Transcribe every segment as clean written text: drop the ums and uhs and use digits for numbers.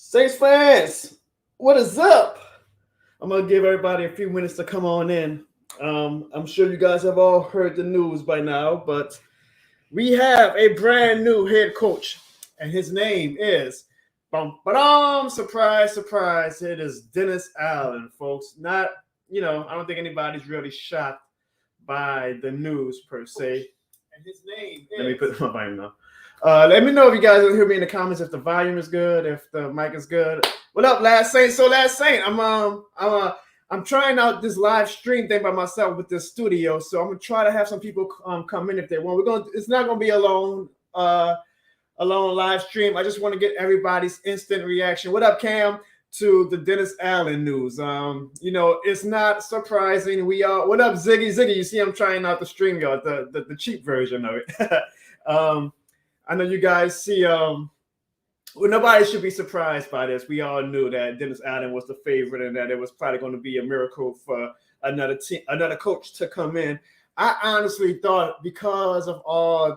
Saints fans, what is up? I'm gonna give everybody a few minutes to come on in. I'm sure you guys have all heard the news by now, but we have a brand new head coach, and his name is surprise, surprise. It is Dennis Allen, folks. Not, I don't think anybody's really shocked by the news per se. And his name is. Let me put my volume now. Let me know if you guys will hear me in the comments if the volume is good, if the mic is good. What up, Last Saint? So Last Saint, I'm trying out this live stream thing by myself with this studio. So I'm gonna try to have some people come in if they want. It's not gonna be a long live stream. I just want to get everybody's instant reaction. What up, Cam? To the Dennis Allen news. It's not surprising. What up, Ziggy? Ziggy, you see I'm trying out the stream, the cheap version of it. I know you guys see nobody should be surprised by this. We all knew that Dennis Allen was the favorite and that it was probably going to be a miracle for another coach to come in. I honestly thought because of all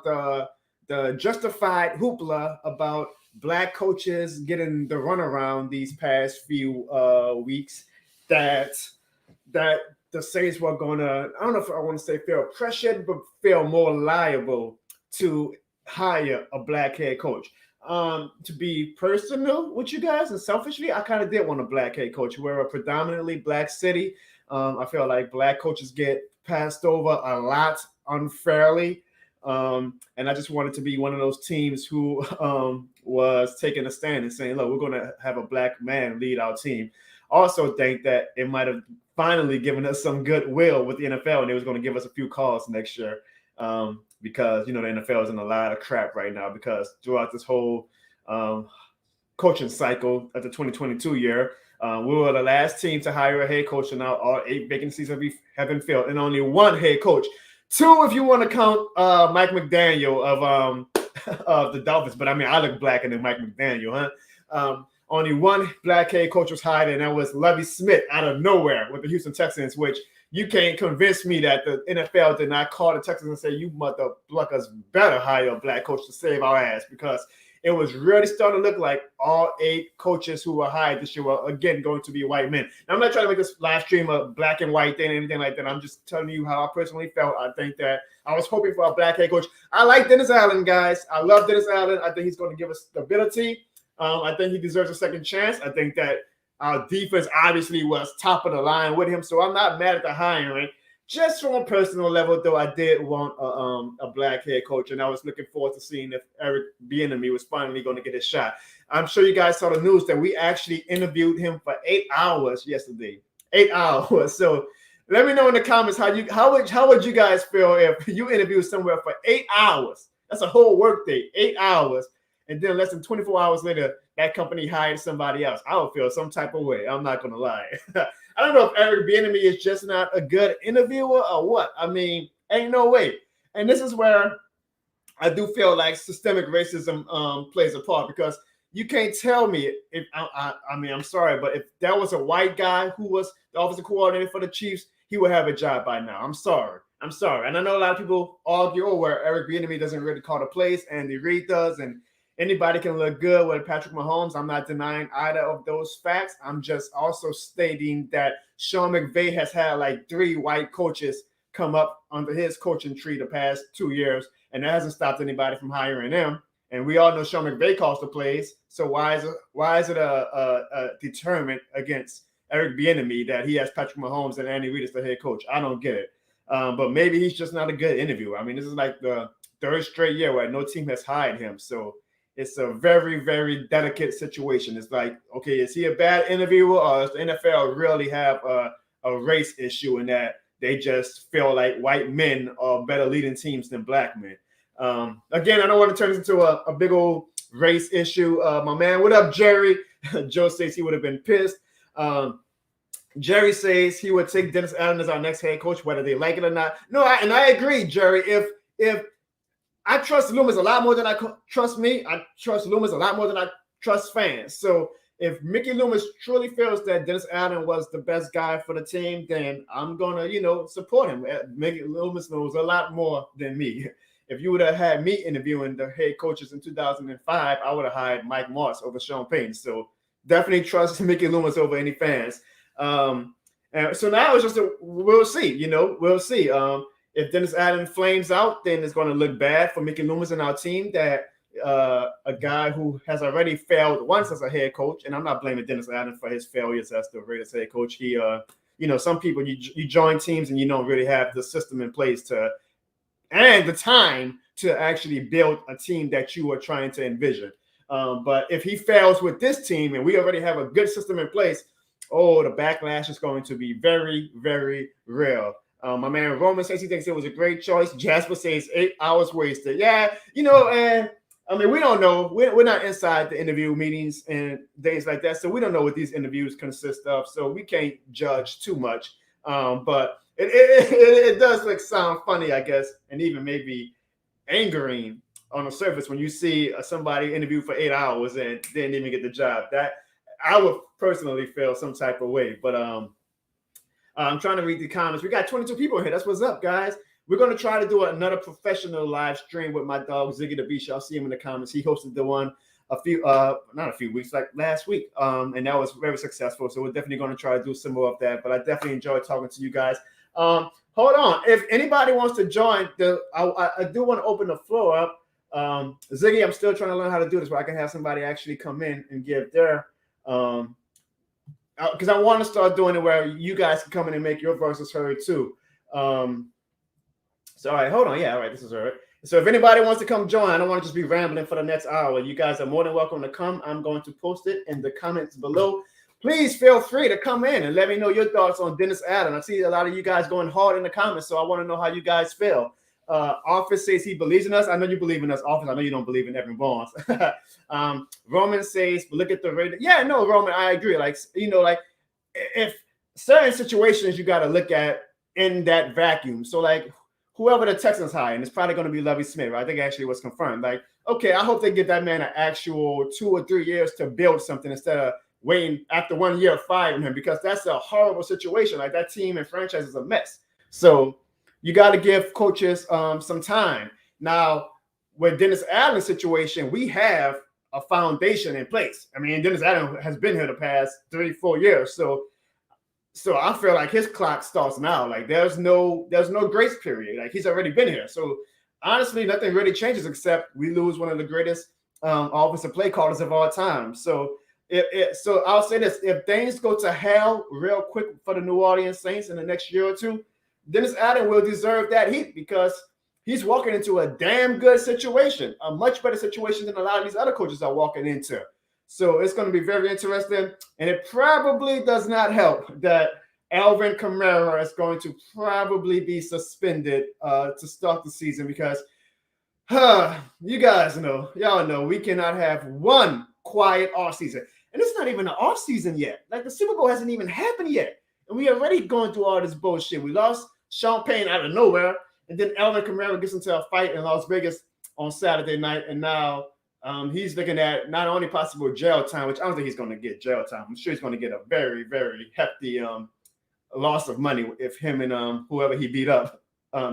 the justified hoopla about black coaches getting the runaround these past few weeks that the Saints were gonna, I don't know if I want to say feel pressured, but feel more liable to hire a black head coach. To be personal with you guys and selfishly, I kind of did want a black head coach. We're a predominantly black city. I feel like black coaches get passed over a lot unfairly. And I just wanted to be one of those teams who was taking a stand and saying, look, we're going to have a black man lead our team. Also think that it might have finally given us some goodwill with the NFL and they was going to give us a few calls next year. Because, the NFL is in a lot of crap right now because throughout this whole coaching cycle of the 2022 year, we were the last team to hire a head coach, and now all 8 vacancies have been filled, and only one head coach. 2, if you want to count Mike McDaniel of the Dolphins, but I mean, I look blacker than Mike McDaniel, huh? Only one black head coach was hired, and that was Lovie Smith out of nowhere with the Houston Texans, which you can't convince me that the NFL did not call the Texans and say, you mother bluckers better hire a black coach to save our ass, because it was really starting to look like all 8 coaches who were hired this year were, again, going to be white men. Now, I'm not trying to make this live stream a black and white thing or anything like that. I'm just telling you how I personally felt. I think that I was hoping for a black head coach. I like Dennis Allen, guys. I love Dennis Allen. I think he's going to give us stability. I think he deserves a second chance. I think that our defense obviously was top of the line with him, so I'm not mad at the hiring. Just from a personal level, though, I did want a black head coach, and I was looking forward to seeing if Eric Bieniemy was finally going to get his shot. I'm sure you guys saw the news that we actually interviewed him for 8 hours yesterday. 8 hours. So let me know in the comments how would you guys feel if you interviewed somewhere for 8 hours? That's a whole workday, 8 hours, and then less than 24 hours later, that company hired somebody else. I would feel some type of way. I'm not going to lie. I don't know if Eric Bieniemy is just not a good interviewer or what. I mean, ain't no way. And this is where I do feel like systemic racism plays a part, because you can't tell me if I'm sorry, but if that was a white guy who was the offensive coordinator for the Chiefs, he would have a job by now. I'm sorry. And I know a lot of people argue, where Eric Bieniemy doesn't really call the plays, Andy Reid does, and anybody can look good with Patrick Mahomes. I'm not denying either of those facts. I'm just also stating that Sean McVay has had like 3 white coaches come up under his coaching tree the past 2 years, and that hasn't stopped anybody from hiring him. And we all know Sean McVay calls the plays. So why is it a deterrent against Eric Bieniemy that he has Patrick Mahomes and Andy Reid as the head coach? I don't get it. But maybe he's just not a good interviewer. I mean, this is like the 3rd straight year where no team has hired him. So it's a very, very delicate situation. It's like, okay, is he a bad interviewer, or does the NFL really have a race issue in that they just feel like white men are better leading teams than black men? Again, I don't want to turn this into a big old race issue. My man, what up, Jerry? Joe says he would have been pissed. Jerry says he would take Dennis Allen as our next head coach, whether they like it or not. No, I agree, Jerry. If I trust Loomis a lot more than I trust me. I trust Loomis a lot more than I trust fans. So if Mickey Loomis truly feels that Dennis Allen was the best guy for the team, then I'm going to, support him. Mickey Loomis knows a lot more than me. If you would have had me interviewing the head coaches in 2005, I would have hired Mike Moss over Sean Payton. So definitely trust Mickey Loomis over any fans. And so now it's just we'll see. We'll see. If Dennis Allen flames out, then it's going to look bad for Mickey Loomis and our team. That a guy who has already failed once as a head coach, and I'm not blaming Dennis Allen for his failures as the Raiders head coach. He, some people you join teams and you don't really have the system in place and the time to actually build a team that you are trying to envision. But if he fails with this team and we already have a good system in place, the backlash is going to be very, very real. My man Roman says he thinks it was a great choice. Jasper says 8 hours wasted. Yeah, and I mean, we don't know. We're not inside the interview meetings and things like that, so we don't know what these interviews consist of. So we can't judge too much. But it does sound funny, I guess, and even maybe angering on the surface when you see somebody interview for 8 hours and didn't even get the job. That I would personally feel some type of way. But I'm trying to read the comments. We got 22 people here. That's what's up, guys. We're going to try to do another professional live stream with my dog, Ziggy the Beast. I'll see him in the comments. He hosted the one not a few weeks, like last week. And that was very successful. So we're definitely going to try to do some more of that. But I definitely enjoyed talking to you guys. Hold on. If anybody wants to join, I do want to open the floor up. Ziggy, I'm still trying to learn how to do this where I can have somebody actually come in and give their because I want to start doing it where you guys can come in and make your voices heard too. So, all right, hold on. Yeah, all right, this is all right. So if anybody wants to come join, I don't want to just be rambling for the next hour. You guys are more than welcome to come. I'm going to post it in the comments below. Please feel free to come in and let me know your thoughts on Dennis Allen. I see a lot of you guys going hard in the comments, so I want to know how you guys feel. Office says he believes in us. I know you believe in us, Office. I know you don't believe in Evan Barnes. Roman says, but look at the Raiders. Yeah, no, Roman, I agree. If certain situations you got to look at in that vacuum. So, whoever the Texans hire, and it's probably going to be Lovie Smith. Right? I think actually was confirmed. Okay, I hope they give that man an actual 2 or 3 years to build something instead of waiting after 1 year firing him, because that's a horrible situation. That team and franchise is a mess. So you got to give coaches some time. Now, with Dennis Allen's situation, we have a foundation in place. I mean, Dennis Allen has been here the past 3-4 years. So I feel like his clock starts now. There's no grace period. He's already been here. So honestly, nothing really changes except we lose one of the greatest offensive play callers of all time. So so I'll say this: if things go to hell real quick for the New Orleans Saints in the next year or two, Dennis Allen will deserve that heat because he's walking into a damn good situation, a much better situation than a lot of these other coaches are walking into. So it's going to be very interesting. And it probably does not help that Alvin Kamara is going to probably be suspended to start the season because you guys know, y'all know we cannot have one quiet offseason. And it's not even an offseason yet. The Super Bowl hasn't even happened yet. And we already going through all this bullshit. We lost Sean Payne out of nowhere. And then Alvin Kamara gets into a fight in Las Vegas on Saturday night. And now he's looking at not only possible jail time, which I don't think he's going to get jail time. I'm sure he's going to get a very, very hefty loss of money if him and whoever he beat up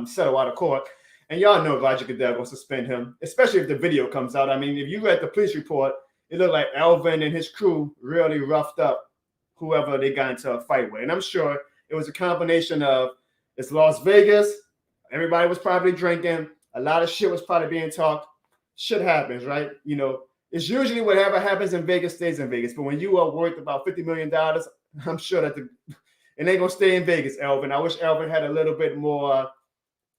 settle out of court. And y'all know Roger Goodell will suspend him, especially if the video comes out. I mean, if you read the police report, it looked like Alvin and his crew really roughed up whoever they got into a fight with. And I'm sure it was a combination of it's Las Vegas. Everybody was probably drinking. A lot of shit was probably being talked. Shit happens, right? It's usually whatever happens in Vegas stays in Vegas. But when you are worth about $50 million, I'm sure that it ain't going to stay in Vegas, Alvin. I wish Alvin had a little bit more,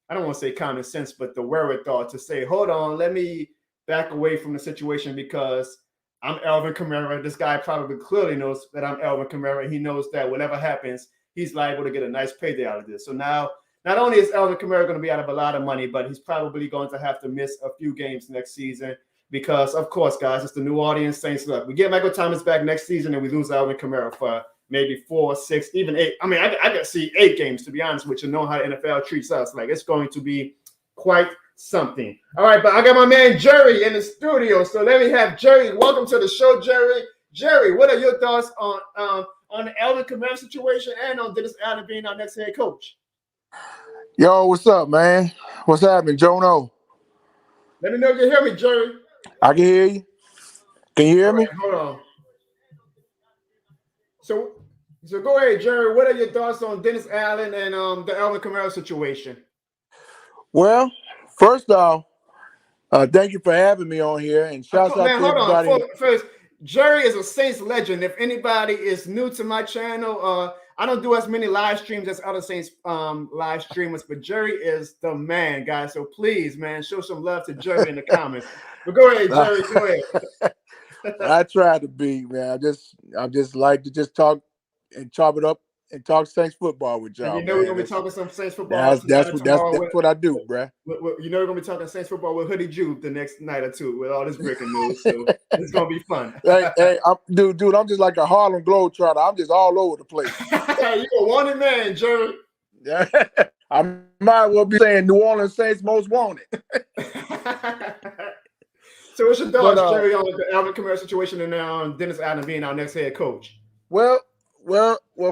I don't want to say common sense, but the wherewithal to say, hold on, let me back away from the situation because I'm Alvin Kamara. This guy probably clearly knows that I'm Alvin Kamara. He knows that whatever happens, he's liable to get a nice payday out of this. So now, not only is Alvin Kamara going to be out of a lot of money, but he's probably going to have to miss a few games next season because, of course, guys, it's the New Orleans Saints. Look, we get Michael Thomas back next season and we lose Alvin Kamara for maybe 4, 6, even 8. I mean, I could see 8 games, to be honest with you, knowing how the NFL treats us. It's going to be quite something. All right, but I got my man Jerry in the studio. So let me have Jerry. Welcome to the show, Jerry. Jerry, what are your thoughts on the Alvin Kamara situation and on Dennis Allen being our next head coach? Yo, what's up, man? What's happening, Jono? Let me know if you hear me, Jerry. I can hear you. Can you hear me? Hold on. So go ahead, Jerry. What are your thoughts on Dennis Allen and the Alvin Kamara situation? Well, first off, thank you for having me on here, and shouts out Man, to hold everybody. on. First, Jerry is a Saints legend. If anybody is new to my channel, I don't do as many live streams as other Saints live streamers, but Jerry is the man, guys. So please, man, show some love to Jerry in the comments. But go ahead, Jerry. Go ahead. I try to be, man. I just like to just talk and chop it up and talk Saints football with y'all, And you know man. we're gonna be talking some Saints football tonight and tomorrow. That's what I do, bruh. You know we're gonna be talking Saints football with Hoodie Jude the next night or two with all this breaking news. So it's gonna be fun. hey, dude, I'm just like a Harlem Globetrotter. I'm just all over the place. You're a wanted man, Jerry. Yeah, I might well be saying New Orleans Saints most wanted. So what's your thoughts, Jerry, on the Alvin Kamara situation and now Dennis Allen being our next head coach? Well,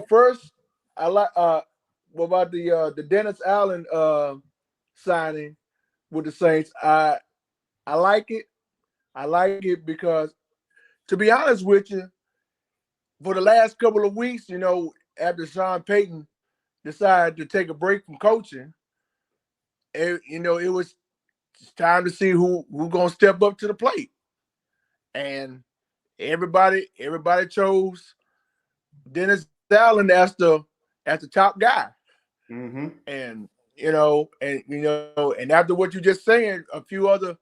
first I like what about the Dennis Allen signing with the Saints? I like it. I like it because, to be honest with you, for the last couple of weeks, after Sean Payton decided to take a break from coaching, it was time to see who gonna step up to the plate, and everybody chose Dennis Allen as the top guy. Mm-hmm. And after what you just saying, a few other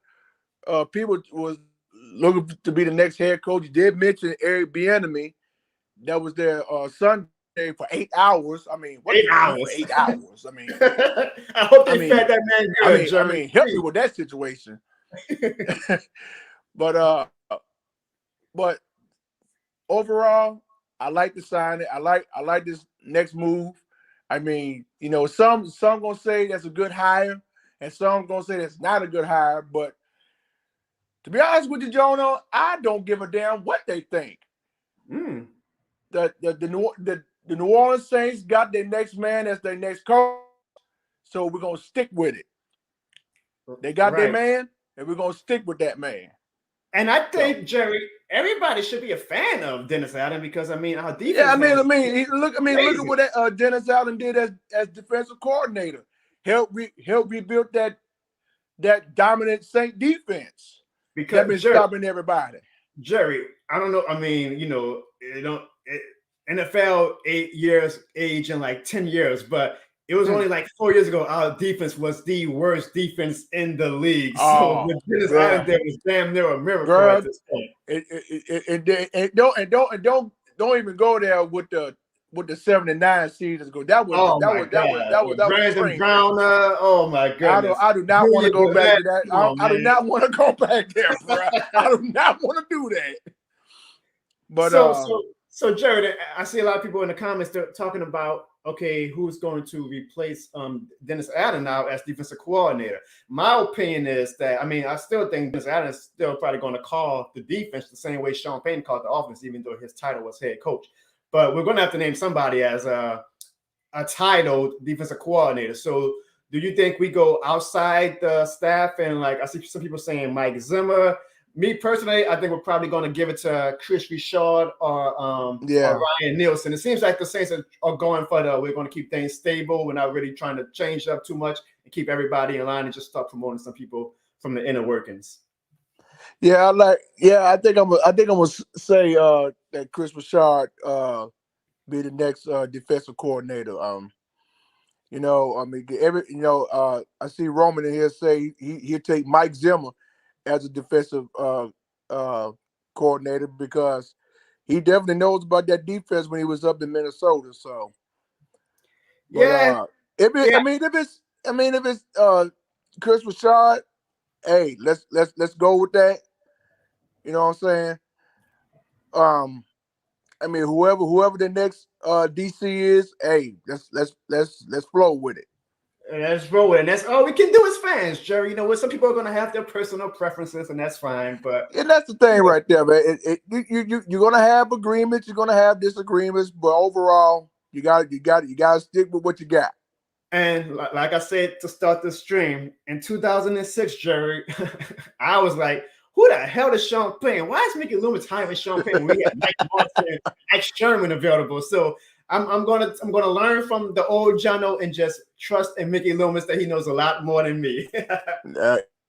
people was looking to be the next head coach. You did mention Eric Bieniemy. That was there Sunday for 8 hours. I mean, what 8 hours? For 8 hours. I mean, I hope they fed that man good, Jerry. help me with that situation. But overall, I like the signing. I like this next move. I mean, some gonna say that's a good hire, and some gonna say that's not a good hire. But to be honest with you, Jono, I don't give a damn what they think. The New Orleans Saints got their next man as their next coach, so we're gonna stick with it. They got their man, and we're gonna stick with that man. And I think, Jerry, everybody should be a fan of Dennis Allen because our defense. Yeah, look at what Dennis Allen did as defensive coordinator. Help rebuild that dominant Saint defense because been stopping everybody. Jerry, I don't know. NFL 8 years age in like 10 years, but it was only like 4 years ago. Our defense was the worst defense in the league. So with Dennis Allen, there was damn near a miracle at this point. Don't even go there with the 79 seasons ago. That was Brandon Browner. Oh my goodness! I do not want to go back to that. I do not want to go back there, bro. I do not want to do that. But so Jared, I see a lot of people in the comments talking about, okay, who's going to replace Dennis Allen now as defensive coordinator? My opinion is that, I still think Dennis Allen is still probably going to call the defense the same way Sean Payton called the offense, even though his title was head coach. But we're going to have to name somebody as a titled defensive coordinator. So do you think we go outside the staff? And like I see some people saying Mike Zimmer. Me personally, I think we're probably going to give it to Chris Richard or Ryan Nielsen. It seems like the Saints are going for we're going to keep things stable. We're not really trying to change up too much and keep everybody in line and just start promoting some people from the inner workings. Yeah, I think I'm gonna say that Chris Richard be the next defensive coordinator. I see Roman in here say he'll take Mike Zimmer as a defensive coordinator because he definitely knows about that defense when he was up in Minnesota. So, if it's Chris Richard, hey, let's go with that. You know what I'm saying? Whoever the next DC is, hey, let's flow with it. And that's rolling. And that's all we can do as fans, Jerry. Some people are going to have their personal preferences, and that's fine. But that's the thing right there, man. You're going to have agreements, you're going to have disagreements, but overall, you got to stick with what you got. And like I said to start the stream in 2006, Jerry, I was like, who who the hell is Sean Payton? Why is Mickey Loomis hiring Sean Payton when we had Mike Martin, Mike Sherman available? So I'm gonna learn from the old Jono and just trust in Mickey Loomis that he knows a lot more than me.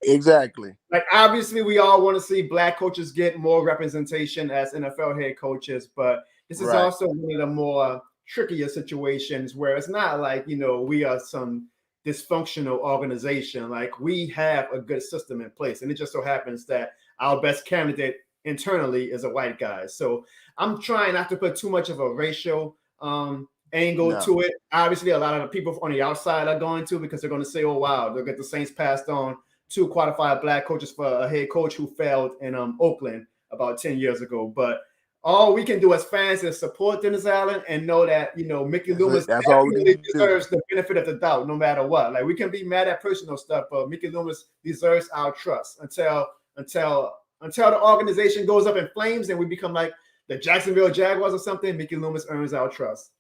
Exactly. Like, obviously, we all want to see Black coaches get more representation as NFL head coaches, but this is also one of the more trickier situations where it's not like, we are some dysfunctional organization. Like, we have a good system in place, and it just so happens that our best candidate internally is a white guy. So I'm trying not to put too much of a racial angle to it. Obviously, a lot of the people on the outside are going to, because they're going to say, oh, wow, they'll get the Saints passed on 2 qualified Black coaches for a head coach who failed in Oakland about 10 years ago. But all we can do as fans is support Dennis Allen and know that, Mickey Loomis definitely deserves the benefit of the doubt no matter what. Like, we can be mad at personal stuff, but Mickey Loomis deserves our trust until the organization goes up in flames and we become like the Jacksonville Jaguars or something. Mickey Loomis earns our trust.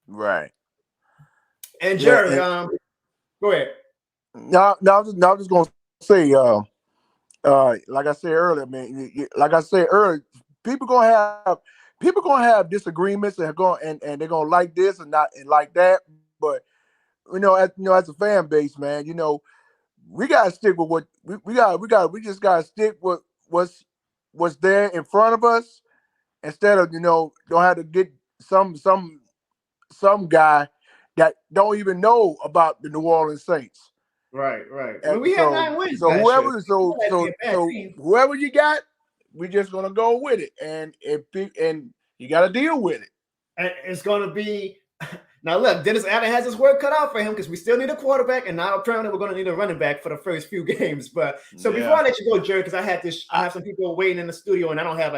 Right. And Jerry, go ahead. No, I'm just gonna say, like I said earlier, man. People gonna have disagreements and they're gonna like this and not and like that. But as a fan base, man, we gotta stick with what we just gotta stick with what's there in front of us instead of don't have to get some guy that don't even know about the New Orleans Saints. Right. Well, we had 9 wins. So whoever you got, we're just gonna go with it, and you got to deal with it. And it's gonna be now. Look, Dennis Allen has his work cut out for him because we still need a quarterback, and now apparently we're gonna need a running back for the first few games. But before I let you go, Jerry, because I have some people waiting in the studio, and I don't have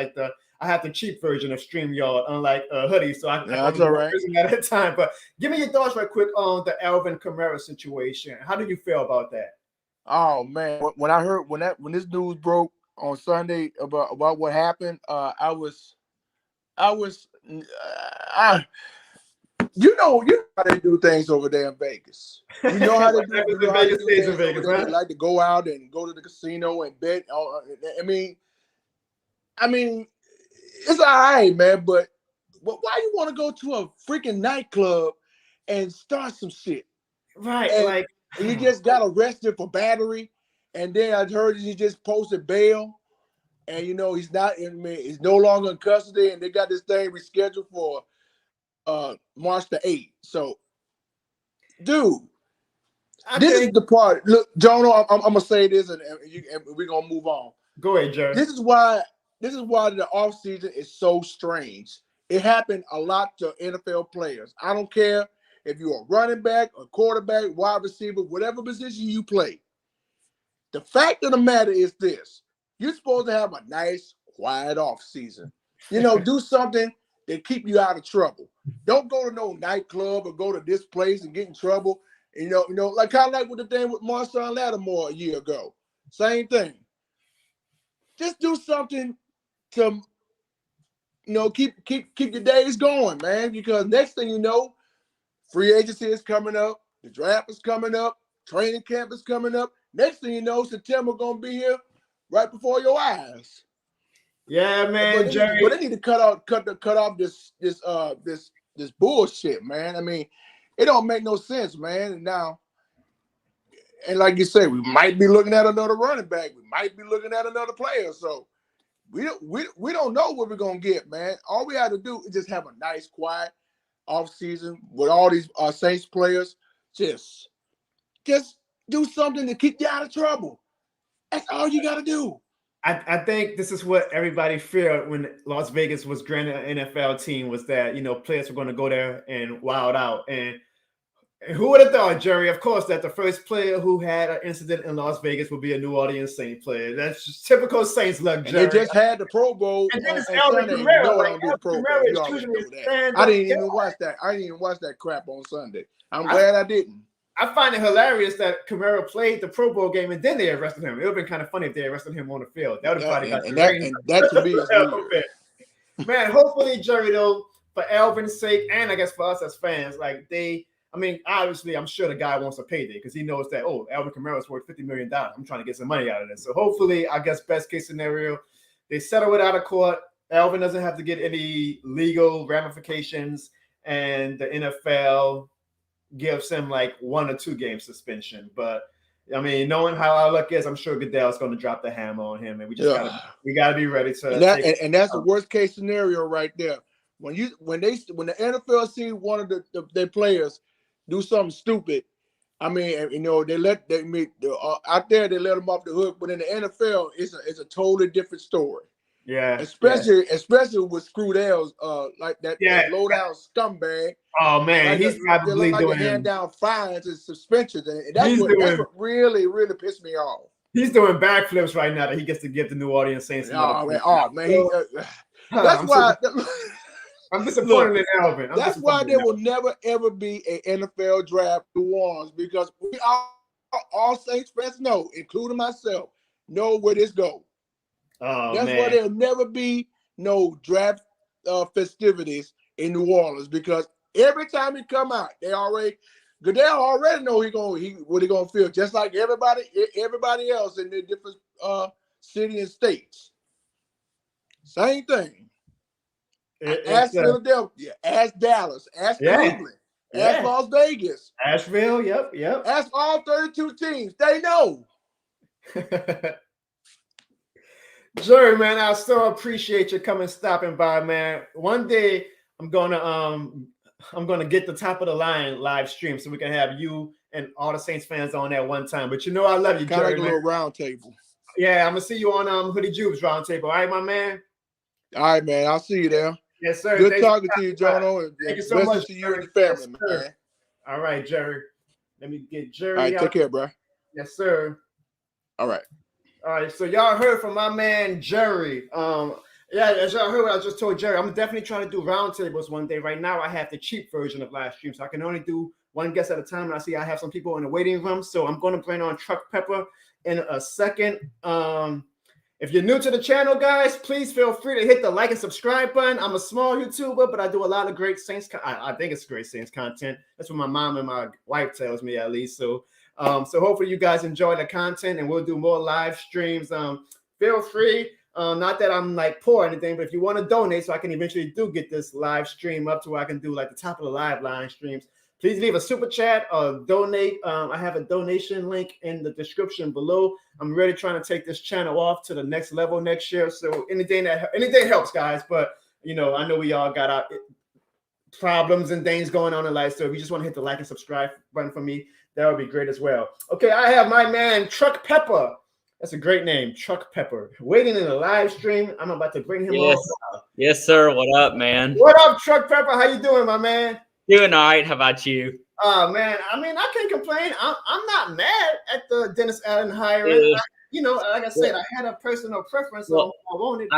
I have the cheap version of StreamYard, unlike Hoodie, so that's all right. At a time. But give me your thoughts right quick on the Alvin Kamara situation. How do you feel about that? Oh man, when I heard when this news broke on Sunday about what happened, I was you know how they do things over there in Vegas. You know how they do things over there. They like to go out and go to the casino and bet. I mean, it's all right, man, but why you want to go to a freaking nightclub and start some shit? Right, and he just got arrested for battery, and then I heard he just posted bail, and he's he's no longer in custody, and they got this thing rescheduled for March the 8th. So, dude, this is the part. Look, Jono, I'm gonna say this, and we're gonna move on. Go ahead, Jerry. This is why the offseason is so strange. It happened a lot to NFL players. I don't care if you're a running back, a quarterback, wide receiver, whatever position you play. The fact of the matter is this: you're supposed to have a nice, quiet offseason. Do something that keep you out of trouble. Don't go to no nightclub or go to this place and get in trouble. Like kind of like with the thing with Marshawn Lattimore a year ago. Same thing. Just do something to keep your days going, man. Because next thing you know, free agency is coming up, the draft is coming up, training camp is coming up. Next thing you know, September gonna be here right before your eyes. Yeah, man, Jerry. But they need to cut off this bullshit, man. I mean, it don't make no sense, man. And like you say, we might be looking at another running back. We might be looking at another player. So we don't know what we're gonna get, man. All we have to do is just have a nice, quiet offseason with all these Saints players. Just do something to keep you out of trouble. That's all you got to do. I think this is what everybody feared when Las Vegas was granted an NFL team, was that players were going to go there and wild out. And who would have thought, Jerry? Of course, that the first player who had an incident in Las Vegas would be a New Orleans Saints player. That's just typical Saints luck, Jerry. And they just had the Pro Bowl. And then it's Alvin Kamara. I didn't even watch that. I didn't even watch that crap on Sunday. I'm glad I didn't. I find it hilarious that Kamara played the Pro Bowl game and then they arrested him. It would have been kind of funny if they arrested him on the field. That would have probably got that to me is weird. Man, hopefully, Jerry, though, for Alvin's sake and I guess for us as fans, I mean, obviously, I'm sure the guy wants a payday because he knows that, oh, Alvin Kamara's worth $50 million. I'm trying to get some money out of this. So hopefully, I guess best case scenario, they settle it out of court. Alvin doesn't have to get any legal ramifications, and the NFL gives him like 1 or 2 game suspension. But I mean, knowing how our luck is, I'm sure Goodell's going to drop the hammer on him, and we just gotta be ready to. And that's the worst case scenario right there. When the NFL see one of their players do something stupid, I mean, you know, out there they let them off the hook, but in the NFL, it's a totally different story. Yeah, especially with Screwdale's like that low down scumbag. Oh man, like he's probably doing hand down fines and suspensions, and that's what really pissed me off. He's doing backflips right now that he gets to give the New Orleans Saints. That's why. I'm disappointed in Alvin. That's why there will never ever be an NFL draft in New Orleans, because we all Saints fans know, including myself, know where this goes. That's why there'll never be no draft festivities in New Orleans, because every time he come out, Goodell already know what he gonna feel, just like everybody else in the different city and states. Same thing. Ask Philadelphia, ask Dallas, ask Cleveland, ask Las Vegas, Asheville. Yep. Ask all 32 teams. They know. Jerry, man, I still appreciate you stopping by, man. One day I'm gonna get the top of the line live stream so we can have you and all the Saints fans on at one time. But you know I love you, Jerry. Kind of like a little round table. Yeah, I'm gonna see you on Hoodie Jube's round table. All right, my man. All right, man. I'll see you there. Yes, sir. Good talking to you, Jono. Thank you so much to you and your family, man. All right, Jerry. Let me get Jerry. All right, take care, bro. Yes, sir. All right. All right, so y'all heard from my man Jerry. As y'all heard what I just told Jerry, I'm definitely trying to do roundtables one day. Right now, I have the cheap version of live stream, so I can only do one guest at a time. And I see I have some people in the waiting room, so I'm going to bring on Truck Pepper in a second. If you're new to the channel, guys, please feel free to hit the like and subscribe button. I'm a small YouTuber, but I do a lot of great Saints. I think it's great Saints content. That's what my mom and my wife tells me, at least. So hopefully you guys enjoy the content, and we'll do more live streams. Feel free. Not that I'm like poor or anything, but if you want to donate so I can eventually get this live stream up to where I can do like the top of the live streams, please leave a super chat or donate. I have a donation link in the description below. I'm really trying to take this channel off to the next level next year. So anything helps, guys. But I know we all got our problems and things going on in life. So if you just want to hit the like and subscribe button for me, that would be great as well. Okay, I have my man Truck Pepper. That's a great name, Truck Pepper. Waiting in the live stream. I'm about to bring him on. Yes, sir. What up, man? What up, Truck Pepper? How you doing, my man? Doing all right. How about you? Oh, man. I mean, I can't complain. I'm not mad at the Dennis Allen hiring. Like I said, I had a personal preference on I wanted.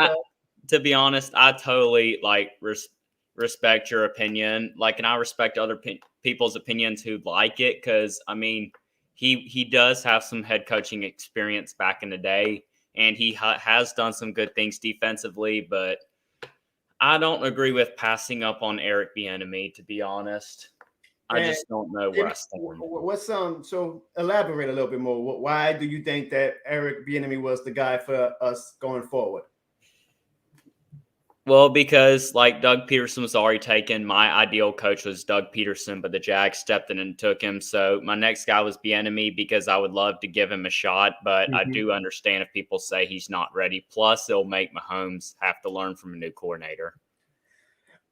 To be honest, I totally respect your opinion. And I respect other people's opinions who like it, because I mean, he does have some head coaching experience back in the day, and he has done some good things defensively, but I don't agree with passing up on Eric Bieniemy, to be honest. I just don't know where I stand. So elaborate a little bit more. Why do you think that Eric Bieniemy was the guy for us going forward? Well, because Doug Peterson was already taken. My ideal coach was Doug Peterson, but the Jags stepped in and took him. So my next guy was Bieniemy, because I would love to give him a shot, but I do understand if people say he's not ready. Plus, it'll make Mahomes have to learn from a new coordinator.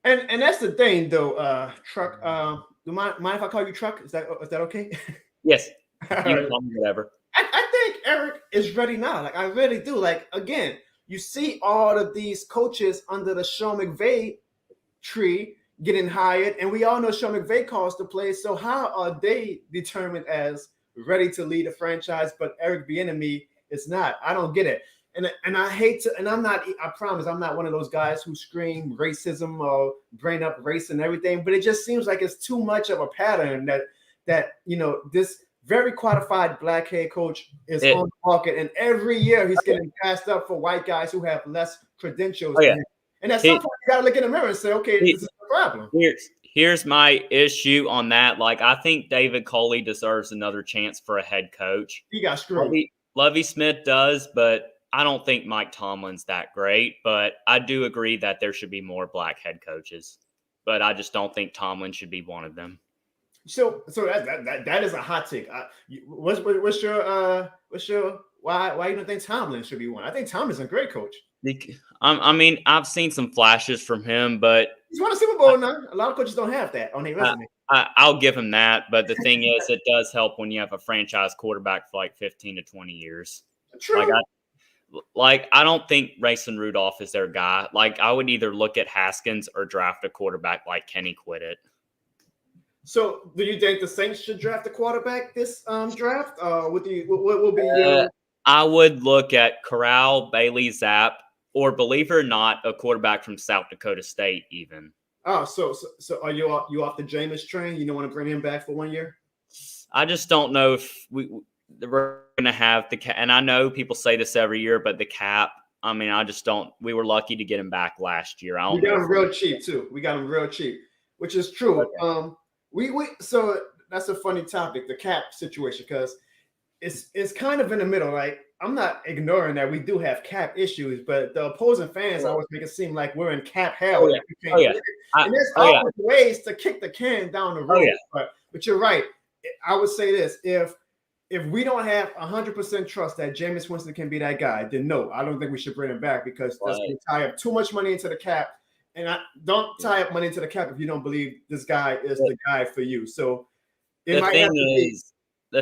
And that's the thing, though, Truck. Do you mind if I call you Truck? Is that okay? Yes. You can call me whatever. I think Eric is ready now. I really do. Again, you see all of these coaches under the Sean McVay tree getting hired, and we all know Sean McVay calls the plays. So how are they determined as ready to lead a franchise, but Eric Bieniemy is not? I don't get it. And I hate to, and I promise I'm not one of those guys who scream racism or bring up race and everything, but it just seems like it's too much of a pattern that this very qualified black head coach is on the market, and every year he's getting passed up for white guys who have less credentials. And at some point, you got to look in the mirror and say, okay, this is the problem. Here's my issue on that. Like, I think David Coley deserves another chance for a head coach. He got screwed. Lovie Smith does, but I don't think Mike Tomlin's that great. But I do agree that there should be more black head coaches. But I just don't think Tomlin should be one of them. So that is a hot take. What's your why you don't think Tomlin should be one? I think Tomlin's a great coach. I mean, I've seen some flashes from him, but he's won a Super Bowl now. A lot of coaches don't have that on their resume. I'll give him that, but the thing is, it does help when you have a franchise quarterback for like 15 to 20 years. True. I don't think Mason Rudolph is their guy. Like, I would either look at Haskins or draft a quarterback like Kenny Quiddit. So, do you think the Saints should draft a quarterback this draft? What will be? I would look at Corral, Bailey Zapp, or believe it or not, a quarterback from South Dakota State even. Oh, so are you off the Jameis train? You don't want to bring him back for 1 year? I just don't know if we're going to have the cap. And I know people say this every year, but the cap, I mean, I just don't. We were lucky to get him back last year. We got him real cheap, too. We got him real cheap, which is true. Okay. So that's a funny topic, the cap situation, because it's kind of in the middle. Like, I'm not ignoring that we do have cap issues, but the opposing fans always make it seem like we're in cap hell. And there's always ways to kick the can down the road. But you're right. I would say this: if we don't have 100% trust that Jameis Winston can be that guy, then no, I don't think we should bring him back, because that's going to tie up too much money into the cap. And I don't tie up money into the cap if you don't believe this guy is the guy for you. So the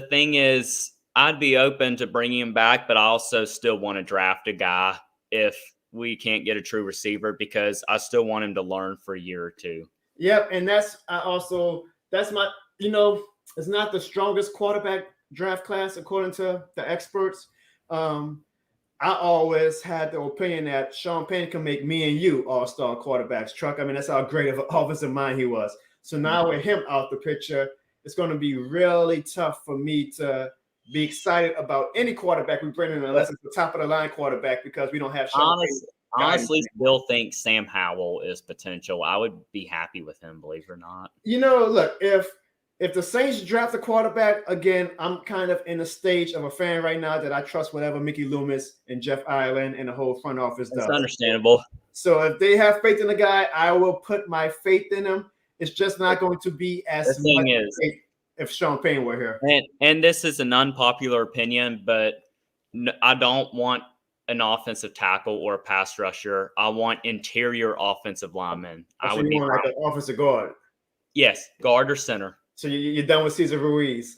thing is, I'd be open to bringing him back, but I also still want to draft a guy if we can't get a true receiver, because I still want him to learn for a year or two. Yep, and that's my, it's not the strongest quarterback draft class according to the experts. I always had the opinion that Sean Payton can make me and you all-star quarterbacks, Truck. I mean, that's how great of an offensive mind he was. So now with him out the picture, it's going to be really tough for me to be excited about any quarterback we bring in, unless it's the top-of-the-line quarterback, because we don't have Sean Payton. Honestly, Bill thinks Sam Howell is potential. I would be happy with him, believe it or not. Look, if the Saints draft a quarterback, again, I'm kind of in a stage of a fan right now that I trust whatever Mickey Loomis and Jeff Ireland and the whole front office does. That's understandable. So if they have faith in the guy, I will put my faith in him. It's just not going to be as much faith if Sean Payton were here. And this is an unpopular opinion, but I don't want an offensive tackle or a pass rusher. I want interior offensive linemen. I would want like an offensive guard. Yes, guard or center. So you're done with Cesar Ruiz?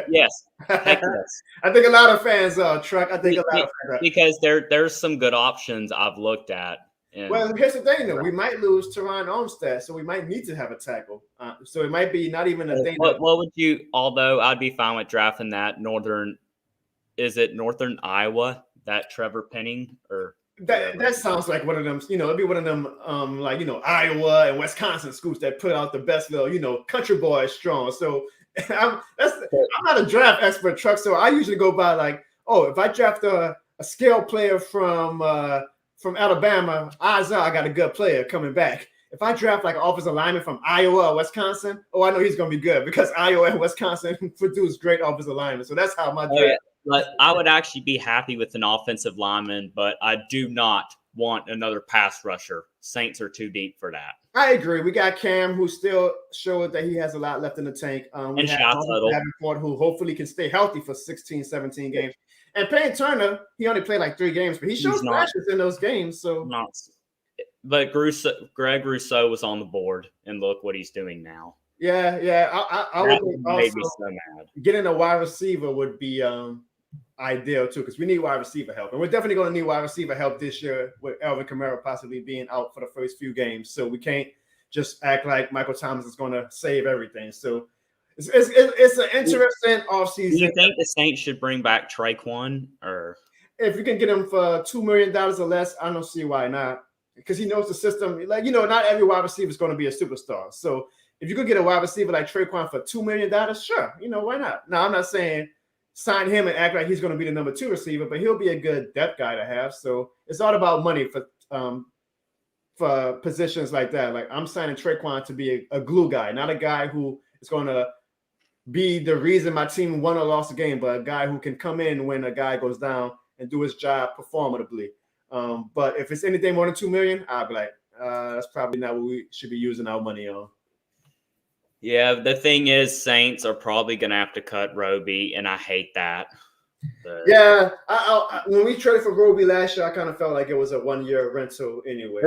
Yes. Heck yes. I think a lot of fans are, Truck. I think a lot of fans are. Because there's some good options I've looked at. Well, here's the thing, though. We might lose Teron Armstead, so we might need to have a tackle. So it might be not even a thing. What would you, although I'd be fine with drafting that northern Iowa, that Trevor Penning or – That sounds like one of them, it'd be one of them, Iowa and Wisconsin schools that put out the best little, country boy strong. So I'm not a draft expert, Truck. So I usually go by like, if I draft a skill player from Alabama, odds are I got a good player coming back. If I draft like an offensive lineman from Iowa or Wisconsin, I know he's going to be good, because Iowa and Wisconsin produce great offensive linemen. So that's how my draft. But I would actually be happy with an offensive lineman, but I do not want another pass rusher. Saints are too deep for that. I agree. We got Cam, who still showed that he has a lot left in the tank. We have Davenport, who hopefully can stay healthy for 16, 17 games. And Payne Turner, he only played like 3 games, but he showed flashes in those games. So, but Greg Rousseau was on the board, and look what he's doing now. Yeah. I would made me so mad. Getting a wide receiver would be ideal too, because we need wide receiver help, and we're definitely going to need wide receiver help this year with Alvin Kamara possibly being out for the first few games. So we can't just act like Michael Thomas is going to save everything. So it's an interesting offseason. Do you think the Saints should bring back Traquan, or if you can get him for $2 million or less? I don't see why not, because he knows the system. Like, not every wide receiver is going to be a superstar. So if you could get a wide receiver like Traquan for $2 million, sure, why not? Now, I'm not saying sign him and act like he's going to be the number 2 receiver, but he'll be a good depth guy to have. So it's all about money for for positions like that. Like I'm signing Traquan to be a glue guy, not a guy who is going to be the reason my team won or lost a game, but a guy who can come in when a guy goes down and do his job performatively. But if it's anything more than $2 million, I'll be like, that's probably not what we should be using our money on. Yeah, the thing is, Saints are probably gonna have to cut Roby, and I hate that. But Yeah, when we traded for Roby last year, I kind of felt like it was a 1-year rental anyway.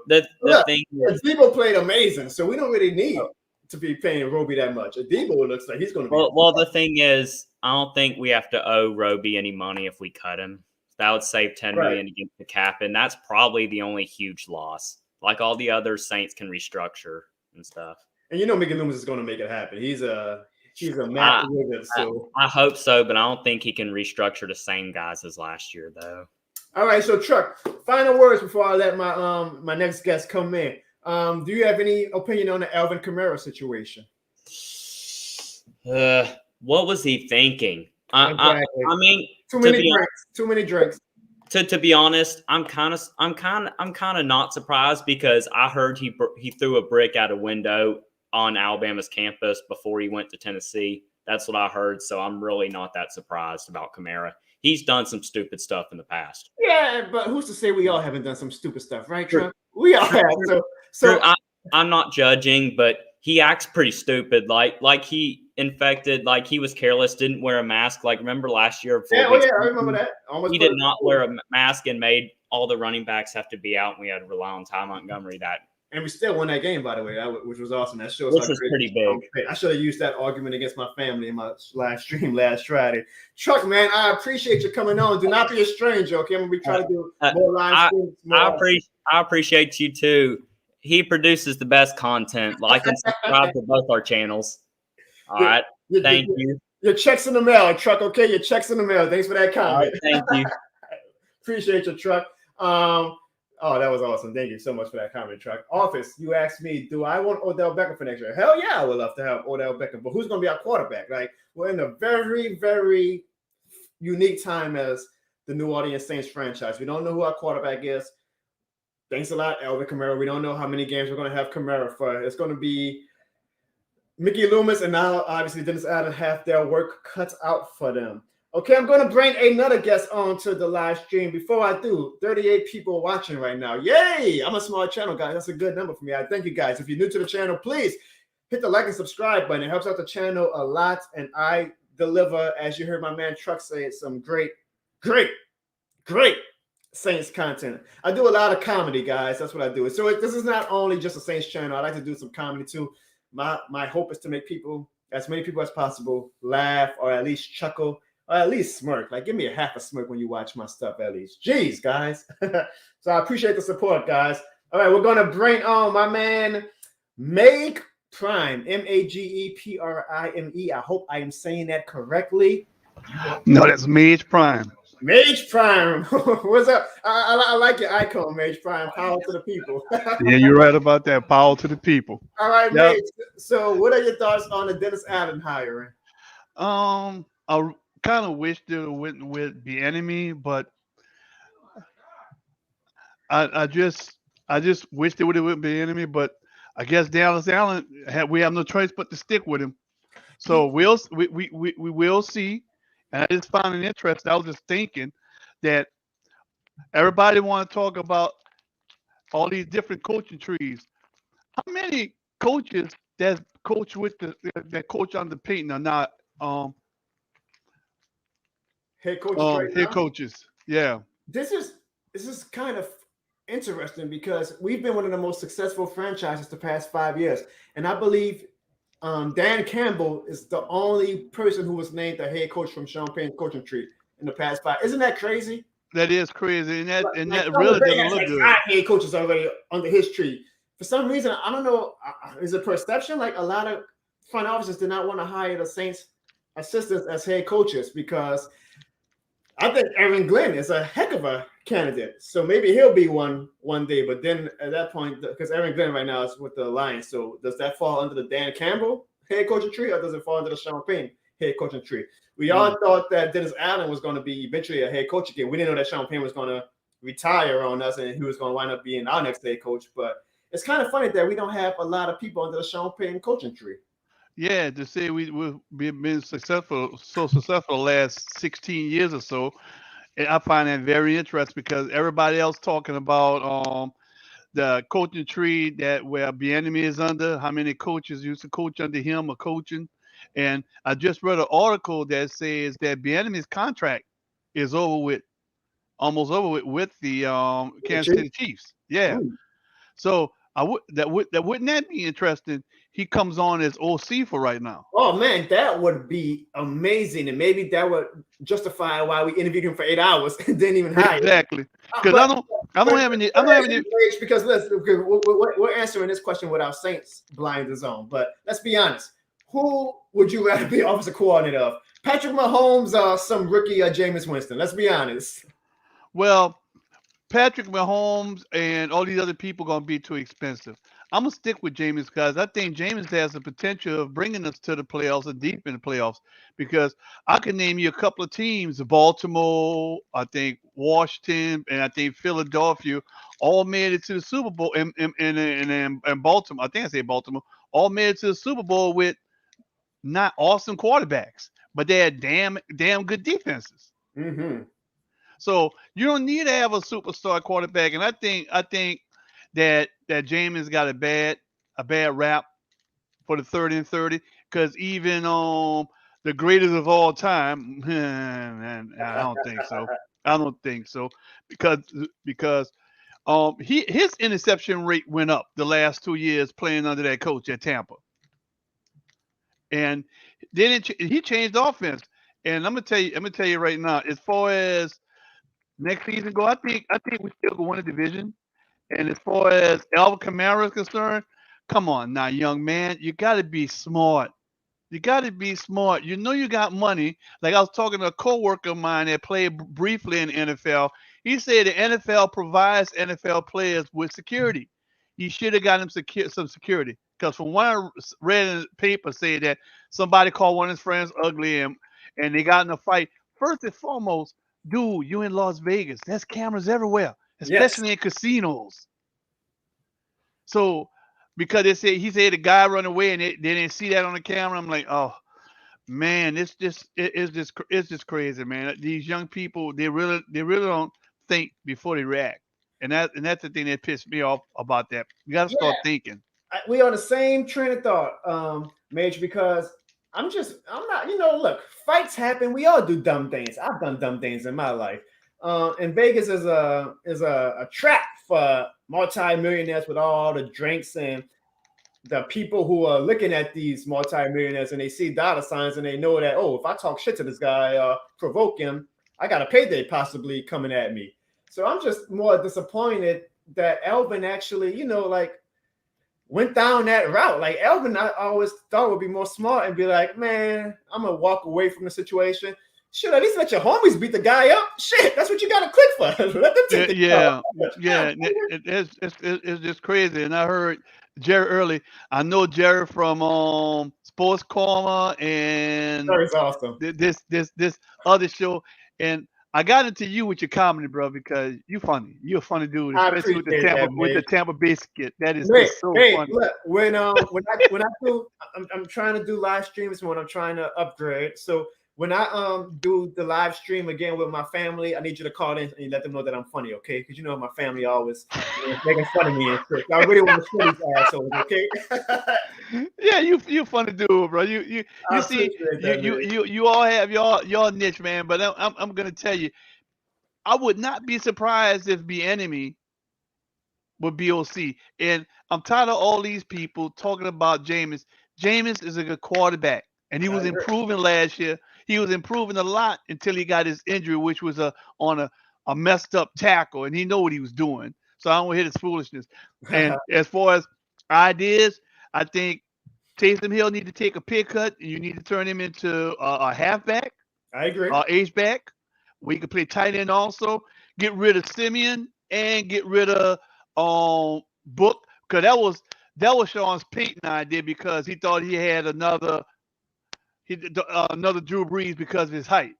The thing is, Debo played amazing, so we don't really need to be paying Roby that much. Debo looks like he's going to be. Well, the thing is, I don't think we have to owe Roby any money if we cut him. That would save $10 million against the cap, and that's probably the only huge loss. Like all the other Saints can restructure and stuff. And you know, Mickey Loomis is going to make it happen. He's a Matt Wiggins. So I hope so, but I don't think he can restructure the same guys as last year, though. All right, so Truck, final words before I let my next guest come in. Do you have any opinion on the Alvin Kamara situation? What was he thinking? Exactly. I mean, too many drinks. To be honest, I'm kind of not surprised because I heard he threw a brick out a window on Alabama's campus before he went to Tennessee. That's what I heard, so I'm really not that surprised about Kamara. He's done some stupid stuff in the past. Yeah, but who's to say we all haven't done some stupid stuff, right, Truck? We all have. So I'm not judging, but he acts pretty stupid. Like he infected, like he was careless, didn't wear a mask. Like remember last year? I remember that. He did not wear a mask and made all the running backs have to be out, and we had to rely on Ty Montgomery. And we still won that game, by the way, which was awesome. That shows which was pretty big. I should have used that argument against my family in my live stream last Friday. Truck, man, I appreciate you coming on. Do not be a stranger, okay? I'm gonna be trying to do more live streams. I appreciate you too. He produces the best content. Like and subscribe to both our channels. All right. Thank you. Your check's in the mail, Truck. Okay, your check's in the mail. Thanks for that comment. Thank you. Appreciate your Truck. Oh, that was awesome. Thank you so much for that comment, Truck. Office, you asked me, do I want Odell Beckham for next year? Hell yeah, I would love to have Odell Beckham. But who's going to be our quarterback? Like, we're in a very, very unique time as the New Orleans Saints franchise. We don't know who our quarterback is. Thanks a lot, Alvin Kamara. We don't know how many games we're going to have Kamara for. It's going to be Mickey Loomis and now, obviously, Dennis Allen have their work cut out for them. Okay, I'm going to bring another guest on to the live stream. Before I do, 38 people watching right now. Yay! I'm a small channel, guys. That's a good number for me. I thank you, guys. If you're new to the channel, please hit the like and subscribe button. It helps out the channel a lot, and I deliver, as you heard my man Truck say, some great Saints content. I do a lot of comedy, guys. That's what I do. So this is not only just a Saints channel. I like to do some comedy, too. My hope is to make people, as many people as possible, laugh or at least chuckle. Or at least smirk. Like, give me a half a smirk when you watch my stuff, at least. Jeez, guys. So I appreciate the support, guys. All right, we're going to bring on my man, Meg Prime. Mageprime. I hope I am saying that correctly. No, that's Mage Prime. Mage Prime. What's up? I like your icon, Mage Prime. Power to the people. Yeah, you're right about that. Power to the people. All right, yep. Mage. So what are your thoughts on the Dennis Allen hiring? I kind of wish they went with the enemy, but I just wish they would have went with the enemy. But I guess Dallas Allen we have no choice but to stick with him. So we will see. And I just found it interesting. I was just thinking that everybody want to talk about all these different coaching trees. How many coaches that coach with that coach under Peyton are not head coaches? Head coaches, yeah. This is kind of interesting because we've been one of the most successful franchises the past 5 years, and I believe Dan Campbell is the only person who was named the head coach from Sean Payne's coaching tree in the past 5. Isn't that crazy? That is crazy, and that really doesn't look good. Head coaches already under his tree. For some reason, I don't know. Is it perception? Like a lot of front offices did not want to hire the Saints assistants as head coaches because I think Aaron Glenn is a heck of a candidate. So maybe he'll be one day. But then at that point, because Aaron Glenn right now is with the Lions, so does that fall under the Dan Campbell head coaching tree or does it fall under the Sean Payne head coaching tree? We all thought that Dennis Allen was going to be eventually a head coach again. We didn't know that Sean Payne was going to retire on us, and he was going to wind up being our next head coach. But it's kind of funny that we don't have a lot of people under the Sean Payton coaching tree. Yeah, to say we've been successful, so successful the last 16 years or so, and I find that very interesting because everybody else talking about the coaching tree that where Bieniemy is under, how many coaches used to coach under him or coaching, and I just read an article that says that Bieniemy's contract is over with, almost over with the Kansas City Chiefs. Yeah, Ooh. so wouldn't that be interesting? He comes on as OC for right now. Oh man, that would be amazing, and maybe that would justify why we interviewed him for 8 hours and didn't even hire him. Exactly, because I don't have any. Because we're answering this question with our Saints blinders on. But let's be honest, who would you rather be offensive coordinator of? Patrick Mahomes or some rookie Jameis Winston? Let's be honest. Well, Patrick Mahomes and all these other people gonna be too expensive. I'm gonna stick with Jameis because I think Jameis has the potential of bringing us to the playoffs and deep in the playoffs. Because I can name you a couple of teams: Baltimore, I think Washington, and I think Philadelphia, all made it to the Super Bowl. And Baltimore, I think I say Baltimore, all made it to the Super Bowl with not awesome quarterbacks, but they had damn good defenses. Mm-hmm. So you don't need to have a superstar quarterback, and I think that Jameis got a bad rap for the 30 and 30 because even the greatest of all time, man, I don't think so. I don't think so because his interception rate went up the last 2 years playing under that coach at Tampa, and then he changed the offense. And I'm gonna tell you right now, as far as next season go, I think we still go win the division. And as far as Alvin Kamara is concerned, come on now, young man, you got to be smart. You got to be smart. You know you got money. Like I was talking to a coworker of mine that played briefly in the NFL. He said the NFL provides NFL players with security. He should have got him some security because from what I read in the paper, said that somebody called one of his friends ugly and they got in a fight. First and foremost, dude, you in Las Vegas. There's cameras everywhere, especially in casinos. So, because he said the guy run away and they didn't see that on the camera, I'm like, oh man, it's just crazy, man. These young people, they really don't think before they react, and that's the thing that pissed me off about that. You got to start thinking. We on the same train of thought, Mage, because I'm not, look, fights happen. We all do dumb things. I've done dumb things in my life. And Vegas is a trap for multi-millionaires with all the drinks and the people who are looking at these multi-millionaires and they see dollar signs and they know that, oh, if I talk shit to this guy, provoke him, I got a payday possibly coming at me. So I'm just more disappointed that Elvin actually, went down that route. Like Elvin, I always thought would be more smart and be like, man, I'm gonna walk away from the situation. Shit, at least let your homies beat the guy up. Shit, that's what you got to click for. Let them take It's just crazy. And I heard Jerry early. I know Jerry from Sports Karma and Jerry's awesome. This other show. And I got into you with your comedy, bro, because you're funny. You're a funny dude, especially with the Tampa Bay skit. That is so funny. Look, when I do, I'm trying to do live streams when I'm trying to upgrade. So when I do the live stream again with my family, I need you to call in and you let them know that I'm funny, okay? Because my family always making fun of me and shit. So I really want to show these assholes, okay? Yeah, you funny dude, bro. You see, you all have your niche, man. But I'm gonna tell you, I would not be surprised if Bieniemy would be OC. And I'm tired of all these people talking about Jameis. Jameis is a good quarterback, and he was improving last year. He was improving a lot until he got his injury, which was on a messed up tackle, and he know what he was doing. So I don't hit his foolishness. And as far as ideas, I think Taysom Hill need to take a pay cut. And you need to turn him into a halfback. I agree. H-back. We could play tight end also. Get rid of Simeon and get rid of Book, because that was Sean Payton idea because he thought he had another Drew Brees because of his height.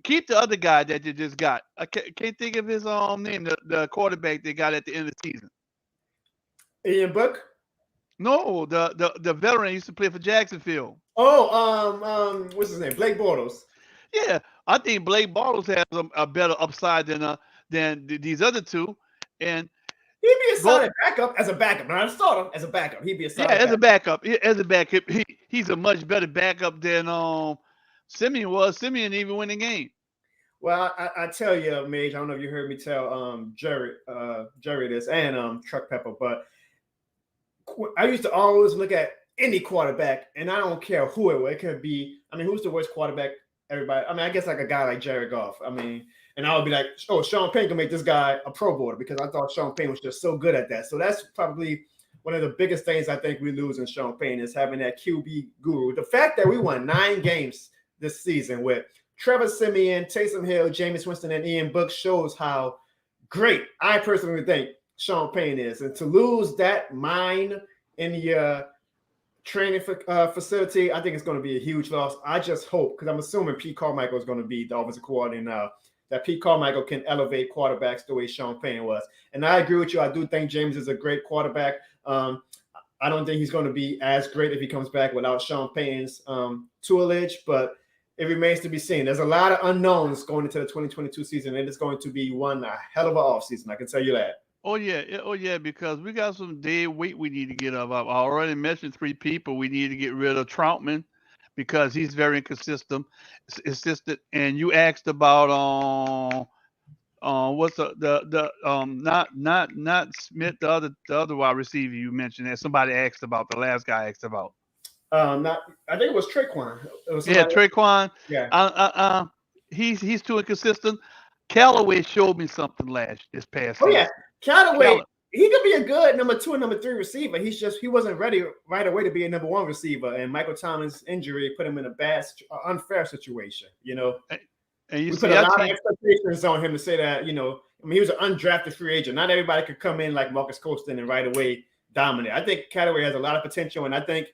keep the other guy that you just got. I can't think of his name. The quarterback they got at the end of the season. Ian Book. No, the veteran used to play for Jacksonville. Oh, what's his name? Blake Bortles. Yeah, I think Blake Bortles has a better upside than these other two, and He'd be a solid backup as a backup. Not a starter, as a backup. He'd be a solid as a backup. As a backup, he's a much better backup than Simeon was. Simeon even win the game. Well, I tell you, Mage, I don't know if you heard me tell Jerry this and Truck Pepper, but I used to always look at any quarterback, and I don't care who it was. It could be, I mean, who's the worst quarterback? Everybody. I mean, I guess like a guy like Jared Goff. I mean, and I would be like, oh, Sean Payne can make this guy a Pro Bowler because I thought Sean Payne was just so good at that. So that's probably one of the biggest things I think we lose in Sean Payne is having that QB guru. The fact that we won 9 games this season with Trevor Siemian, Taysom Hill, Jameis Winston, and Ian Book shows how great I personally think Sean Payne is. And to lose that mind in your training facility, I think it's going to be a huge loss. I just hope, because I'm assuming Pete Carmichael is going to be the offensive coordinator now, that Pete Carmichael can elevate quarterbacks the way Sean Payne was. And I agree with you. I do think James is a great quarterback. I don't think he's going to be as great if he comes back without Sean Payne's tutelage, but it remains to be seen. There's a lot of unknowns going into the 2022 season, and it's going to be one hell of an offseason. I can tell you that. Oh yeah, because we got some dead weight we need to get up. I already mentioned 3 people. We need to get rid of Troutman because he's very inconsistent. And you asked about what's the not Smith, the other wide receiver you mentioned that somebody asked about, the last guy asked about. I think it was Traquan. Traquan. Yeah. He's too inconsistent. Callaway showed me something this past season. Yeah, Callaway. He could be a good number 2 and number 3 receiver. He wasn't ready right away to be a number 1 receiver, and Michael Thomas' injury put him in a bad, unfair situation. You know, and we put a lot of expectations on him to say that. You know, I mean, he was an undrafted free agent. Not everybody could come in like Marcus Colston and right away dominate. I think Callaway has a lot of potential, and I think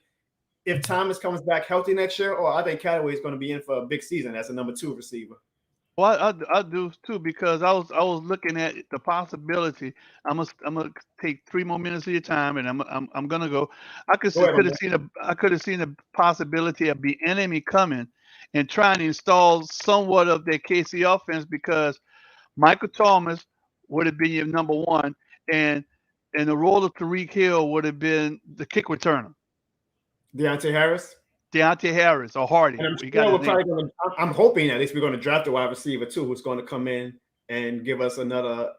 if Thomas comes back healthy next year, I think Callaway is going to be in for a big season as a number 2 receiver. Well, I do too, because I was looking at the possibility. I'm gonna take 3 more minutes of your time, and I'm gonna go. I could have seen a possibility of the enemy coming and trying to install somewhat of their KC offense, because Michael Thomas would have been your number 1, and the role of Tyreek Hill would have been the kick returner. Deontay Harris or Hardy. I'm hoping at least we're going to draft a wide receiver too, who's going to come in and give us another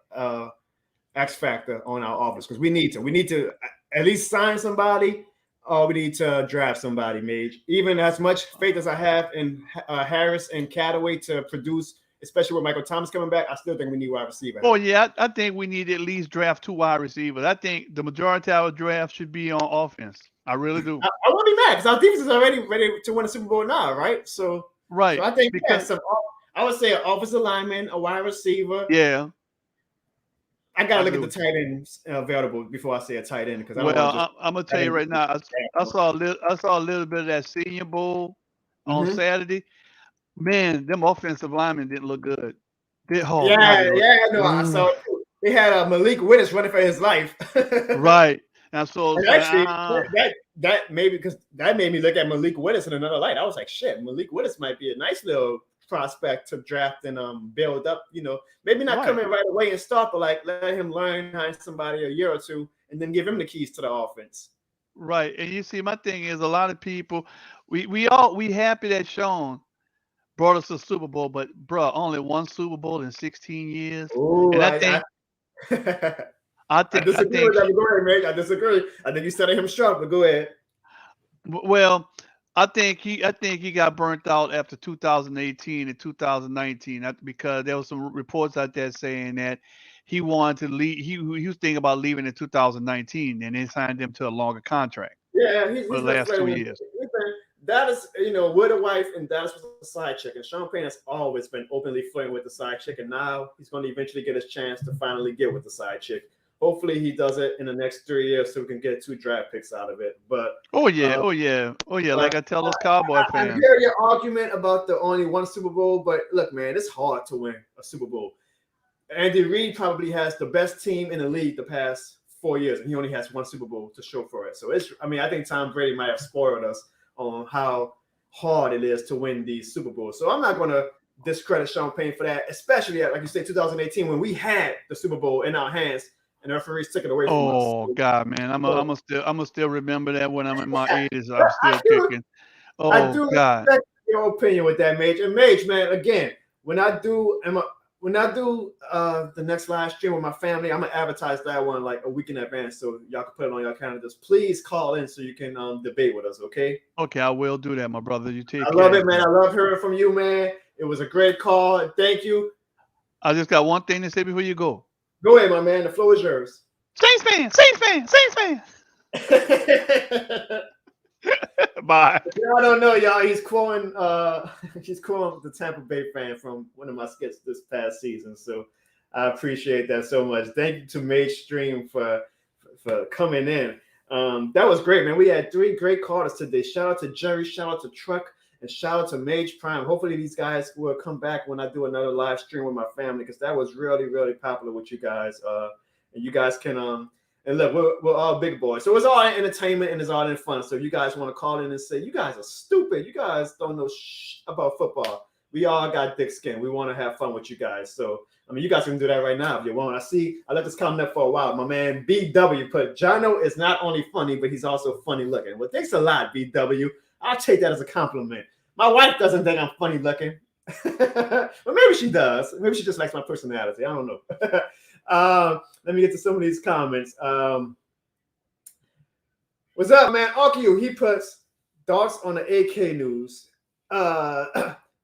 X factor on our offense, because we need to at least sign somebody, or we need to draft somebody, Mage. Even as much faith as I have in Harris and Callaway to produce, especially with Michael Thomas coming back, I still think we need wide receiver. Oh yeah, I think we need to at least draft 2 wide receivers. I think the majority of our draft should be on offense. I really do. I won't be mad because our defense is already ready to win a Super Bowl now, right? So I think I would say an offensive lineman, a wide receiver. Yeah. I gotta look at the tight ends available before I say a tight end, because I'm gonna tell you right now. I saw a little bit of that Senior Bowl on Saturday. Man, them offensive linemen didn't look good. I saw it too. They had Malik Willis running for his life. Right. And so that maybe, because that made me look at Malik Willis in another light. I was like, shit, Malik Willis might be a nice little prospect to draft and build up. You know, maybe not come in right away and start, but like let him learn behind somebody a year or 2, and then give him the keys to the offense. Right. And you see, my thing is, a lot of people, we happy that Sean brought us to the Super Bowl, but bro, only 1 Super Bowl in 16 years. Ooh, and I disagree with that. Go ahead, Meg. I disagree. I think you said him strong, but go ahead. Well, I think he got burnt out after 2018 and 2019, because there was some reports out there saying that he wanted to leave. He was thinking about leaving in 2019, and they signed him to a longer contract. Yeah, he's for the last 2 years. That is, with a wife, and Dallas was a side chick. And Sean Payne has always been openly flirting with the side chick, and now he's going to eventually get his chance to finally get with the side chick. hopefully he does it in the next 3 years so we can get 2 draft picks out of it. But Oh yeah, oh yeah, oh yeah. Like I tell those Cowboy I fans. hear your argument about the only one Super Bowl, but look, man, it's hard to win a Super Bowl. Andy Reid probably has the best team in the league the past 4 years, and he only has 1 Super Bowl to show for it. So I think Tom Brady might have spoiled us on how hard it is to win these Super Bowls. So I'm not going to discredit Sean Payne for that, especially like you say, 2018 when we had the Super Bowl in our hands and the referees took it away from us. Oh God, man, I'm gonna still remember that when I'm in my 80s. I'm still kicking. I do Oh God. respect your opinion with that, Mage. And Mage, man, again, when I do the next live stream with my family, I'm gonna advertise that one like a week in advance, so y'all can put it on your calendars. Please call in so you can debate with us, okay? Okay, I will do that, my brother. You take I care. love it, man. I love hearing from you, man. It was a great call. Thank you. I just got one thing to say before you go. Go ahead, my man. The floor is yours. Saints fan, Saints fan, Saints fan. Bye. I don't know, y'all. He's quoting the Tampa Bay fan from one of my skits this past season. So I appreciate that so much. Thank you to Mage Stream for coming in. That was great, man. We had 3 great callers today. Shout out to Jerry, shout out to Truck, and shout out to Mage Prime. Hopefully these guys will come back when I do another live stream with my family, because that was really, really popular with you guys. And you guys can and look, we're all big boys. So it's all entertainment and it's all in fun. So if you guys want to call in and say, you guys are stupid, you guys don't know about football, we all got thick skin. We want to have fun with you guys. So, I mean, you guys can do that right now if you want. I let this comment up for a while. My man BW put, Jono is not only funny, but he's also funny looking. Well, thanks a lot, BW. I'll take that as a compliment. My wife doesn't think I'm funny looking. But maybe she does. Maybe she just likes my personality. I don't know. Let me get to some of these comments. What's up, man? Arcu, he puts thoughts on the AK news.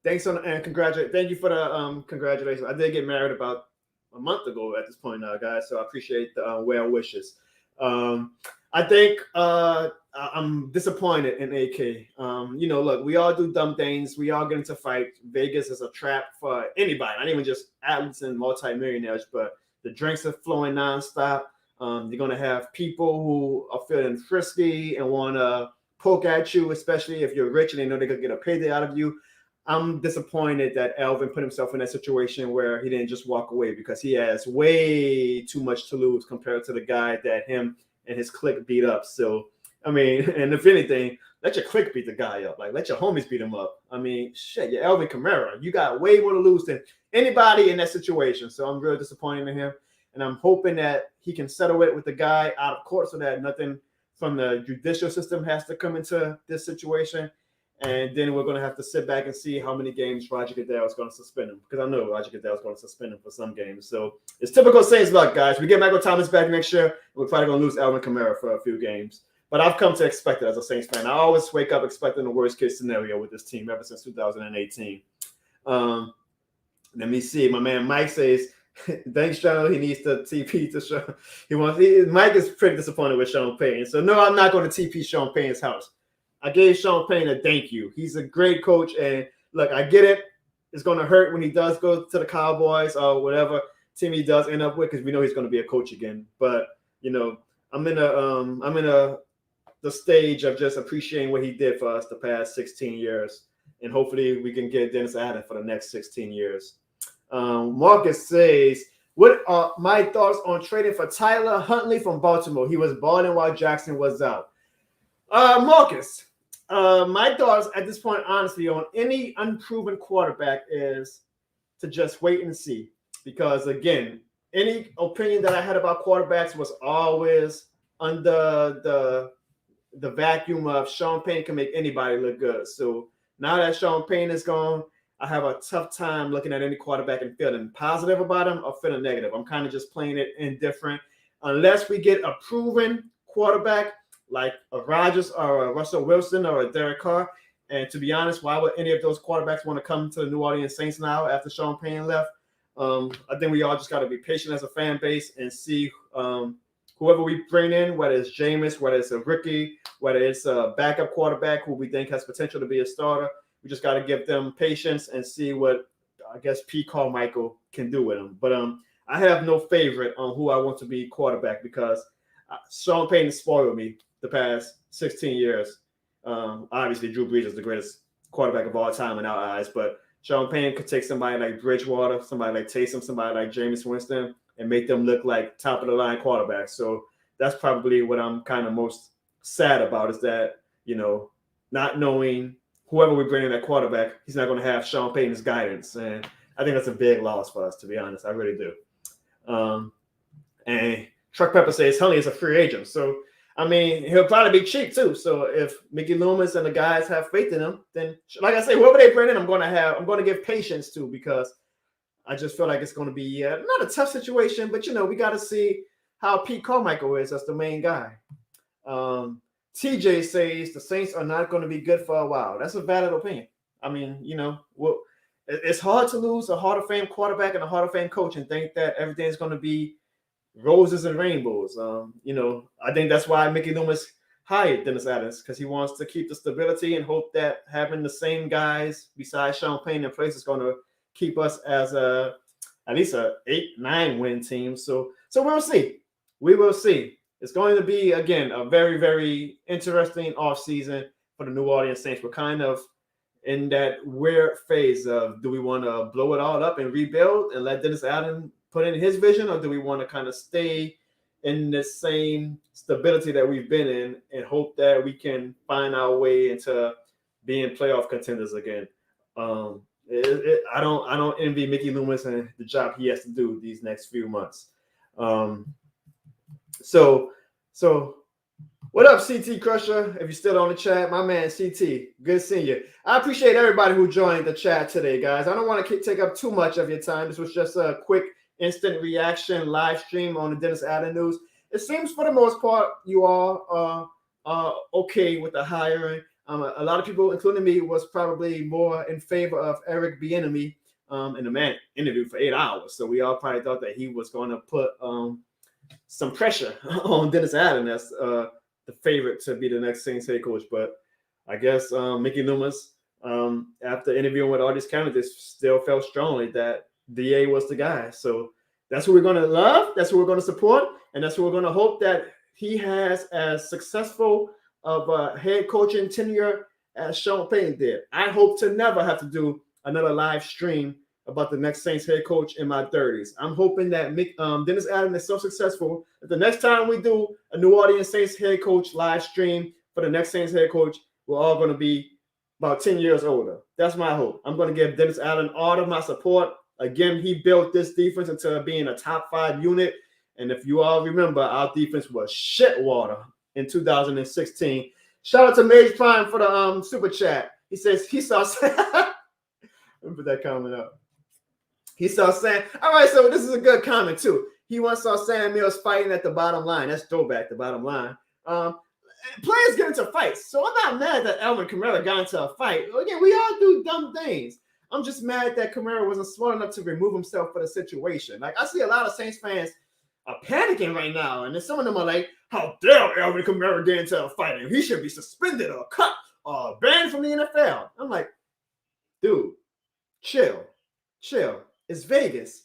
Thanks and congratulate. Thank you for the congratulations. I did get married about a month ago at this point now, guys. So I appreciate the well wishes. I think I'm disappointed in AK. Look, we all do dumb things. We all get into fights. Vegas is a trap for anybody, not even just athletes and multimillionaires, but the drinks are flowing nonstop. You're going to have people who are feeling frisky and want to poke at you, especially if you're rich and they know they could get a payday out of you. I'm disappointed that Alvin put himself in that situation where he didn't just walk away, because he has way too much to lose compared to the guy that him and his clique beat up. So, I mean, and if anything, let your clique beat the guy up. Like, let your homies beat him up. I mean, shit, you're Alvin Kamara. You got way more to lose than anybody in that situation. So I'm real disappointed in him. And I'm hoping that he can settle it with the guy out of court so that nothing from the judicial system has to come into this situation. And then we're going to have to sit back and see how many games Roger Goodell is going to suspend him, because I know Roger Goodell is going to suspend him for some games. So it's typical Saints luck, guys. We get Michael Thomas back next year, we're probably going to lose Alvin Kamara for a few games. But I've come to expect it as a Saints fan. I always wake up expecting the worst case scenario with this team ever since 2018. Let me see. My man Mike says, thanks, Jono. He needs the TP to show. Mike is pretty disappointed with Sean Payton. So no, I'm not going to TP Sean Payton's house. I gave Sean Payton a thank you. He's a great coach. And look, I get it. It's going to hurt when he does go to the Cowboys or whatever team he does end up with, because we know he's going to be a coach again. But, I'm in the stage of just appreciating what he did for us the past 16 years. And hopefully we can get Dennis Allen for the next 16 years. Marcus says, what are my thoughts on trading for Tyler Huntley from Baltimore? He was balling while Jackson was out. Marcus, my thoughts at this point, honestly, on any unproven quarterback is to just wait and see. Because, again, any opinion that I had about quarterbacks was always under the vacuum of Sean Payton can make anybody look good. So now that Sean Payton is gone, I have a tough time looking at any quarterback and feeling positive about him or feeling negative. I'm kind of just playing it indifferent. Unless we get a proven quarterback like a Rodgers or a Russell Wilson or a Derek Carr. And to be honest, why would any of those quarterbacks want to come to the New Orleans Saints now after Sean Payton left? I think we all just got to be patient as a fan base and see whoever we bring in, whether it's Jameis, whether it's a rookie, whether it's a backup quarterback who we think has potential to be a starter. We just got to give them patience and see what, I guess, P. Carmichael can do with them. But I have no favorite on who I want to be quarterback because Sean Payton spoiled me the past 16 years. Obviously, Drew Brees is the greatest quarterback of all time in our eyes, but Sean Payton could take somebody like Bridgewater, somebody like Taysom, somebody like Jameis Winston, and make them look like top of the line quarterbacks. So that's probably what I'm kind of most sad about is that, not knowing whoever we bring in at quarterback, he's not going to have Sean Payton's guidance. And I think that's a big loss for us, to be honest. I really do. And Truck Pepper says Huntley is a free agent. So, I mean, he'll probably be cheap too. So if Mickey Loomis and the guys have faith in him, then like I say, whoever they bring in, I'm going to give patience to because I just feel like it's going to be not a tough situation, but we got to see how Pete Carmichael is as the main guy. TJ says the Saints are not going to be good for a while. That's a valid opinion. I mean, it's hard to lose a Hall of Fame quarterback and a Hall of Fame coach and think that everything's going to be roses and rainbows. I think that's why Mickey Loomis hired Dennis Adams because he wants to keep the stability and hope that having the same guys besides Sean Payton in place is going to keep us as at least a 8-9 win team. So we'll see. We will see. It's going to be, again, a very, very interesting offseason for the New Orleans Saints. We're kind of in that weird phase of do we want to blow it all up and rebuild and let Dennis Allen put in his vision, or do we want to kind of stay in the same stability that we've been in and hope that we can find our way into being playoff contenders again? I don't envy Mickey Loomis and the job he has to do these next few months. So what up, CT Crusher? If you're still on the chat, my man CT, good seeing you. I appreciate everybody who joined the chat today, guys. I don't want to take up too much of your time. This was just a quick instant reaction live stream on the Dennis Allen news. It seems for the most part you all are okay with the hiring. A lot of people, including me, was probably more in favor of Eric Bieniemy, and the man interviewed for 8 hours. So we all probably thought that he was going to put some pressure on Dennis Allen as the favorite to be the next Saints head coach. But I guess Mickey Loomis, after interviewing with all these candidates, still felt strongly that DA was the guy. So that's who we're going to love. That's who we're going to support. And that's who we're going to hope that he has as successful of a head coaching tenure as Sean Payton did. I hope to never have to do another live stream about the next Saints head coach in my 30s. I'm hoping that Dennis Allen is so successful that the next time we do a New Orleans Saints head coach live stream for the next Saints head coach, we're all going to be about 10 years older. That's my hope. I'm going to give Dennis Allen all of my support. Again, he built this defense into being a top 5 unit. And if you all remember, our defense was shit water in 2016. Shout out to Mage Prime for the super chat. He says he saw let me put that comment up. He saw Sam. All right, so this is a good comment too. He once saw Sam Mills fighting at the bottom line. That's throwback, the bottom line. Players get into fights, so I'm not mad that Alvin Kamara got into a fight. Again, we all do dumb things. I'm just mad that Kamara wasn't smart enough to remove himself for the situation. Like, I see a lot of Saints fans are panicking right now, and then some of them are like, how dare Alvin Kamara get into a fight, and he should be suspended or cut or banned from the NFL. I'm like, dude, chill. It's Vegas.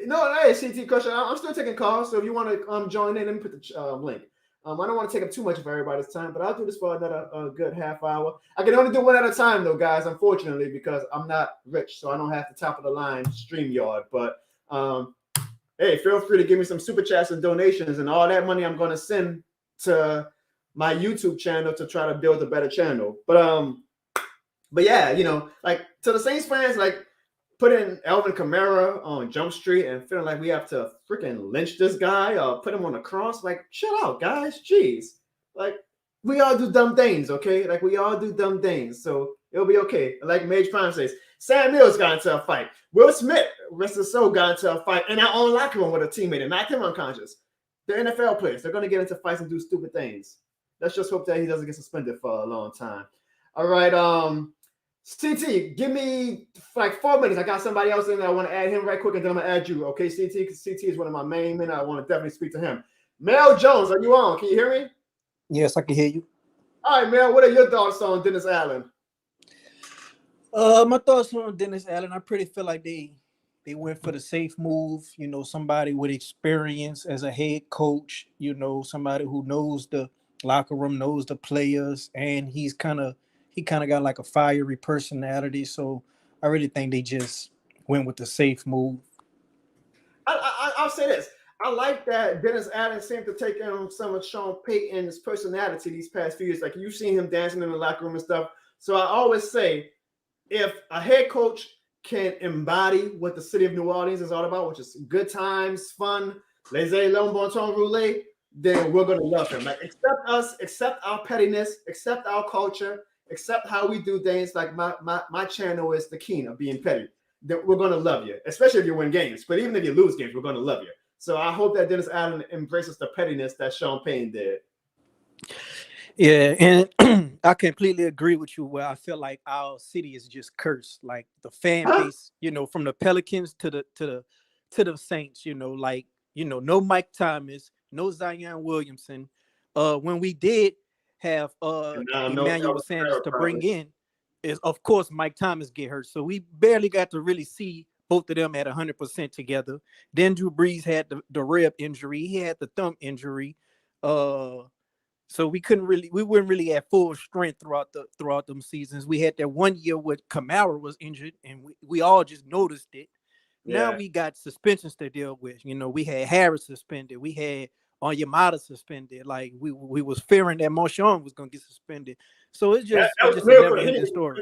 No, hey, CT Crusher, I'm still taking calls, so if you want to join in, let me put the link. I don't want to take up too much of everybody's time, but I'll do this for another good half hour. I can only do one at a time, though, guys, unfortunately, because I'm not rich, so I don't have the top of the line StreamYard. But hey, feel free to give me some super chats and donations, and all that money I'm going to send to my YouTube channel to try to build a better channel. But yeah, like to the Saints fans, like putting Alvin Kamara on Jump Street and feeling like we have to freaking lynch this guy or put him on a cross, like chill out, guys. Jeez, like we all do dumb things, okay? Like we all do dumb things, so it'll be okay. Like Mage Prime says, Sam Mills got into a fight. Will Smith, rest of the soul, got into a fight in our own locker room with a teammate and knocked him unconscious. They're NFL players. They're going to get into fights and do stupid things. Let's just hope that he doesn't get suspended for a long time. All right, CT, give me like 4 minutes. I got somebody else in there. I want to add him right quick, and then I'm going to add you, okay, CT? Because CT is one of my main men. I want to definitely speak to him. Mel Jones, are you on? Can you hear me? Yes, I can hear you. All right, Mel, what are your thoughts on Dennis Allen? My thoughts on Dennis Allen, I pretty feel like they they went for the safe move. Somebody with experience as a head coach. Somebody who knows the locker room, knows the players, and he kind of got like a fiery personality. So I really think they just went with the safe move. I'll say this. I like that Dennis Allen seemed to take on some of Sean Payton's personality these past few years. Like you've seen him dancing in the locker room and stuff. So I always say, if a head coach can embody what the city of New Orleans is all about, which is good times, fun, laissez-le bon temps roulé, then we're going to love him. Like, accept us, accept our pettiness, accept our culture, accept how we do things. Like my channel is the king of being petty. That we're going to love you, especially if you win games. But even if you lose games, we're going to love you. So I hope that Dennis Allen embraces the pettiness that Sean Payton did. Yeah, and I completely agree with you. Where I feel like our city is just cursed. Like the fan base, from the Pelicans to the Saints. No Mike Thomas, no Zion Williamson. When we did have Emmanuel Sanders to bring in, is of course Mike Thomas get hurt, so we barely got to really see both of them at 100% together. Then Drew Brees had the rib injury, he had the thumb injury, so we weren't really at full strength throughout them seasons. We had that 1 year where Kamara was injured, and we all just noticed it. Yeah. Now we got suspensions to deal with. We had Harris suspended, we had Onyemata suspended. Like we was fearing that Marshawn was gonna get suspended. So it's just a never-ending story.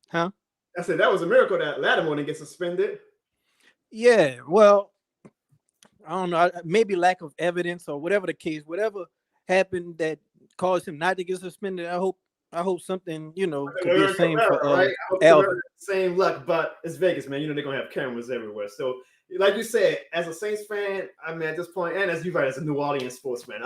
Huh? I said that was a miracle that Lattimore didn't get suspended. Yeah, well, I don't know. Maybe lack of evidence or whatever the case. Whatever happened that caused him not to get suspended. I hope something could be the same for right? Alvin. Same luck, but it's Vegas, man. They're gonna have cameras everywhere. So, like you said, as a Saints fan, I mean, at this point, and as you as a New Orleans sports fan,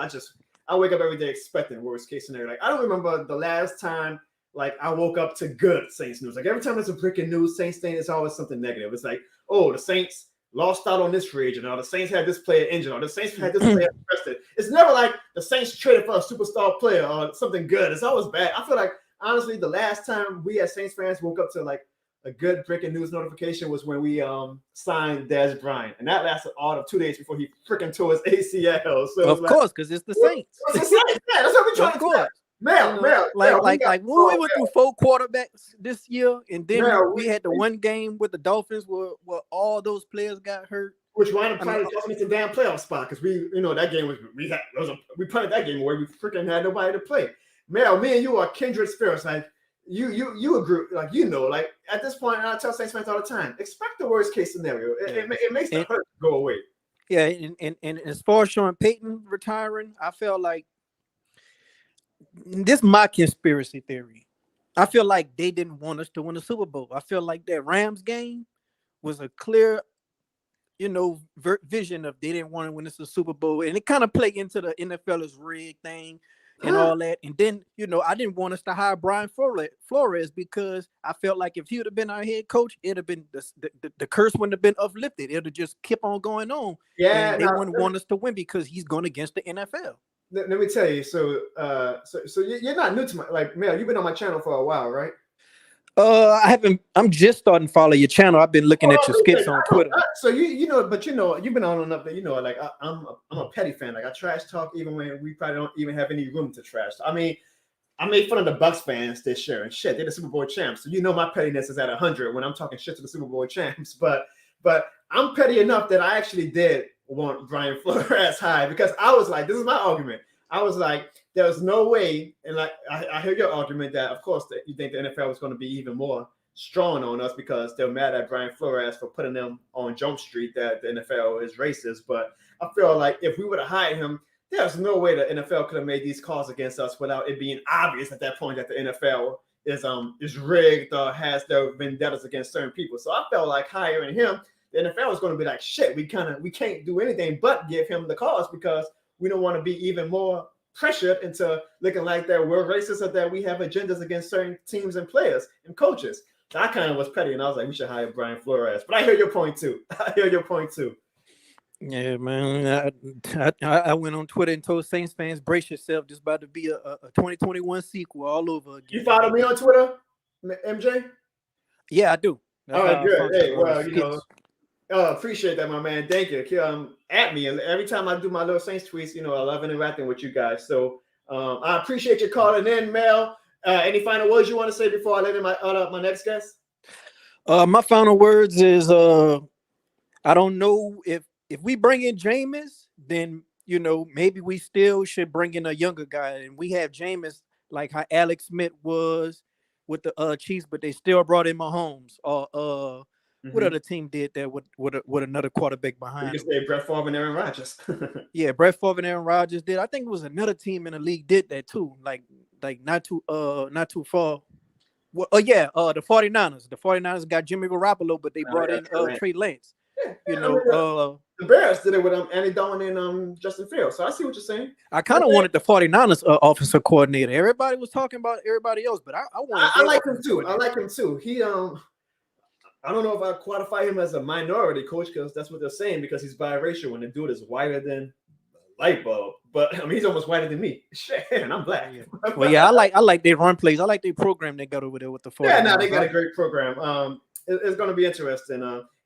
I wake up every day expecting worst case scenario. Like I don't remember the last time like I woke up to good Saints news. Like every time there's a breaking news Saints thing, it's always something negative. It's like, oh, the Saints lost out on this free agent, or the Saints had this player injured, or the Saints had this player arrested. It's never like the Saints traded for a superstar player or something good. It's always bad. I feel like honestly, the last time we as Saints fans woke up to like a good breaking news notification was when we signed Dez Bryant, and that lasted all of 2 days before he freaking tore his ACL. So of course, because it's the Saints. It's the Saints. Yeah, that's what we're trying to say. Mel, like when we went through 4 quarterbacks this year, and then we had the one game with the Dolphins where all those players got hurt, which wound up probably costing us a damn playoff spot because that game we punted that game where we freaking had nobody to play. Mel, me and you are kindred spirits. Like you agree, like like at this point, and I tell Saints fans all the time, expect the worst case scenario. It makes the hurt go away. Yeah, and as far as Sean Payton retiring, I feel like this is my conspiracy theory. I feel like they didn't want us to win the Super Bowl. I feel like that Rams game was a clear, vision of they didn't want to win this Super Bowl, and it kind of played into the NFL is rigged thing and all that. And then, I didn't want us to hire Brian Flores because I felt like if he would have been our head coach, it'd have been the curse wouldn't have been uplifted. It'd have just kept on going on. Yeah, and they wouldn't want us to win because he's going against the NFL. Let me tell you. So you're not new to Mel. You've been on my channel for a while, right? I haven't. I'm just starting to follow your channel. I've been looking at your skits on Twitter. So you've been on enough that like I'm a petty fan. Like I trash talk even when we probably don't even have any room to trash. I mean, I made fun of the Bucks fans this year, and shit, they're the Super Bowl champs. So my pettiness is at 100 when I'm talking shit to the Super Bowl champs. But I'm petty enough that I actually did want Brian Flores high because I was like, this is my argument. I was like, there's no way, and like I hear your argument that of course that you think the NFL was going to be even more strong on us because they're mad at Brian Flores for putting them on Jump Street that the NFL is racist. But I feel like if we would have hired him, there's no way the NFL could have made these calls against us without it being obvious at that point that the NFL is rigged or has their vendettas against certain people. So I felt like hiring him, the NFL is going to be like, shit, we can't do anything but give him the cause because we don't want to be even more pressured into looking like that we're racist or that we have agendas against certain teams and players and coaches. So I kind of was petty and I was like, we should hire Brian Flores. But I hear your point too. Yeah, man. I went on Twitter and told Saints fans, brace yourself. This about to be a 2021 sequel all over again. You follow me on Twitter, MJ? Yeah, I do. That's All how right, I good. function. Hey, well, you know, Skits. appreciate that, my man. Thank you. At me, and every time I do my little Saints tweets, you know, I love interacting with you guys. So I appreciate you calling in, Mel. Any final words you want to say before I let in my next guest? My final words is I don't know if we bring in Jameis, then you know maybe we still should bring in a younger guy, and we have Jameis like how Alex Smith was with the Chiefs, but they still brought in Mahomes or what other team did that with another quarterback You behind can him? say Brett Favre and Aaron Rodgers. Yeah, Brett Favre and Aaron Rodgers did. I think it was another team in the league did that too. Like not too far. Well, the 49ers. The 49ers got Jimmy Garoppolo, but they brought in Trey Lance. You I mean, know, the Bears did it with Andy Dalton and Justin Fields. So I see what you're saying. I kind of wanted the 49ers offensive coordinator. Everybody was talking about everybody else, but I wanted I like him too. I like him too. He I don't know if I qualify him as a minority coach because that's what they're saying because he's biracial when the dude is whiter than a light bulb. But I mean, he's almost whiter than me. Shit, and I'm black. Yeah. Well, yeah, I like their run plays. I like their program they got over there with the 49ers. Yeah, no, they got a great program. It's going to be interesting.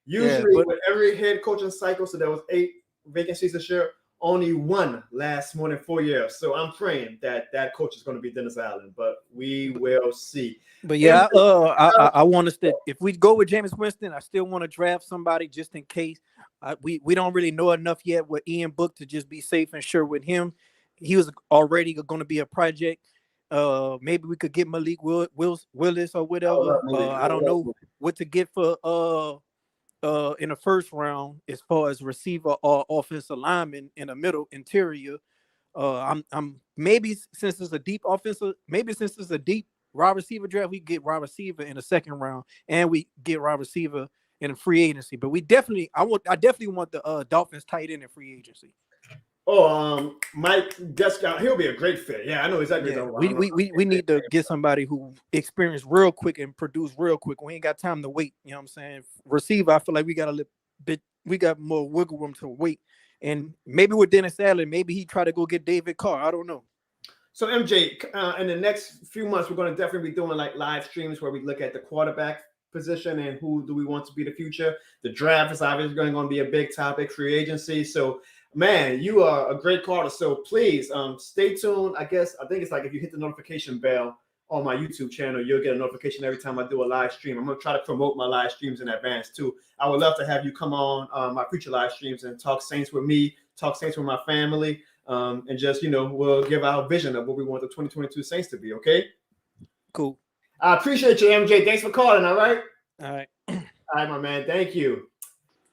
Usually with every head coaching cycle, so there was 8 vacancies this year. Only one lasts more than 4 years. So I'm praying that coach is going to be Dennis Allen, but we will see. But yeah, I want us to, if we go with Jameis Winston, I still want to draft somebody just in case. We don't really know enough yet with Ian Book to just be safe and sure with him. He was already going to be a project. Maybe we could get Malik Willis or whatever. I don't know what to get for in the first round as far as receiver or offensive lineman in the middle interior. I'm maybe since it's a deep wide receiver draft, we get wide receiver in the second round, and we get wide receiver in a free agency. But I definitely want the Dolphins tight end in free agency. Mike Descott, he'll be a great fit. Yeah, I know exactly. Yeah, we need to get somebody who experienced real quick and produce real quick. We ain't got time to wait. You know what I'm saying? Receiver, I feel like we got more wiggle room to wait. And maybe with Dennis Allen, maybe he try to go get David Carr. I don't know. So MJ, in the next few months, we're going to definitely be doing like live streams where we look at the quarterback position and who do we want to be the future. The draft is obviously going to be a big topic, free agency. So man, you are a great caller. So please stay tuned. I think it's like if you hit the notification bell on my YouTube channel, you'll get a notification every time I do a live stream. I'm going to try to promote my live streams in advance too. I would love to have you come on my future live streams and talk Saints with me, talk Saints with my family, and just, you know, we'll give our vision of what we want the 2022 Saints to be, okay? Cool. I appreciate you, MJ. Thanks for calling, all right? All right. All right, my man. Thank you.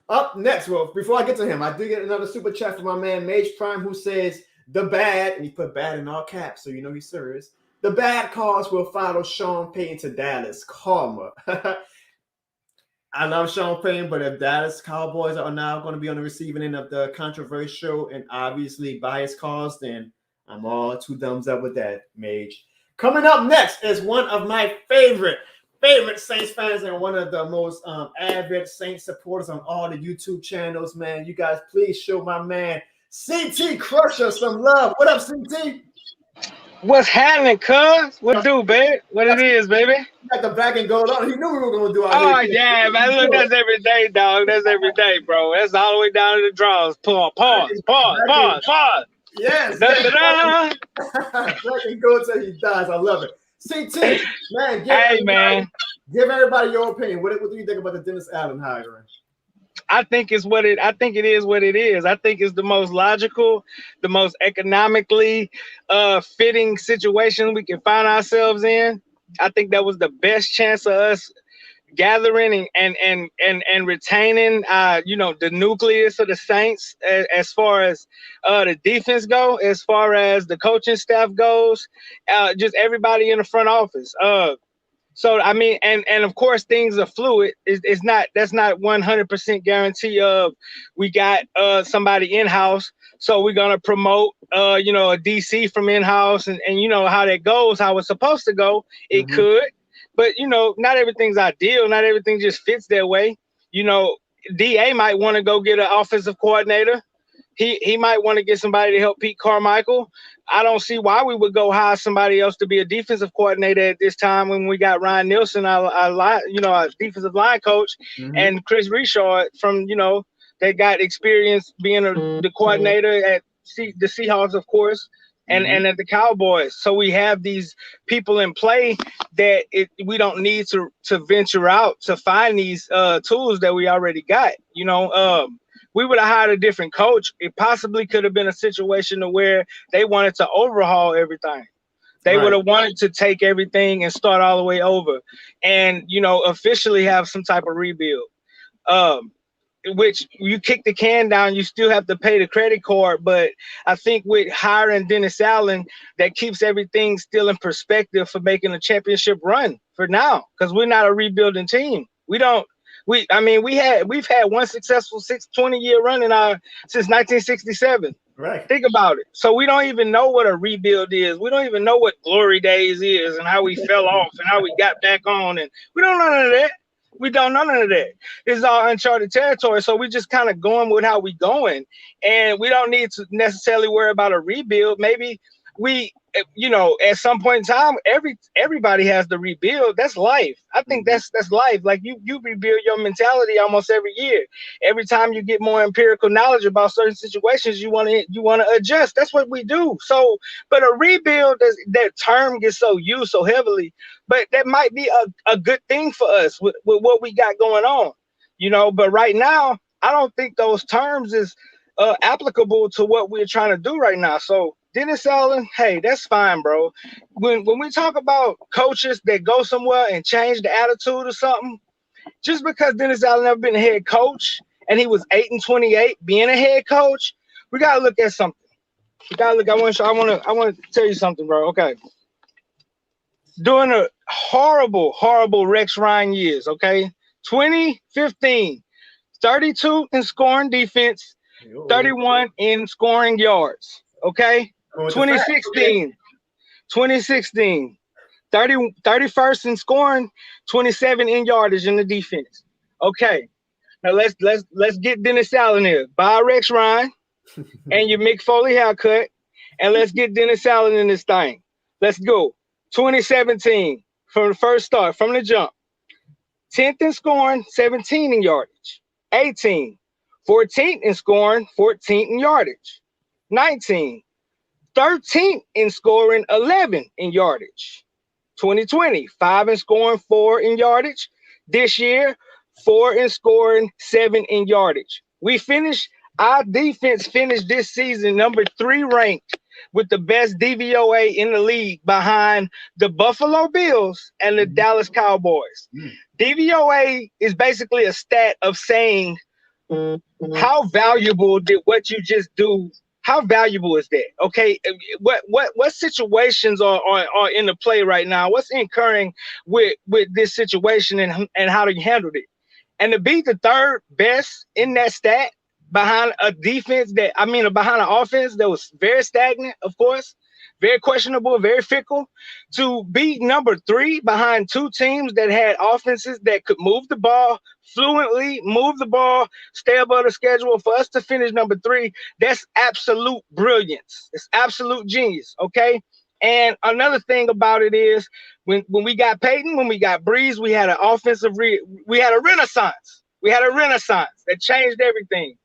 Up next, well, before I get to him, I did get another super chat from my man Mage Prime, who says the bad, and he put bad in all caps, so you know he's serious. The bad cause will follow Sean Payton to Dallas. Karma. I love Sean Payton, but if Dallas Cowboys are now going to be on the receiving end of the controversial and obviously biased cause, then I'm all too thumbs up with that, Mage. Coming up next is one of my favorite Saints fans and one of the most avid Saints supporters on all the YouTube channels, man. You guys, please show my man CT Crusher some love. What up, CT? What's happening, cuz? What do, babe? What it is, baby? Got the black and gold on. He knew we were going to do our Oh, yeah, man. Look, that's every day, dog. That's every day, bro. That's all the way down to the draws. Pause. Yes. Da-da-da. Black and gold till he dies. I love it. CT, man, give everybody your opinion. What do you think about the Dennis Allen hiring? I think it is what it is. I think it's the most logical, the most economically fitting situation we can find ourselves in. I think that was the best chance of us gathering and retaining the nucleus of the Saints as far as the defense go, as far as the coaching staff goes, just everybody in the front office. So I mean, and of course things are fluid. That's not 100% guarantee of we got somebody in-house, so we're gonna promote a DC from in-house, and you know how that goes, how it's supposed to go. It could, but not everything's ideal. Not everything just fits that way. DA might want to go get an offensive coordinator. He might want to get somebody to help Pete Carmichael. I don't see why we would go hire somebody else to be a defensive coordinator at this time when we got Ryan Nielsen, our defensive line coach, and Chris Richard from, they got experience being the coordinator at the Seahawks, of course, and at the Cowboys. So we have these people in play that we don't need to venture out to find these tools that we already got. We would have hired a different coach. It possibly could have been a situation to where they wanted to overhaul everything. They would have wanted to take everything and start all the way over and, officially have some type of rebuild. Which you kick the can down, you still have to pay the credit card. But I think with hiring Dennis Allen, that keeps everything still in perspective for making a championship run for now, because we're not a rebuilding team. We've had one successful 20-year run since 1967. Right. Think about it. So we don't even know what a rebuild is. We don't even know what glory days is and how we fell off and how we got back on. And we don't know none of that. We don't know none of that. It's all uncharted territory. So we just kind of going with how we going. And we don't need to necessarily worry about a rebuild. Maybe we, at some point in time, everybody has to rebuild. That's life. I think that's life. Like you rebuild your mentality almost every year. Every time you get more empirical knowledge about certain situations, you want to adjust. That's what we do. So, but a rebuild, that term gets so used so heavily, but that might be a good thing for us with what we got going on, But right now, I don't think those terms is applicable to what we're trying to do right now. So Dennis Allen, hey, that's fine, bro. When we talk about coaches that go somewhere and change the attitude or something, just because Dennis Allen never been a head coach and he was 8-28 being a head coach, we gotta look at something. I want to tell you something, bro. Okay. During a horrible Rex Ryan years, okay? 2015, 32 in scoring defense, 31 in scoring yards, okay? 2016, 31st in scoring, 27 in yardage in the defense. Okay. Now let's get Dennis Allen here. Buy Rex Ryan and your Mick Foley haircut, and let's get Dennis Allen in this thing. Let's go. 2017, from the first start, from the jump. 10th in scoring, 17 in yardage. 18, 14th in scoring, 14th in yardage. 19, 13th in scoring, 11 in yardage. 2020, 5 in scoring, 4 in yardage. This year, 4 in scoring, 7 in yardage. Our defense finished this season number 3 ranked with the best DVOA in the league behind the Buffalo Bills and the Dallas Cowboys. DVOA is basically a stat of saying how valuable did what you just do. How valuable is that? Okay, what situations are in the play right now? What's occurring with this situation and how you handled it? And to be the third best in that stat behind a defense behind an offense that was very stagnant, of course, very questionable, very fickle, to be number 3 behind 2 teams that had offenses that could move the ball fluently, move the ball, stay above the schedule, for us to finish number 3, that's absolute brilliance. It's absolute genius, okay? And another thing about it is when we got Peyton, when we got Breeze, we had we had a renaissance. We had a renaissance that changed everything.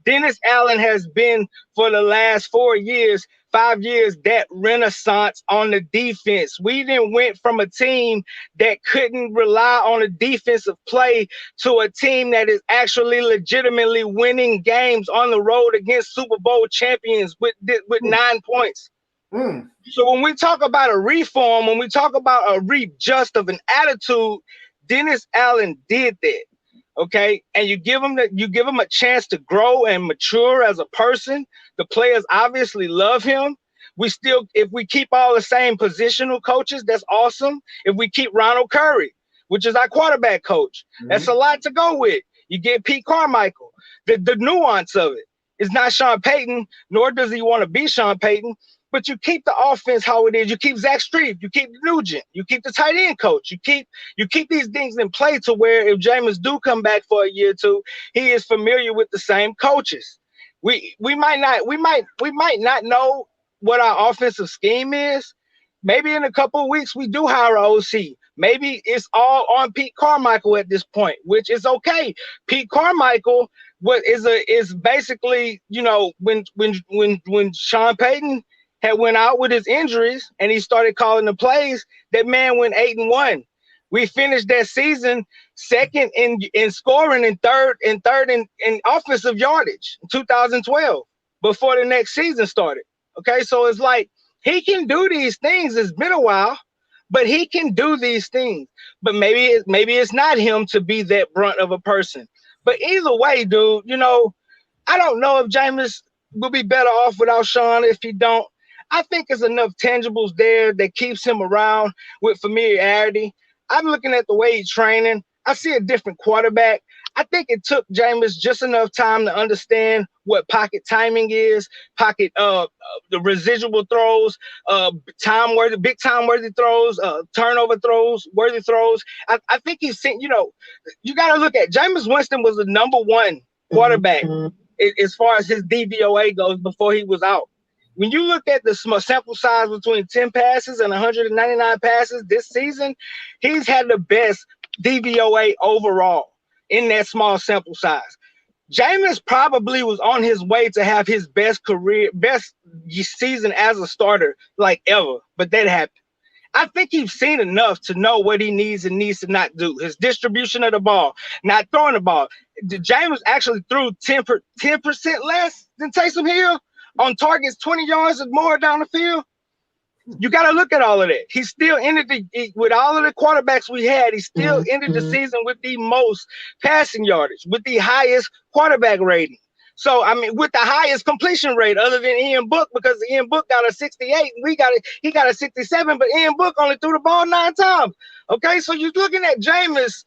Dennis Allen has been, for the last 5 years, that renaissance on the defense. We then went from a team that couldn't rely on a defensive play to a team that is actually legitimately winning games on the road against Super Bowl champions with 9 points. So when we talk about a reform, when we talk about a readjust of an attitude, Dennis Allen did that. Okay, and you give him a chance to grow and mature as a person. The players obviously love him. If we keep all the same positional coaches, that's awesome. If we keep Ronald Curry, which is our quarterback coach, that's a lot to go with. You get Pete Carmichael. The nuance of it is not Sean Payton, nor does he want to be Sean Payton. But you keep the offense how it is. You keep Zach Strief. You keep Nugent. You keep the tight end coach. You keep these things in play to where if Jameis do come back for a year or two, he is familiar with the same coaches. we might not know what our offensive scheme is. Maybe in a couple of weeks we do hire an OC. Maybe it's all on Pete Carmichael at this point, which is okay. Pete Carmichael is basically, you know, when Sean Payton had went out with his injuries and he started calling the plays, that man went 8-1. We finished that season second in scoring and third in offensive yardage in 2012 before the next season started. Okay, so it's like he can do these things. It's been a while, but he can do these things. But maybe it's not him to be that brunt of a person. But either way, dude, you know, I don't know if Jameis will be better off without Sean if he don't. I think there's enough tangibles there that keeps him around with familiarity. I'm looking at the way he's training. I see a different quarterback. I think it took Jameis just enough time to understand what pocket timing is, pocket the residual throws, big time worthy throws, turnover throws, worthy throws. I think he's seen, you know, you got to look at Jameis Winston was the number one quarterback as far as his DVOA goes before he was out. When you look at the sample size between 10 passes and 199 passes this season, he's had the best DVOA overall in that small sample size. Jameis probably was on his way to have his best season as a starter like ever, but that happened. I think he's seen enough to know what he needs and needs to not do. His distribution of the ball, not throwing the ball. Jameis actually threw 10% less than Taysom Hill on targets 20 yards or more down the field. You got to look at all of that. He still ended with all of the quarterbacks we had, he still ended the season with the most passing yardage, with the highest quarterback rating. So, I mean, with the highest completion rate other than Ian Book, because Ian Book got a 68, he got a 67, but Ian Book only threw the ball 9 times. Okay, so you're looking at Jameis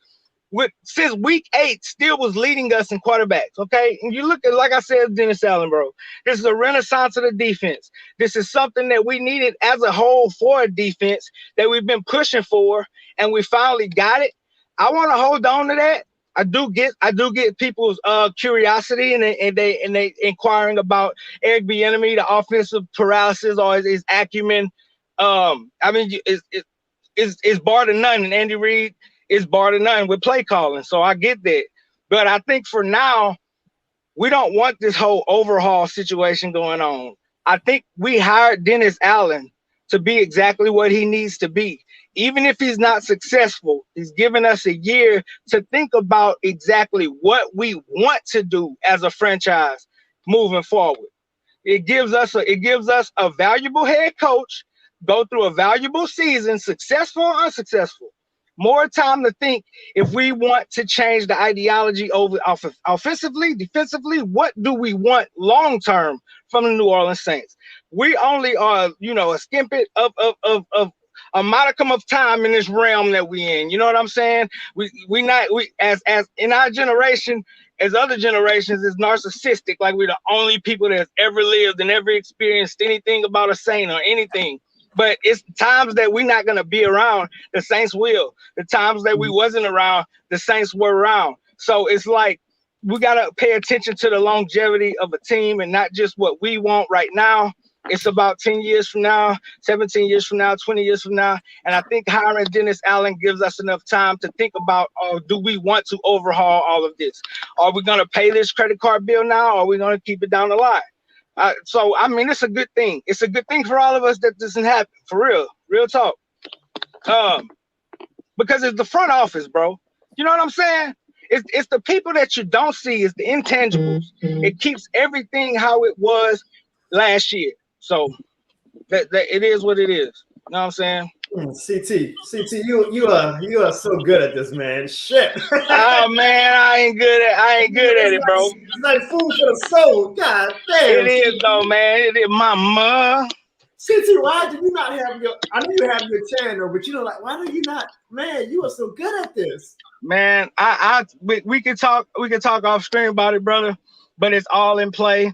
since week 8 still was leading us in quarterbacks. Okay, and you look at, like I said, Dennis Allen, bro. This is a renaissance of the defense. This is something that we needed as a whole for a defense that we've been pushing for, and we finally got it. I want to hold on to that. I do get people's curiosity and they inquiring about Eric Bieniemy, the offensive paralysis or his acumen. I mean, it's bar to none, and Andy Reid is bar to none with play calling. So I get that. But I think for now, we don't want this whole overhaul situation going on. I think we hired Dennis Allen to be exactly what he needs to be. Even if he's not successful, he's given us a year to think about exactly what we want to do as a franchise moving forward. It gives us a valuable head coach, go through a valuable season, successful or unsuccessful. More time to think if we want to change the ideology over offensively, defensively, what do we want long term from the New Orleans Saints? We only are, you know, a skimpet of a modicum of time in this realm that we in. You know what I'm saying? We as in our generation, as other generations, is narcissistic. Like we're the only people that's ever lived and ever experienced anything about a Saint or anything. But it's times that we're not going to be around, the Saints will. The times that we wasn't around, the Saints were around. So it's like we got to pay attention to the longevity of a team and not just what we want right now. It's about 10 years from now, 17 years from now, 20 years from now. And I think hiring Dennis Allen gives us enough time to think about, do we want to overhaul all of this? Are we going to pay this credit card bill now, or are we going to keep it down the line? So, I mean, it's a good thing. It's a good thing for all of us that doesn't happen, for real talk. Because it's the front office, bro. You know what I'm saying? It's the people that you don't see. It's the intangibles. It keeps everything how it was last year. So that it is what it is. You know what I'm saying? CT, you are so good at this, man. Shit. Oh man, I ain't good at it, bro. It's like food for the soul. God damn. It is though, man. It is my mom. CT, why did you not have your? I know you have your channel, but you know, like, why do you not? Man, you are so good at this. Man, we can talk off screen about it, brother. But it's all in play.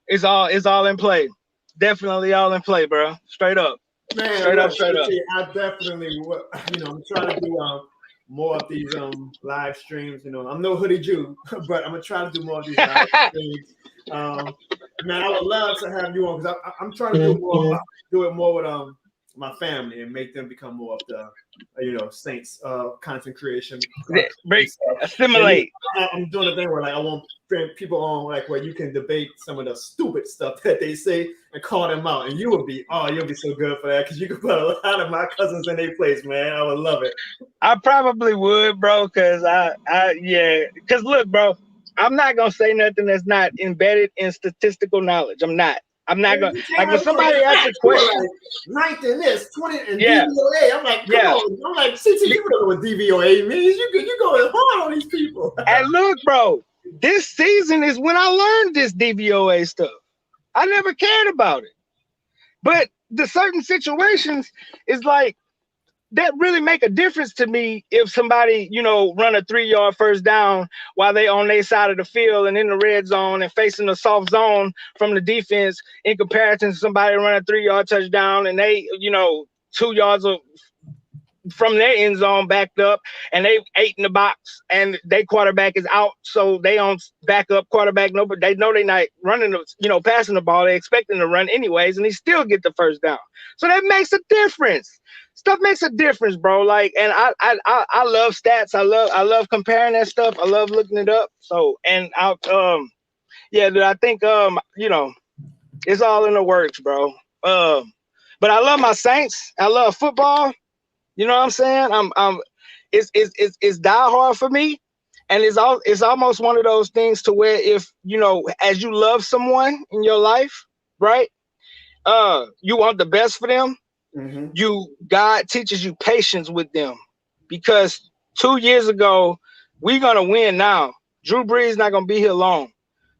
It's all in play. Definitely all in play, bro. Straight up. Man, straight up. I definitely, I'm trying to do more of these live streams. You know, I'm no hoodie Jew, but I'm gonna try to do more of these live streams. Man, I would love to have you on because I'm trying to do it more with my family and make them become more of the Saints content creation. Assimilate. I'm doing a thing where like I want people on like where you can debate some of the stupid stuff that they say and call them out, and you'll be so good for that because you can put a lot of my cousins in their place, man. I would love it. I probably would, bro, because because look, bro, I'm not gonna say nothing that's not embedded in statistical knowledge. I'm not gonna like when somebody asks a question. Like, 9th in this, 20 in DVOA. I'm like, come on. I'm like, CT, you know what DVOA means. You going hard on these people. And look, bro, this season is when I learned this DVOA stuff. I never cared about it, but the certain situations is like that really make a difference to me if somebody, run a 3-yard first down while they on their side of the field and in the red zone and facing a soft zone from the defense in comparison to somebody run a 3-yard touchdown and they, 2 yards from their end zone backed up and they 8 in the box and their quarterback is out. So they on backup quarterback. No, but they know they're not running, passing the ball. They're expecting to run anyways, and he still get the first down. So that makes a difference. Stuff makes a difference, bro. Like, and I love stats. I love comparing that stuff. I love looking it up. So, and I think it's all in the works, bro. But I love my Saints. I love football. You know what I'm saying? It's diehard for me, and it's almost one of those things to where if as you love someone in your life, right? You want the best for them. Mm-hmm. God teaches you patience with them because 2 years ago, we're gonna win now. Drew Brees not gonna be here long.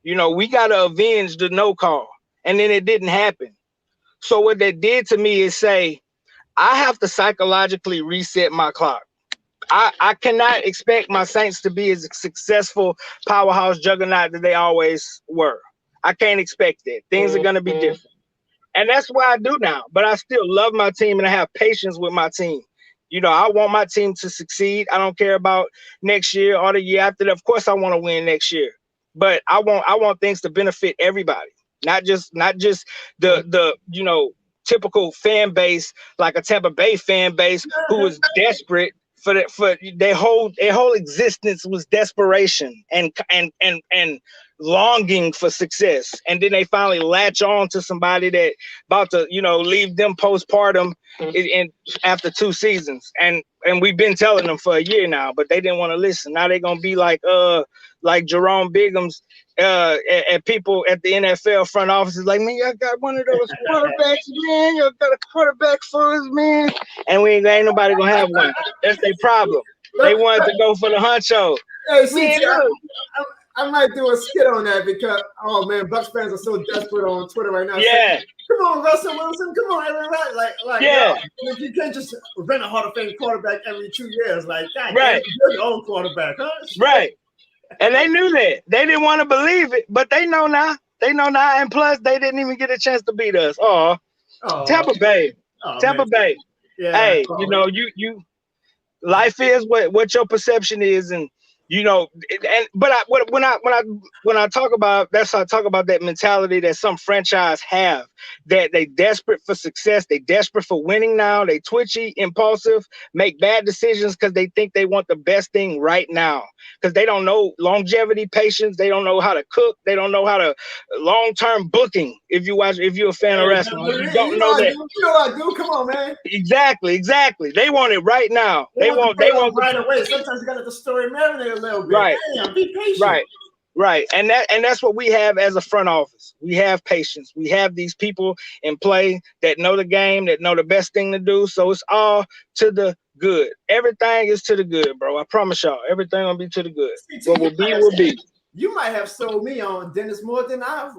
We gotta avenge the no call, and then it didn't happen. So what that did to me is say, I have to psychologically reset my clock. I cannot expect my Saints to be as a successful powerhouse juggernaut that they always were. I can't expect that. Things are gonna be different. And that's what I do now. But I still love my team and I have patience with my team. I want my team to succeed. I don't care about next year or the year after that. Of course, I want to win next year. But I want things to benefit everybody, not just the typical fan base like a Tampa Bay fan base who is desperate for their whole existence was desperation and longing for success, and then they finally latch on to somebody that about to leave them postpartum in after 2 seasons, and we've been telling them for a year now, but they didn't want to listen. Now they're gonna be like Jerome Bigham's and people at the NFL front offices like, man, I got one of those quarterbacks, man. You got a quarterback for us, man, and ain't nobody gonna have one. That's their problem. They wanted to go for the honcho. Hey, see, I might do a skit on that because, oh man, Bucs fans are so desperate on Twitter right now. Yeah. So, come on, Russell Wilson. Come on, everybody. Like, yeah. You can't just rent a Hall of Fame quarterback every 2 years. Like, God, right. You're your own quarterback, huh? Right. And they knew that. They didn't want to believe it, but they know now. And plus, they didn't even get a chance to beat us. Tampa Bay. Tampa Bay. Yeah. Hey, you life is what your perception is, and when I talk about that mentality that some franchise have, that they desperate for success, they desperate for winning now, they twitchy, impulsive, make bad decisions because they think they want the best thing right now, because they don't know longevity, patience, they don't know how to cook, they don't know how to long-term booking. If you're a fan of wrestling, you don't know that. You know what I do? Come on, man. Exactly. They want it right now. They want right away. Sometimes you got to let the story marinate a little bit. Right. Damn, be patient. Right. And that's what we have as a front office. We have patience. We have these people in play that know the game, that know the best thing to do. So it's all to the good. Everything is to the good, bro. I promise y'all. Everything will be to the good. What will be, will be. You might have sold me on Dennis more than I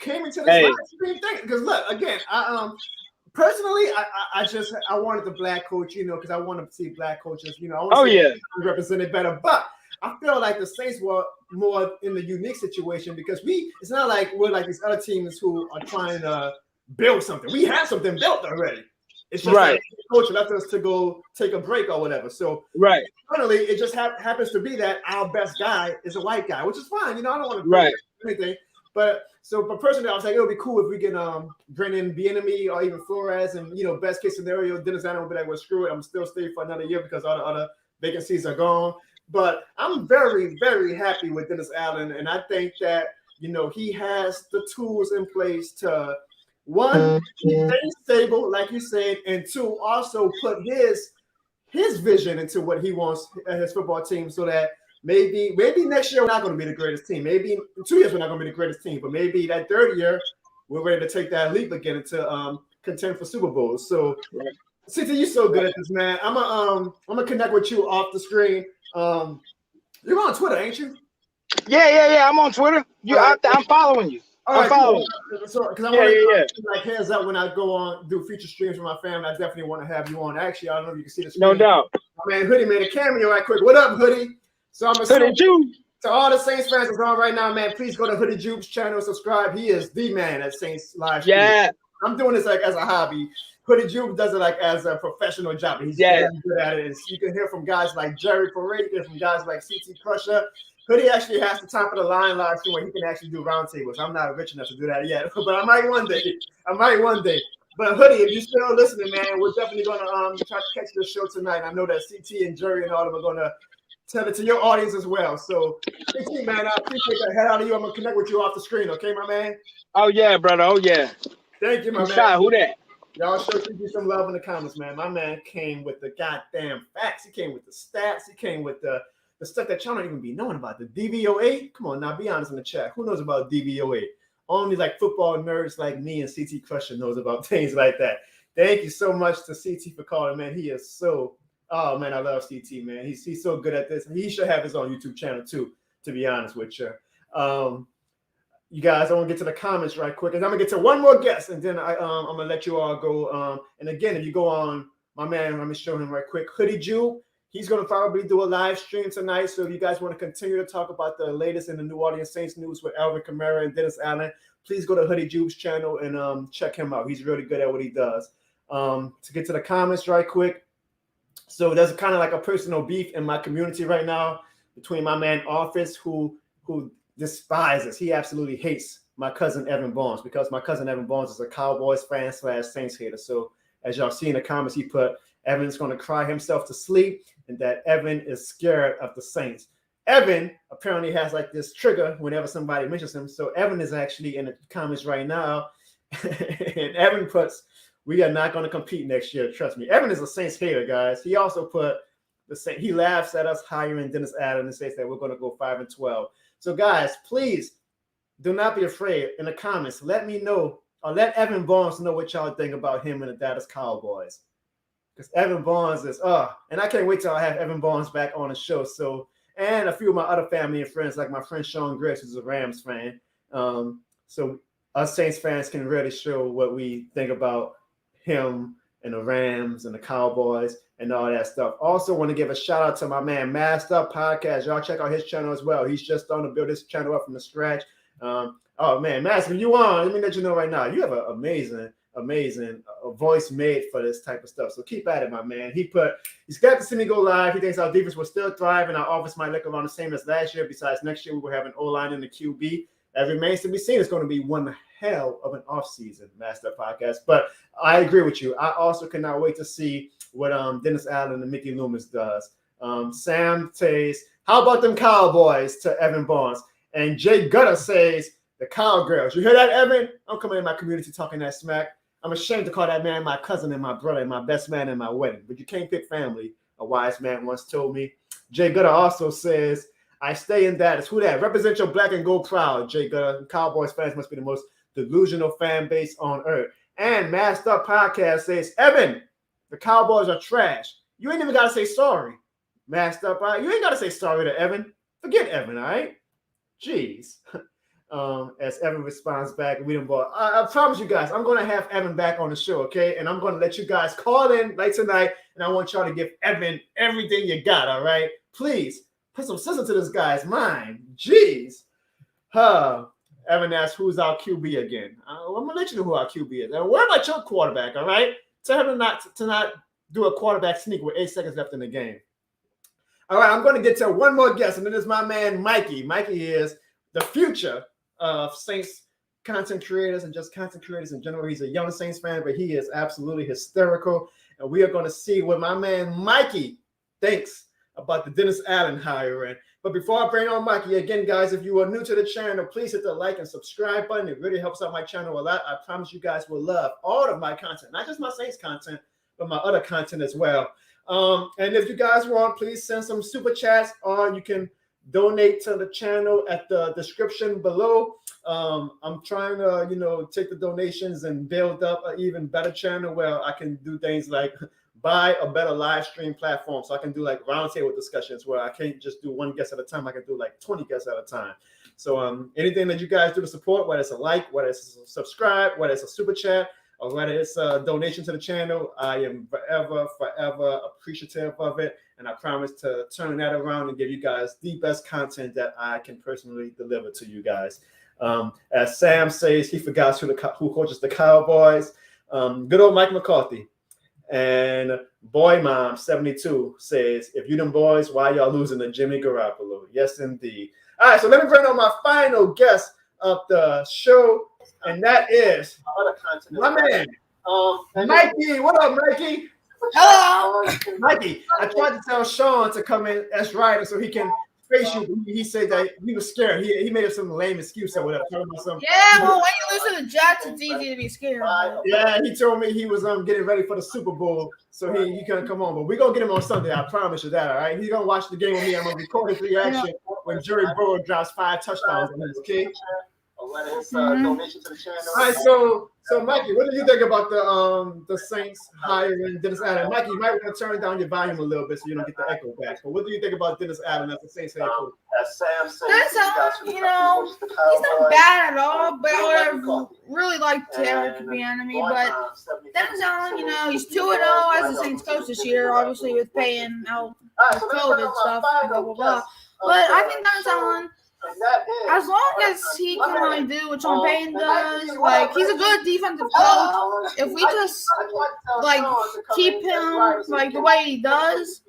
came into this live stream thing. Because look, again, personally, I wanted the black coach, because I want to see black coaches, I want to see represented better. But I feel like the Saints were more in the unique situation because it's not like we're like these other teams who are trying to build something. We have something built already. It's just Right. like the coach left us to go take a break or whatever. So Right. finally, it just happens to be that our best guy is a white guy, which is fine. You know, I don't want to Right. anything. But personally, I was like, it would be cool if we can bring in Bieniemy or even Flores, and best case scenario, Dennis Allen will be like, well, screw it, I'm still staying for another year because all the other vacancies are gone. But I'm very, very happy with Dennis Allen, and I think that he has the tools in place to one, stay stable, like you said, and two, also put his vision into what he wants his football team, so that maybe next year we're not going to be the greatest team. Maybe in 2 years we're not going to be the greatest team, but maybe that third year we're ready to take that leap again into contend for Super Bowls. So, CT, you're so good at this, man. I'm gonna connect with you off the screen. You're on Twitter, ain't you? Yeah. I'm on Twitter. I'm following you. I'm following. So, because I want to like hands up when I go on do feature streams with my family. I definitely want to have you on. Actually, I don't know if you can see the screen. No doubt. My man Hoodie made a cameo right quick. What up, Hoodie? So I'm assuming to all the Saints fans that's on right now, man, please go to Hoodie Jupe's channel, subscribe. He is the man at Saints Live Stream. Yeah. I'm doing this like as a hobby. Hoodie Jupe does it like as a professional job. He's very good at it. And you can hear from guys like Jerry Parade, you can hear from guys like CT Crusher. Hoodie actually has the top of the line live stream where he can actually do roundtables. I'm not rich enough to do that yet, but I might one day. But Hoodie, if you're still listening, man, we're definitely gonna try to catch your show tonight. I know that CT and Jerry and all of them are gonna tell it to your audience as well. So, CT, man, I appreciate the head out of you. I'm gonna connect with you off the screen, okay, my man? Oh yeah, brother. Oh yeah. Thank you, my man. Who that? Y'all show CT some love in the comments, man. My man came with the goddamn facts. He came with the stats. He came with the stuff that y'all don't even be knowing about. The DVOA. Come on, now be honest in the chat. Who knows about DVOA? Only like football nerds like me and CT Crusher knows about things like that. Thank you so much to CT for calling, man. He is so, oh man, I love CT, man. He's so good at this. He should have his own YouTube channel too, to be honest with you. You guys, I want to get to the comments right quick, and I'm gonna get to one more guest, and then I'm gonna let you all go. And again, if you go on my man, let me show him right quick. Hoodie Jew, he's gonna probably do a live stream tonight. So if you guys want to continue to talk about the latest in the New Orleans Saints news with Alvin Kamara and Dennis Allen, please go to Hoodie Jew's channel and check him out. He's really good at what he does. To get to the comments right quick. So there's kind of like a personal beef in my community right now between my man Office, who despises. He absolutely hates my cousin Evan Barnes, because my cousin Evan Barnes is a Cowboys fan / Saints hater. So as y'all see in the comments, he put Evan's going to cry himself to sleep and that Evan is scared of the Saints. Evan apparently has like this trigger whenever somebody mentions him. So Evan is actually in the comments right now. And Evan puts, we are not going to compete next year. Trust me. Evan is a Saints hater, guys. He also put the Saints. He laughs at us hiring Dennis Allen and says that we're going to go 5-12. So guys, please do not be afraid. In the comments, let me know, or let Evan Barnes know what y'all think about him and the Dallas Cowboys. Because Evan Barnes is, and I can't wait till I have Evan Barnes back on the show. So, and a few of my other family and friends, like my friend Sean Griggs, who's a Rams fan. So us Saints fans can really show what we think about him and the Rams and the Cowboys and all that stuff. Also want to give a shout out to my man Masked Up Podcast. Y'all check out his channel as well. He's just starting to build his channel up from the scratch. Oh man, Mask, when you on, let me let you know right now, you have an amazing voice made for this type of stuff. So keep at it, my man. He's got to see me go live. He thinks our defense will still thrive and our offense might look around the same as last year. Besides, next year we will have an O-line in the QB. That remains to be seen. It's going to be one hell of an offseason, Master Podcast. But I agree with you. I also cannot wait to see what Dennis Allen and Mickey Loomis does. Sam says, how about them Cowboys to Evan Barnes? And Jay Gutter says, the Cowgirls. You hear that, Evan? I'm coming in my community talking that smack. I'm ashamed to call that man my cousin and my brother and my best man in my wedding. But you can't pick family, a wise man once told me. Jay Gutter also says, I stay in Dallas. Who that? Represent your black and go proud, Jay Gutter. Cowboys fans must be the most delusional fan base on earth. And Masked Up Podcast says, Evan, the Cowboys are trash. You ain't even got to say sorry. Masked Up, you ain't got to say sorry to Evan. Forget Evan, all right? Jeez. As Evan responds back, we didn't ball. I promise you guys, I'm going to have Evan back on the show, okay? And I'm going to let you guys call in like tonight, and I want y'all to give Evan everything you got, all right? Please. Put some sense into this guy's mind. Jeez. Evan asked, who's our QB again? I'm going to let you know who our QB is. And what about your quarterback, all right? Tell him to not do a quarterback sneak with 8 seconds left in the game. All right, I'm going to get to one more guest, and then there's my man Mikey. Mikey is the future of Saints content creators and just content creators in general. He's a young Saints fan, but he is absolutely hysterical. And we are going to see what my man Mikey thinks about the Dennis Allen hiring. But before I bring on Mikey, again, guys, if you are new to the channel, please hit the like and subscribe button. It really helps out my channel a lot. I promise you guys will love all of my content, not just my Saints content, but my other content as well. And if you guys want, please send some super chats, or you can donate to the channel at the description below. I'm trying to, take the donations and build up an even better channel where I can do things like buy a better live stream platform. So I can do like roundtable discussions where I can't just do one guest at a time. I can do like 20 guests at a time. So anything that you guys do to support, whether it's a like, whether it's a subscribe, whether it's a super chat, or whether it's a donation to the channel, I am forever appreciative of it. And I promise to turn that around and give you guys the best content that I can personally deliver to you guys. As Sam says, he forgot who coaches the Cowboys. Good old Mike McCarthy. And Boy Mom 72 says, if you them boys, why y'all losing to Jimmy Garoppolo? Yes, indeed. All right, so let me bring on my final guest of the show, and that is my man, Mikey. What up, Mikey? Hello, Mikey. I tried to tell Sean to come in as writer so he can face you. He said that he was scared. He made up some lame excuse or whatever. Yeah, well, when you lose to the Jets, it's easy to be scared. Yeah, he told me he was getting ready for the Super Bowl, so he couldn't come on. But we're gonna get him on Sunday. I promise you that. All right, he's gonna watch the game with me. I'm gonna record his reaction when Jerry Burrow drops 5 touchdowns on his kid. Donation to the channel. All right, so Mikey, what do you think about the Saints hiring Dennis Allen? Mikey, you might want to turn down your volume a little bit so you don't get the echo back. But what do you think about Dennis Allen as the Saints head coach? Dennis Allen, he's not bad at all, but I would have really liked Taylor to be enemy. But Dennis Allen, he's 2-0 as the Saints coach this year, obviously with paying out COVID stuff, blah blah blah. But I think Dennis Allen, as long as he can really do what Sean Payton does, like he's a good defensive coach. If we just keep him the way he does,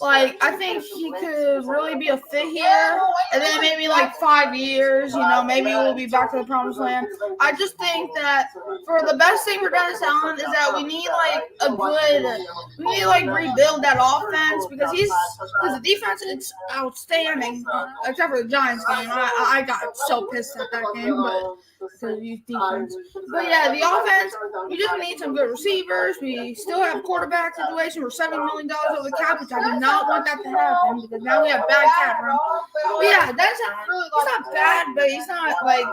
I think he could really be a fit here. And then maybe 5 years, maybe we'll be back to the promised land. I just think that for the best thing for Dennis Allen is that we need rebuild that offense because the defense is outstanding, except for the Giants game. I got so pissed at that game, because you defense. But yeah, the offense, we just need some good receivers. We still have quarterback situation. We're $7 million over the cap, which I do not want that to happen because now we have bad cap room. But yeah, that's he's not bad, but he's not great.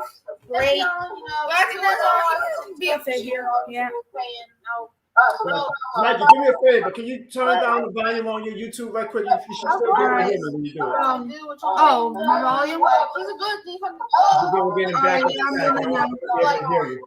But I think that's all be a fit here. Yeah. Mikey, do me a favor. Can you turn down the volume on your YouTube right quick? You should still be able to hear me when you do it. My volume? He's a good defensive. We're getting back. I can hear you.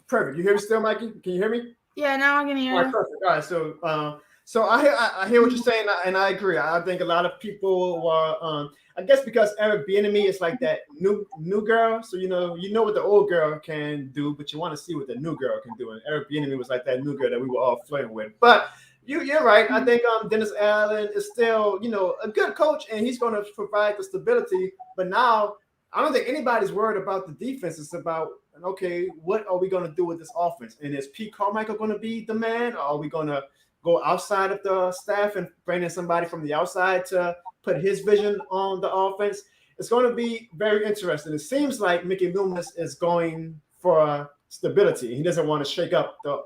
Perfect. You hear me still, Mikey? Can you hear me? Yeah, now I can hear you. All right, perfect. All right, so I hear what you're saying, and I agree. I think a lot of people were, I guess because Eric Bieniemy is like that new girl. So you know what the old girl can do, but you want to see what the new girl can do. And Eric Bieniemy was like that new girl that we were all flirting with. But you're right. I think Dennis Allen is still a good coach, and he's going to provide the stability. But now I don't think anybody's worried about the defense. It's about what are we going to do with this offense? And is Pete Carmichael going to be the man, or are we going to go outside of the staff and bring in somebody from the outside to put his vision on the offense? It's going to be very interesting. It seems like Mickey Loomis is going for stability. He doesn't want to shake up the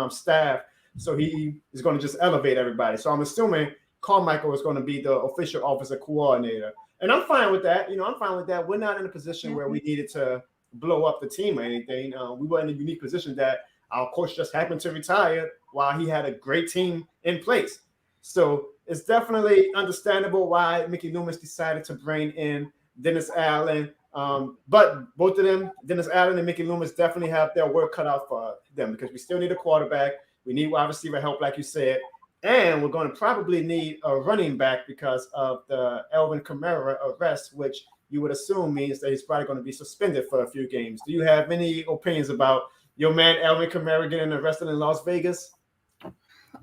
staff, so he is going to just elevate everybody. So I'm assuming Carmichael is going to be the official offensive coordinator. And I'm fine with that. I'm fine with that. We're not in a position where we needed to blow up the team or anything. We were in a unique position that our coach just happened to retire while he had a great team in place. So it's definitely understandable why Mickey Loomis decided to bring in Dennis Allen. But both of them, Dennis Allen and Mickey Loomis, definitely have their work cut out for them because we still need a quarterback. We need wide receiver help, like you said. And we're going to probably need a running back because of the Alvin Kamara arrest, which you would assume means that he's probably going to be suspended for a few games. Do you have any opinions about your man Alvin Kamara getting arrested in Las Vegas?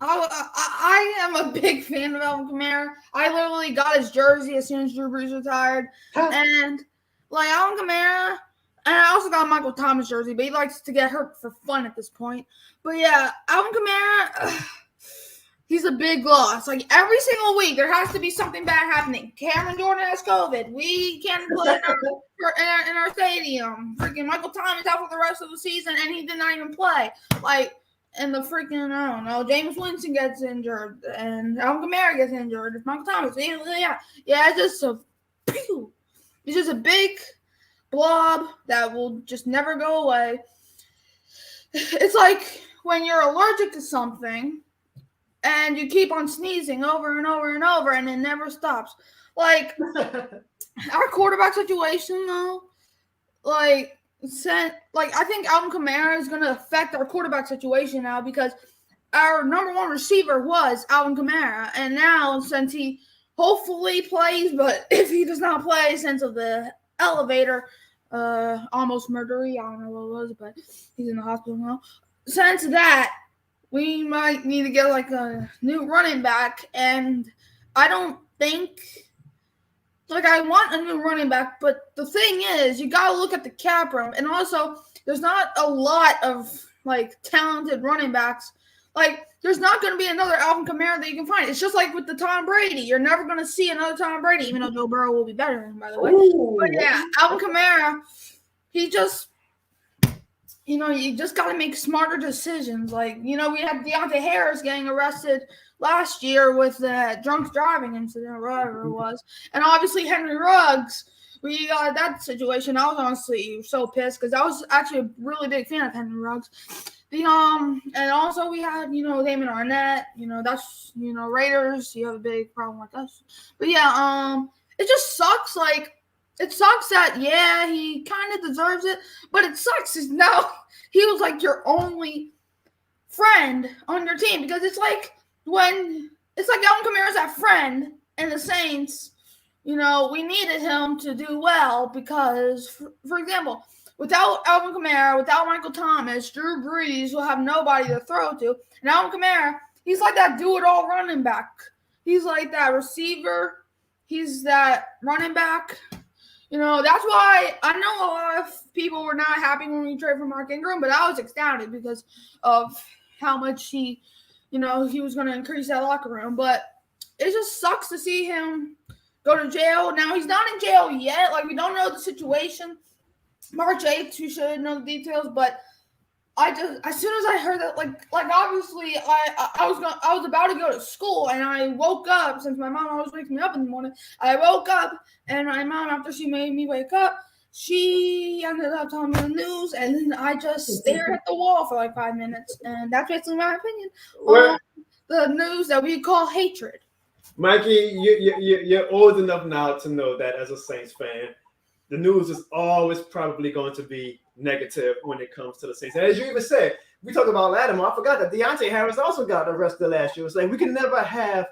I am a big fan of Alvin Kamara. I literally got his jersey as soon as Drew Brees retired. And like Alvin Kamara, and I also got Michael Thomas jersey, but he likes to get hurt for fun at this point. But yeah, Alvin Kamara, he's a big loss. Like every single week, there has to be something bad happening. Cameron Jordan has COVID. We can't play in our stadium. Freaking Michael Thomas out for the rest of the season, and he did not even play. Like, and the freaking, I don't know, James Winston gets injured, and Alvin Kamara gets injured. Michael Thomas, yeah, it's just a big blob that will just never go away. It's like when you're allergic to something and you keep on sneezing over and over and over and it never stops. Like our quarterback situation though, I think Alvin Kamara is going to affect our quarterback situation now because our number one receiver was Alvin Kamara, and now since he hopefully plays, but if he does not play, since of the elevator, almost murdery, I don't know what it was, but he's in the hospital now. Since that, we might need to get like a new running back, and I don't think, I want a new running back, but the thing is, you got to look at the cap room, and also there's not a lot of talented running backs. There's not going to be another Alvin Kamara that you can find. It's just like with the Tom Brady. You're never going to see another Tom Brady, even though Joe Burrow will be better than him, by the way. Ooh. But yeah, Alvin Kamara, he just, you just got to make smarter decisions. We had Deontay Harris getting arrested last year with the drunk driving incident or whatever it was. And obviously Henry Ruggs, we got that situation. I was honestly so pissed because I was actually a really big fan of Henry Ruggs. And also we had, Damon Arnett, that's, Raiders, you have a big problem with us. But yeah, it just sucks. It sucks that, yeah, he kind of deserves it, but it sucks is now he was your only friend on your team, because it's like Alvin Kamara's that friend and the Saints, we needed him to do well because, for example, without Alvin Kamara, without Michael Thomas, Drew Brees will have nobody to throw to. And Alvin Kamara, he's like that do-it-all running back. He's like that receiver. He's that running back. That's why I know a lot of people were not happy when we traded for Mark Ingram, but I was ecstatic because of how much he was going to increase that locker room. But it just sucks to see him go to jail. Now, he's not in jail yet. We don't know the situation. March 8th, you should know the details, but as soon as I heard that, obviously I was about to go to school, and I woke up, since my mom always wakes me up in the morning. I woke up, and my mom, after she made me wake up, she ended up telling me the news, and then I just stared at the wall for 5 minutes, and that's basically my opinion on the news that we call hatred. Mikey, you're old enough now to know that as a Saints fan, the news is always probably going to be negative when it comes to the Saints. And as you even said, we talked about Latimer. I forgot that Deontay Harris also got arrested last year. It's we can never have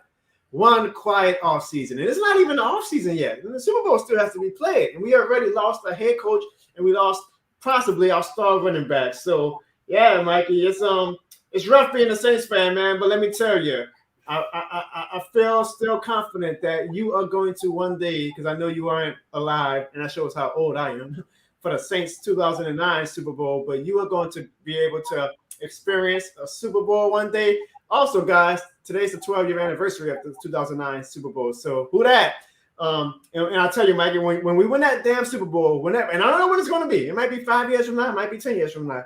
one quiet offseason. And it's not even the offseason yet. And the Super Bowl still has to be played. And we already lost a head coach, and we lost possibly our star running back. So, yeah, Mikey, it's rough being a Saints fan, man. But let me tell you, I feel still confident that you are going to one day, because I know you aren't alive, and that shows how old I am, for the Saints 2009 Super Bowl, but you are going to be able to experience a Super Bowl one day. Also, guys, today's the 12-year anniversary of the 2009 Super Bowl, so who that? And I'll tell you, Mikey, when we win that damn Super Bowl, and I don't know when it's going to be. It might be 5 years from now. It might be 10 years from now.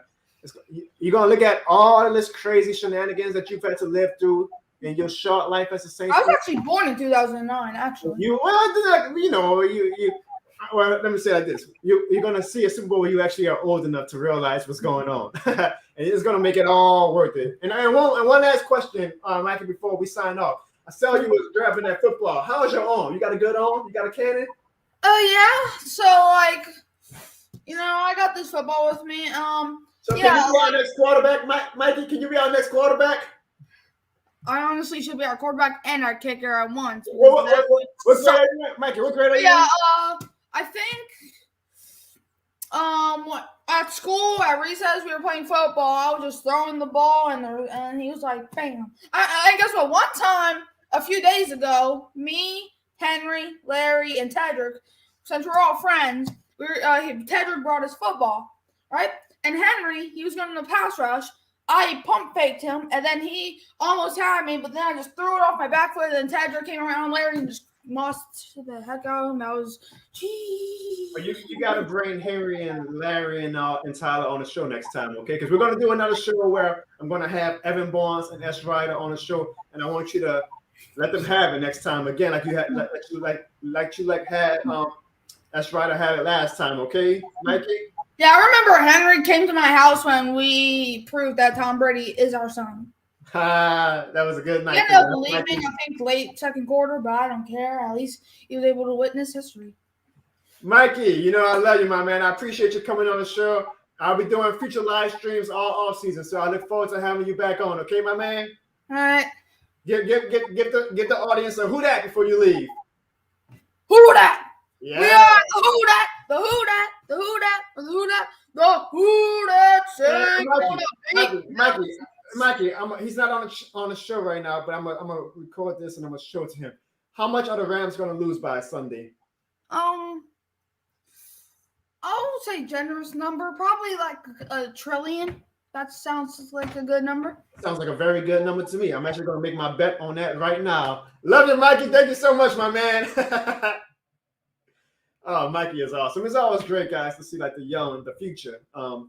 You're going to look at all this crazy shenanigans that you've had to live through in your short life as a Saints. I was actually born in 2009, actually. Well, let me say it like this. You're going to see a Super Bowl where you actually are old enough to realize what's going on. And it's going to make it all worth it. And one last question, Mikey, before we sign off. I saw you was grabbing that football. How is your arm? You got a good arm? You got a cannon? Oh, yeah. So, I got this football with me. So can you be our next quarterback, Mikey? Can you be our next quarterback? I honestly should be our quarterback and our kicker at once. What grade are you at, Mikey? What grade are you at? I think at school, at recess, we were playing football. I was just throwing the ball, and he was like, bam. I guess what? One time, a few days ago, me, Henry, Larry, and Tedrick, since we're all friends, Tedrick brought his football, right? And Henry, he was going to pass rush. I pump faked him, and then he almost had me, but then I just threw it off my back foot, and then Tedrick came around Larry and just mossed the heck out of him. That was, geez. But you got to bring Henry and Larry and Tyler on the show next time, okay? Because we're going to do another show where I'm going to have Evan Barnes and S. Ryder on the show, and I want you to let them have it next time again, like you had, had S. Ryder had it last time, okay, Mikey? Yeah, I remember Henry came to my house when we proved that Tom Brady is our son. That was a good night. He ended up leaving, I think, late second quarter, but I don't care. At least he was able to witness history. Mikey, you know I love you, my man. I appreciate you coming on the show. I'll be doing future live streams all off season, so I look forward to having you back on. Okay, my man. All right. Get the audience a who dat before you leave. Who dat? Yeah. We are the who dat, the who dat, the who dat, the who dat, the who dat. Mikey, he's not on the show right now, but I'm gonna record this and I'm gonna show it to him. How much are the Rams gonna lose by Sunday? I would say generous number, probably like $1 trillion. That sounds like a good number. Sounds like a very good number to me. I'm actually gonna make my bet on that right now. Love you, Mikey. Thank you so much, my man. Oh, Mikey is awesome. It's always great, guys, to see like the future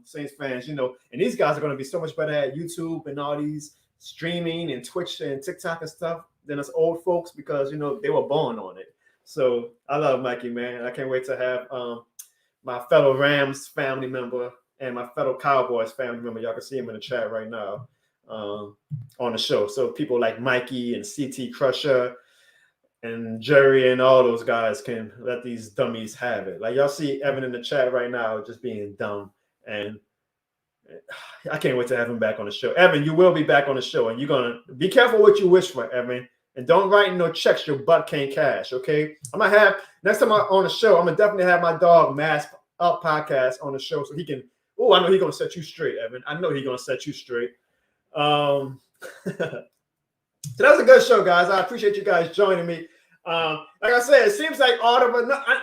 Saints fans, you know, and these guys are going to be so much better at YouTube and all these streaming and Twitch and TikTok and stuff than us old folks because, you know, they were born on it. So I love Mikey, man. I can't wait to have my fellow Rams family member and my fellow Cowboys family member. Y'all can see him in the chat right now on the show. So people like Mikey and CT Crusher and Jerry and all those guys can let these dummies have it. Like y'all see Evan in the chat right now just being dumb. And I can't wait to have him back on the show. Evan, you will be back on the show. And you're going to be careful what you wish for, Evan. And don't write no checks your butt can't cash, okay? I'm going to have, next time I'm on the show, I'm going to definitely have my dog Mask Up podcast on the show so he can, oh, I know he's going to set you straight, Evan. I know he's going to set you straight. So that was a good show, guys. I appreciate you guys joining me. Like I said, it seems like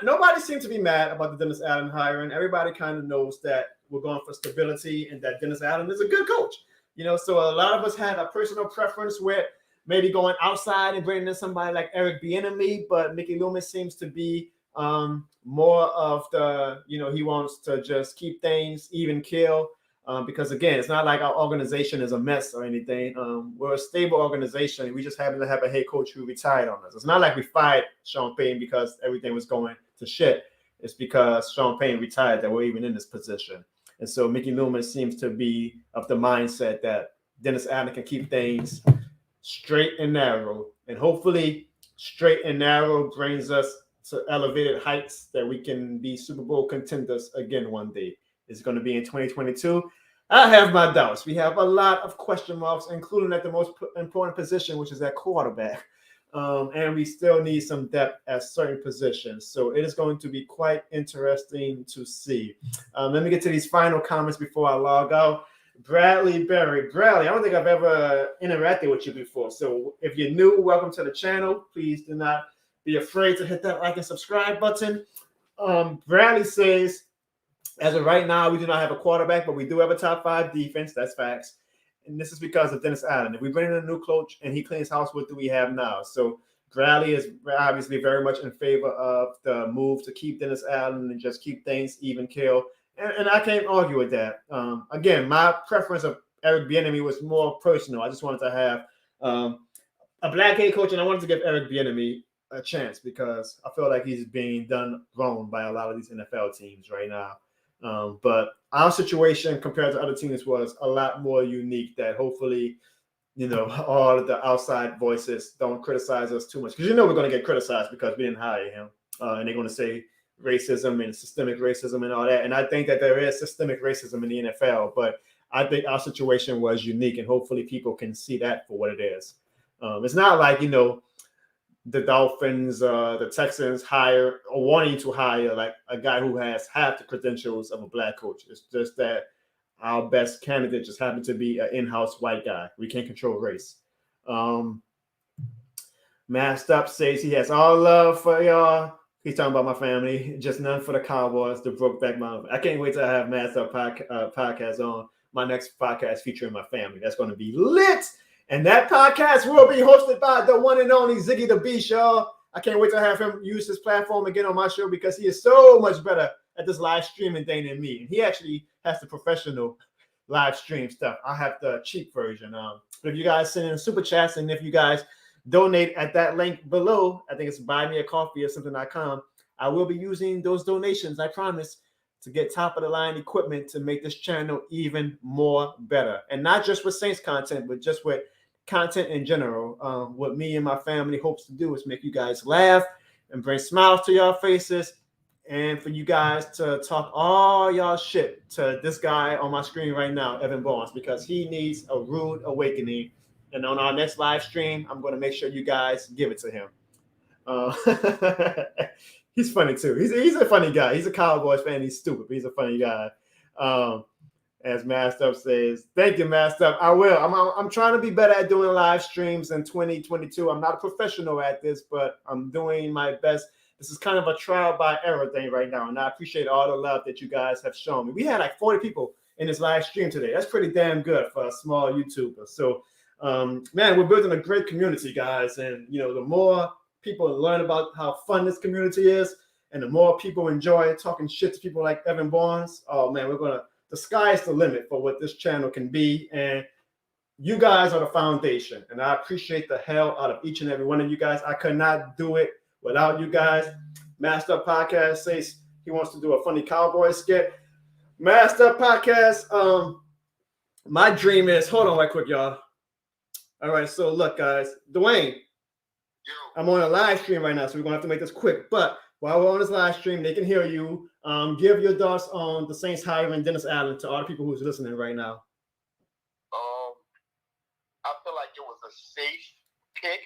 nobody seems to be mad about the Dennis Allen hiring. Everybody kind of knows that we're going for stability and that Dennis Allen is a good coach. You know, so a lot of us had a personal preference with maybe going outside and bringing in somebody like Eric Bieniemy, but Mickey Loomis seems to be more of the, you know, he wants to just keep things even keel. Because again, it's not like our organization is a mess or anything. We're a stable organization. We just happen to have a head coach who retired on us. It's not like we fired Sean Payton because everything was going to shit. It's because Sean Payton retired that we're even in this position. And so Mickey Loomis seems to be of the mindset that Dennis Allen can keep things straight and narrow. And hopefully straight and narrow brings us to elevated heights that we can be Super Bowl contenders again one day. It's going to be in 2022. I have my doubts. We have a lot of question marks, including at the most important position, which is at quarterback. And we still need some depth at certain positions. So it is going to be quite interesting to see. Let me get to these final comments before I log out. Bradley Berry. Bradley, I don't think I've ever interacted with you before. So if you're new, welcome to the channel. Please do not be afraid to hit that like and subscribe button. Bradley says, as of right now, we do not have a quarterback, but we do have a top 5 defense. That's facts. And this is because of Dennis Allen. If we bring in a new coach and he cleans house, what do we have now? So Bradley is obviously very much in favor of the move to keep Dennis Allen and just keep things even keel. And I can't argue with that. Again, my preference of Eric Bieniemy was more personal. I just wanted to have a black head coach, and I wanted to give Eric Bieniemy a chance because I feel like he's being done wrong by a lot of these NFL teams right now. But our situation compared to other teams was a lot more unique that hopefully, you know, all of the outside voices don't criticize us too much. Because, you know, we're going to get criticized because we didn't hire him. And they're going to say racism and systemic racism and all that. And I think that there is systemic racism in the NFL. But I think our situation was unique. And hopefully people can see that for what it is. It's not like, you know, the Dolphins, the Texans hire or wanting to hire like a guy who has half the credentials of a black coach. It's just that our best candidate just happened to be an in-house white guy. We can't control race. Masked Up says he has all love for y'all. He's talking about my family, just none for the Cowboys, the Brokeback Mountain. I can't wait to have Masked Up podcast on my next podcast featuring my family. That's going to be lit. And that podcast will be hosted by the one and only Ziggy the Beast, y'all. I can't wait to have him use his platform again on my show because he is so much better at this live streaming thing than me. And he actually has the professional live stream stuff. I have the cheap version. If you guys send in super chats and if you guys donate at that link below, I think it's buymeacoffee or something.com, I will be using those donations, I promise, to get top of the line equipment to make this channel even more better. And not just with Saints content, but just with content in general. What me and my family hopes to do is make you guys laugh and bring smiles to your faces, and for you guys to talk all y'all shit to this guy on my screen right now, Evan Barnes, because he needs a rude awakening. And on our next live stream, I'm going to make sure you guys give it to him. He's funny too. He's a funny guy. He's a Cowboys fan. He's stupid, but he's a funny guy. As Masked Up says, thank you, Masked Up. I will. I'm trying to be better at doing live streams in 2022. I'm not a professional at this, but I'm doing my best. This is kind of a trial by error thing right now, and I appreciate all the love that you guys have shown me. We had like 40 people in this live stream today. That's pretty damn good for a small YouTuber. So, man, we're building a great community, guys, and you know, the more people learn about how fun this community is, and the more people enjoy talking shit to people like Evan Barnes, oh man, the sky is the limit for what this channel can be, and you guys are the foundation, and I appreciate the hell out of each and every one of you guys. I could not do it without you guys. Masked Up Podcast says he wants to do a funny cowboy skit. Masked Up Podcast, my dream is, hold on right quick, y'all. All right, so look, guys, Dwayne, I'm on a live stream right now, so we're gonna have to make this quick. But while we're on this live stream, they can hear you. Give your thoughts on the Saints hiring Dennis Allen to all the people who's listening right now. I feel like it was a safe pick,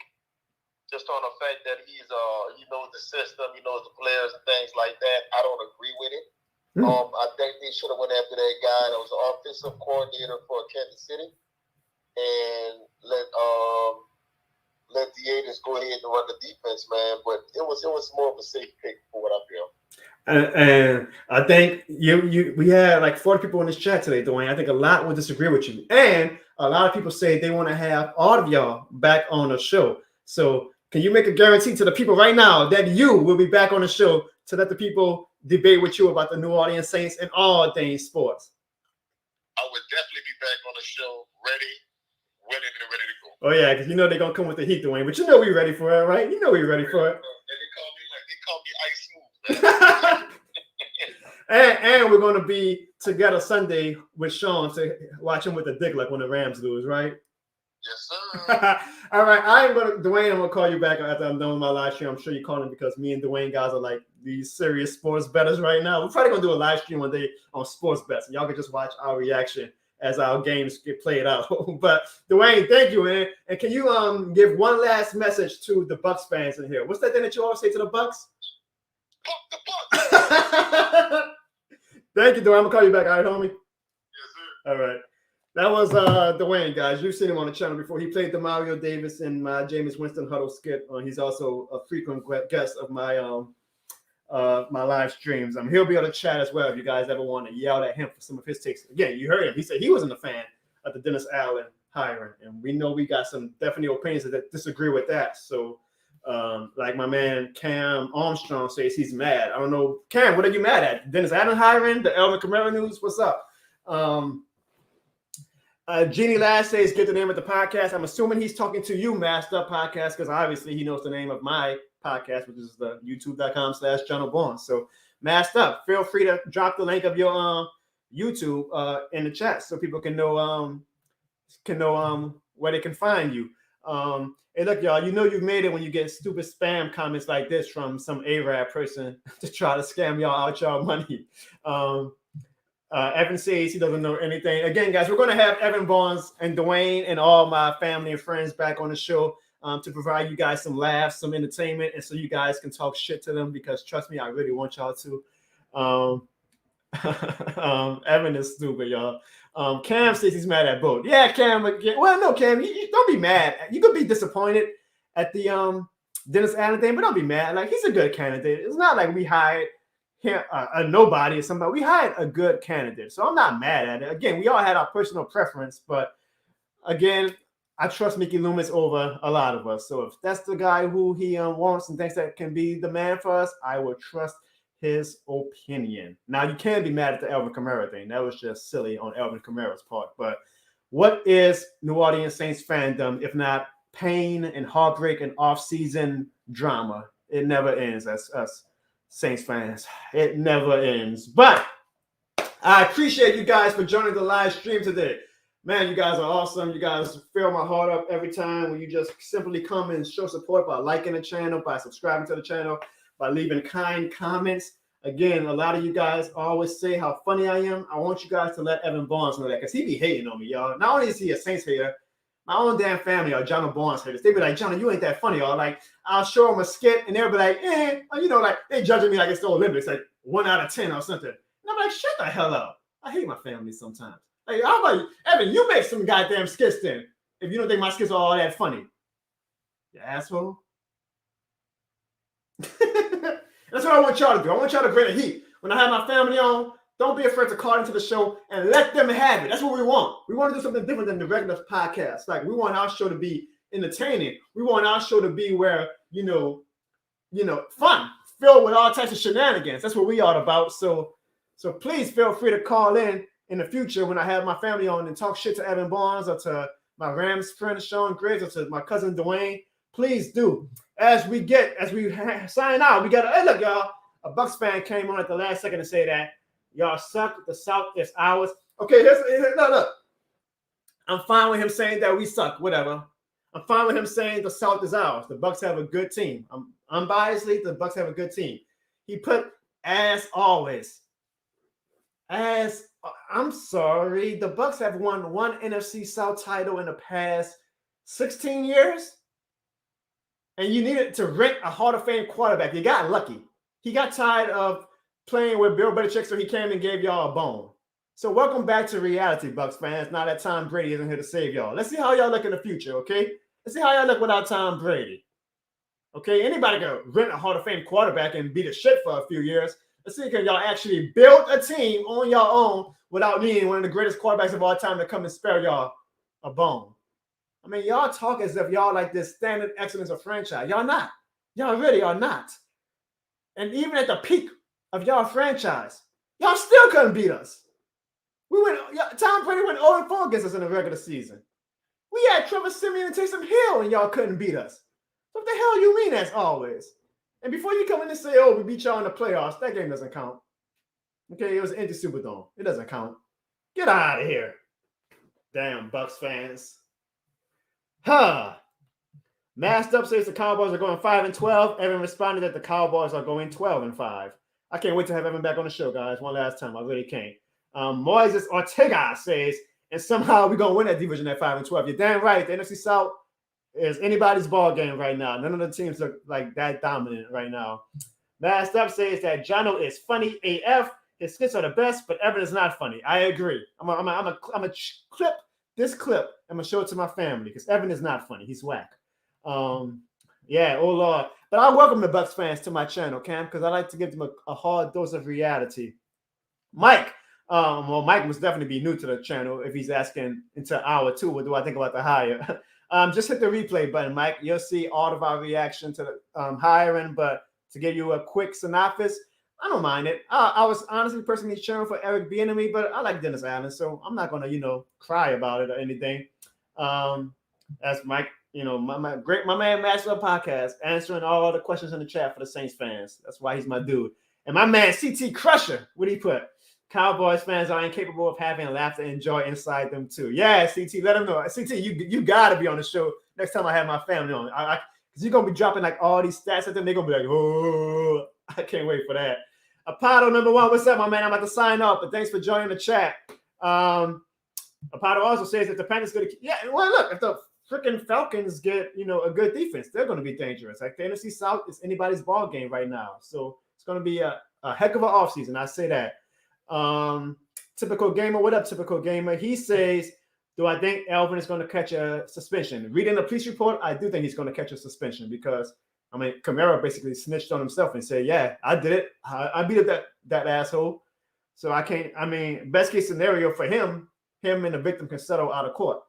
just on the fact that he knows the system, he knows the players and things like that. I don't agree with it. I think they should have went after that guy that was the offensive coordinator for Kansas City, and let the A's go ahead and run the defense, man. But it was more of a safe pick for what I feel. And I think we had like 40 people in this chat today, Dwayne. I think a lot will disagree with you, and a lot of people say they want to have all of y'all back on the show. So can you make a guarantee to the people right now that you will be back on the show to let the people debate with you about the New Orleans Saints and all things sports? I would definitely be back on the show, ready to go. Oh yeah, because you know they're gonna come with the heat, Dwayne. But you know we're ready for it, right? You know we're ready for it. And they call me Ice Smooth, man. and we're gonna be together Sunday with Sean to watch him with the dick like when the Rams lose, right? Yes, sir. All right, Dwayne, I'm gonna call you back after I'm done with my live stream. I'm sure you're calling because me and Dwayne guys are like these serious sports bettors right now. We're probably gonna do a live stream one day on sports bets, and y'all can just watch our reaction as our games get played out. But Dwayne, thank you, man. And can you give one last message to the Bucks fans in here? What's that thing that you always say to the Bucks? Fuck the Bucks. Thank you, Dwayne. I'm gonna call you back. All right, homie. Yes, sir. All right. That was Dwayne, guys. You've seen him on the channel before. He played the Mario Davis in my Jameis Winston Huddle skit. He's also a frequent guest of my my live streams. He'll be able to chat as well if you guys ever want to yell at him for some of his takes. Again, you heard him. He said he wasn't a fan of the Dennis Allen hiring, and we know we got some definite opinions that disagree with that. So, like my man Cam Armstrong says, he's mad. I don't know, Cam, what are you mad at? Dennis Allen hiring? The Elvin Kamara news? What's up? Jeannie Lass says, get the name of the podcast. I'm assuming he's talking to you, Masked Up Podcast, because obviously he knows the name of my podcast, which is the youtube.com/Jono Barnes. So Masked Up, feel free to drop the link of your YouTube in the chat so people can know where they can find you. Hey, look, y'all, you know you've made it when you get stupid spam comments like this from some Arab person to try to scam y'all out y'all money. Evan says he doesn't know anything. Again, guys, we're going to have Evan Barnes and Dwayne and all my family and friends back on the show. to provide you guys some laughs, some entertainment, and so you guys can talk shit to them, because trust me, I really want y'all to. Evan is stupid, y'all. Cam says he's mad at both. Yeah, Cam. Well, no, Cam, you don't be mad. You could be disappointed at the Dennis Allen thing, but don't be mad. Like, he's a good candidate. It's not like we hired him, a nobody or somebody. We hired a good candidate, so I'm not mad at it. Again, we all had our personal preference, but again, I trust Mickey Loomis over a lot of us. So if that's the guy who he wants and thinks that can be the man for us, I will trust his opinion. Now, you can't be mad at the Alvin Kamara thing. That was just silly on Alvin Kamara's part. But what is New Orleans Saints fandom if not pain and heartbreak and off-season drama? It never ends as us Saints fans. It never ends. But I appreciate you guys for joining the live stream today. Man, you guys are awesome. You guys fill my heart up every time when you just simply come and show support by liking the channel, by subscribing to the channel, by leaving kind comments. Again, a lot of you guys always say how funny I am. I want you guys to let Evan Barnes know that, because he be hating on me, y'all. Not only is he a Saints hater, my own damn family are Jono Barnes haters. They be like, Jono, you ain't that funny, y'all. Like, I'll show them a skit, and they'll be like, you know, like, they judging me like it's the Olympics, like 1 out of 10 or something. And I'm like, shut the hell up. I hate my family sometimes. Like, how about you? Evan, you make some goddamn skits then, if you don't think my skits are all that funny. You asshole. That's what I want y'all to do. I want y'all to bring the heat. When I have my family on, don't be afraid to call into the show and let them have it. That's what we want. We want to do something different than the regular podcast. Like, we want our show to be entertaining. We want our show to be where, you know, fun, filled with all types of shenanigans. That's what we are about. So please feel free to call in the future when I have my family on and talk shit to Evan Barnes or to my Rams friend Sean Griggs or to my cousin Dwayne. Please do. As we sign out, we got to, hey, look, y'all, a Bucs fan came on at the last second to say that y'all suck. The South is ours. Okay, look. I'm fine with him saying that we suck, whatever. I'm fine with him saying the South is ours. The Bucs have a good team. Unbiasedly, the Bucs have a good team. He put, as always. I'm sorry, the Bucs have won one NFC South title in the past 16 years. And you needed to rent a Hall of Fame quarterback. You got lucky. He got tired of playing with Bill Belichick, so he came and gave y'all a bone. So welcome back to reality, Bucs fans. Now that Tom Brady isn't here to save y'all. Let's see how y'all look in the future, okay? Let's see how y'all look without Tom Brady. Okay, anybody can rent a Hall of Fame quarterback and be the shit for a few years. Let's see, can y'all actually build a team on your own without needing one of the greatest quarterbacks of all time to come and spare y'all a bone. I mean, y'all talk as if y'all like this standard excellence of franchise. Y'all not. Y'all really are not. And even at the peak of y'all franchise, y'all still couldn't beat us. Tom Brady went 0-4 against us in the regular season. We had Trevor Siemian and Taysom Hill, and y'all couldn't beat us. What the hell you mean as always? And before you come in and say, oh, we beat y'all in the playoffs, that game doesn't count. Okay, it was an empty Superdome. It doesn't count. Get out of here. Damn Bucs fans. Masked Up says the Cowboys are going 5-12. Evan responded that the Cowboys are going 12-5. I can't wait to have Evan back on the show, guys. One last time. I really can't. Moises Ortega says, and somehow we're going to win that division at 5-12. You're damn right. The NFC South is anybody's ball game right now. None of the teams are like that dominant right now. Masked Up says that Jono is funny AF. His skits are the best, but Evan is not funny. I agree. I'm a clip this clip. I'm gonna show it to my family because Evan is not funny. He's whack. Yeah, oh Lord. But I welcome the Bucs fans to my channel, Cam, because I like to give them a hard dose of reality. Mike, Mike must definitely be new to the channel if he's asking into hour 2, what do I think about the hire? Just hit the replay button, Mike. You'll see all of our reaction to the hiring, but to give you a quick synopsis, I don't mind it. I was honestly personally cheering for Eric Bieniemy, but I like Dennis Allen, so I'm not gonna, cry about it or anything. That's Mike, my man Maxwell Podcast answering all the questions in the chat for the Saints fans. That's why he's my dude. And my man CT Crusher, what did he put? Cowboys fans are incapable of having laughter and joy inside them too. Yeah, CT, let them know. CT, you gotta be on the show next time I have my family on. Because you're gonna be dropping like all these stats at them. They're gonna be like, oh, I can't wait for that. Apollo number 1, what's up, my man? I'm about to sign off, but thanks for joining the chat. Apollo also says that the Panthers going to, yeah. Well, look, if the freaking Falcons get, a good defense, they're going to be dangerous. Like the NFC South is anybody's ball game right now. So it's going to be a heck of an offseason. I say that. Typical Gamer, what up, Typical Gamer? He says, do I think Alvin is going to catch a suspension? Reading the police report, I do think he's going to catch a suspension because, Kamara basically snitched on himself and said, yeah, I did it. I beat up that asshole. So I can't, best case scenario for him and the victim can settle out of court.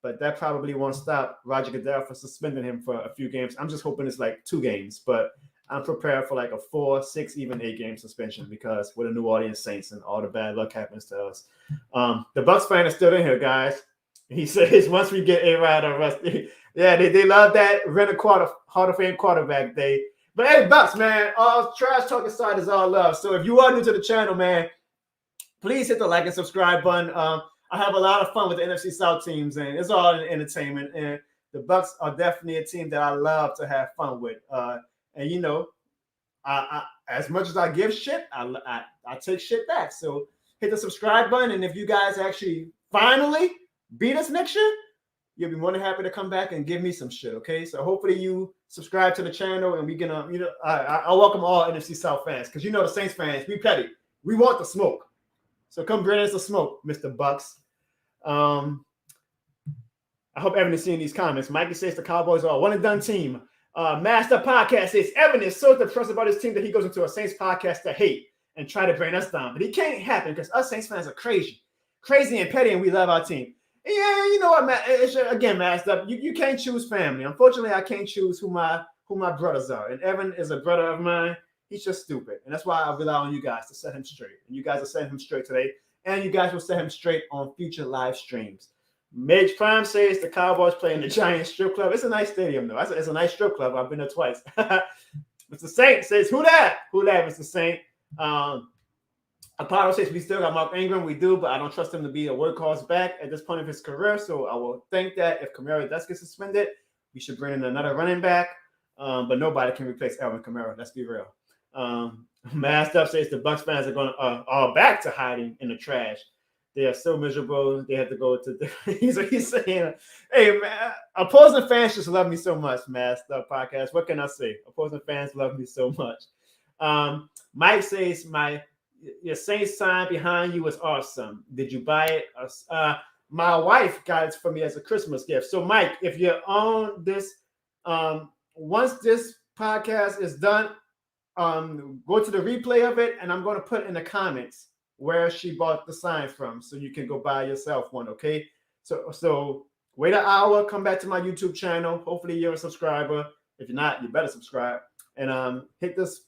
But that probably won't stop Roger Goodell for suspending him for a few games. I'm just hoping it's like 2 games, but I'm prepared for like a 4, 6, even 8 game suspension because we're the New Orleans Saints and all the bad luck happens to us. The Bucs fan is still in here, guys. He says once we get A-Rod or Rusty, yeah, they love that Hall of Fame quarterback day. But hey, Bucs, man, all trash talking side is all love. So if you are new to the channel, man, please hit the like and subscribe button. I have a lot of fun with the NFC South teams, and it's all entertainment. And the Bucs are definitely a team that I love to have fun with. And I as much as I give shit, I take shit back. So hit the subscribe button, and if you guys actually finally beat us next year, you'll be more than happy to come back and give me some shit. Okay, so hopefully you subscribe to the channel, and we can I welcome all NFC South fans because the Saints fans, we petty, we want the smoke. So come bring us the smoke, Mr. Bucs. I hope Evan is seeing these comments. Mikey says the Cowboys are a one and done team. Master Podcast says Evan is so depressed about his team that he goes into a Saints podcast to hate and try to bring us down. But it can't happen because us Saints fans are crazy and petty, and we love our team. Yeah, you know what, man? Again, Master, you can't choose family. Unfortunately, I can't choose who my brothers are. And Evan is a brother of mine. He's just stupid. And that's why I rely on you guys to set him straight. And you guys are setting him straight today. And you guys will set him straight on future live streams. Mage Prime says the Cowboys play in the Giants strip club. It's a nice stadium, though. It's a nice strip club. I've been there twice. Mr. Saint says, who that? Who that, Mr. Saint? Apollo says we still got Mark Ingram. We do, but I don't trust him to be a workhorse back at this point of his career. So I will think that if Kamara does get suspended, we should bring in another running back. But nobody can replace Alvin Kamara. Let's be real. Masked Up says the Bucs fans are back to hiding in the trash. They are so miserable. They have to go to. He's saying, "Hey man, opposing fans just love me so much." Masked Up podcast. What can I say? Opposing fans love me so much. Mike says your Saints sign behind you was awesome. Did you buy it? My wife got it for me as a Christmas gift. So Mike, if you're on this, once this podcast is done. Go to the replay of it, and I'm going to put in the comments where she bought the sign from, so you can go buy yourself one. Okay, so wait an hour, come back to my YouTube channel. Hopefully you're a subscriber. If you're not, you better subscribe and hit this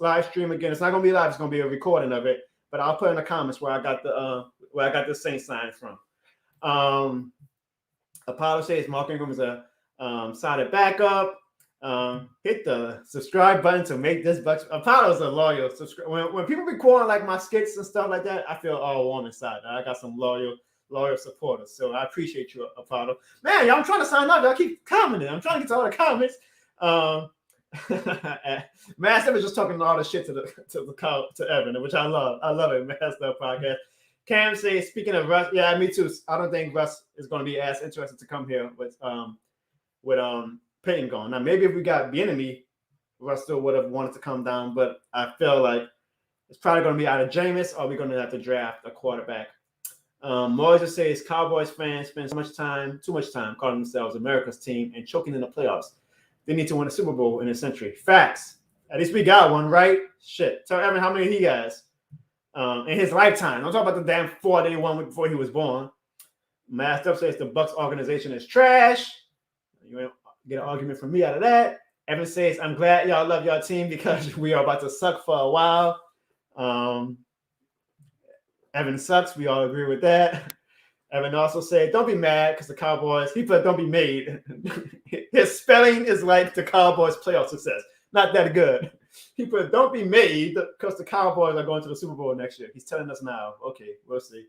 live stream again. It's not going to be live; it's going to be a recording of it. But I'll put in the comments where I got the Saint sign from. Apollo says Mark Ingram is a solid backup. Hit the subscribe button to make this Bucs. Apollo's a loyal subscriber. When people be calling like my skits and stuff like that, I feel all warm inside. I got some loyal supporters. So I appreciate you, Apollo. Man, y'all, I'm trying to sign up. Y'all keep commenting. I'm trying to get to all the comments. Master was just talking all the shit to Evan, which I love. I love it, Master Podcast. Cam says, speaking of Russ, yeah, me too. I don't think Russ is going to be as interested to come here with Peyton gone. Now, maybe if we got Bieniemy, Russ still would have wanted to come down, but I feel like it's probably going to be either Jameis or we're going to have to draft a quarterback. Moses says Cowboys fans spend too much time calling themselves America's team and choking in the playoffs. They need to win a Super Bowl in a century. Facts. At least we got one, right? Shit. Tell Evan how many he has in his lifetime. Don't talk about the damn 4 they won before he was born. Masked Up says the Bucs organization is trash. You ain't get an argument from me out of that. Evan says, I'm glad y'all love your team because we are about to suck for a while. Evan sucks. We all agree with that. Evan also said, don't be mad because the Cowboys, he put don't be made. His spelling is like the Cowboys' playoff success. Not that good. He put don't be made because the Cowboys are going to the Super Bowl next year. He's telling us now. Okay, we'll see.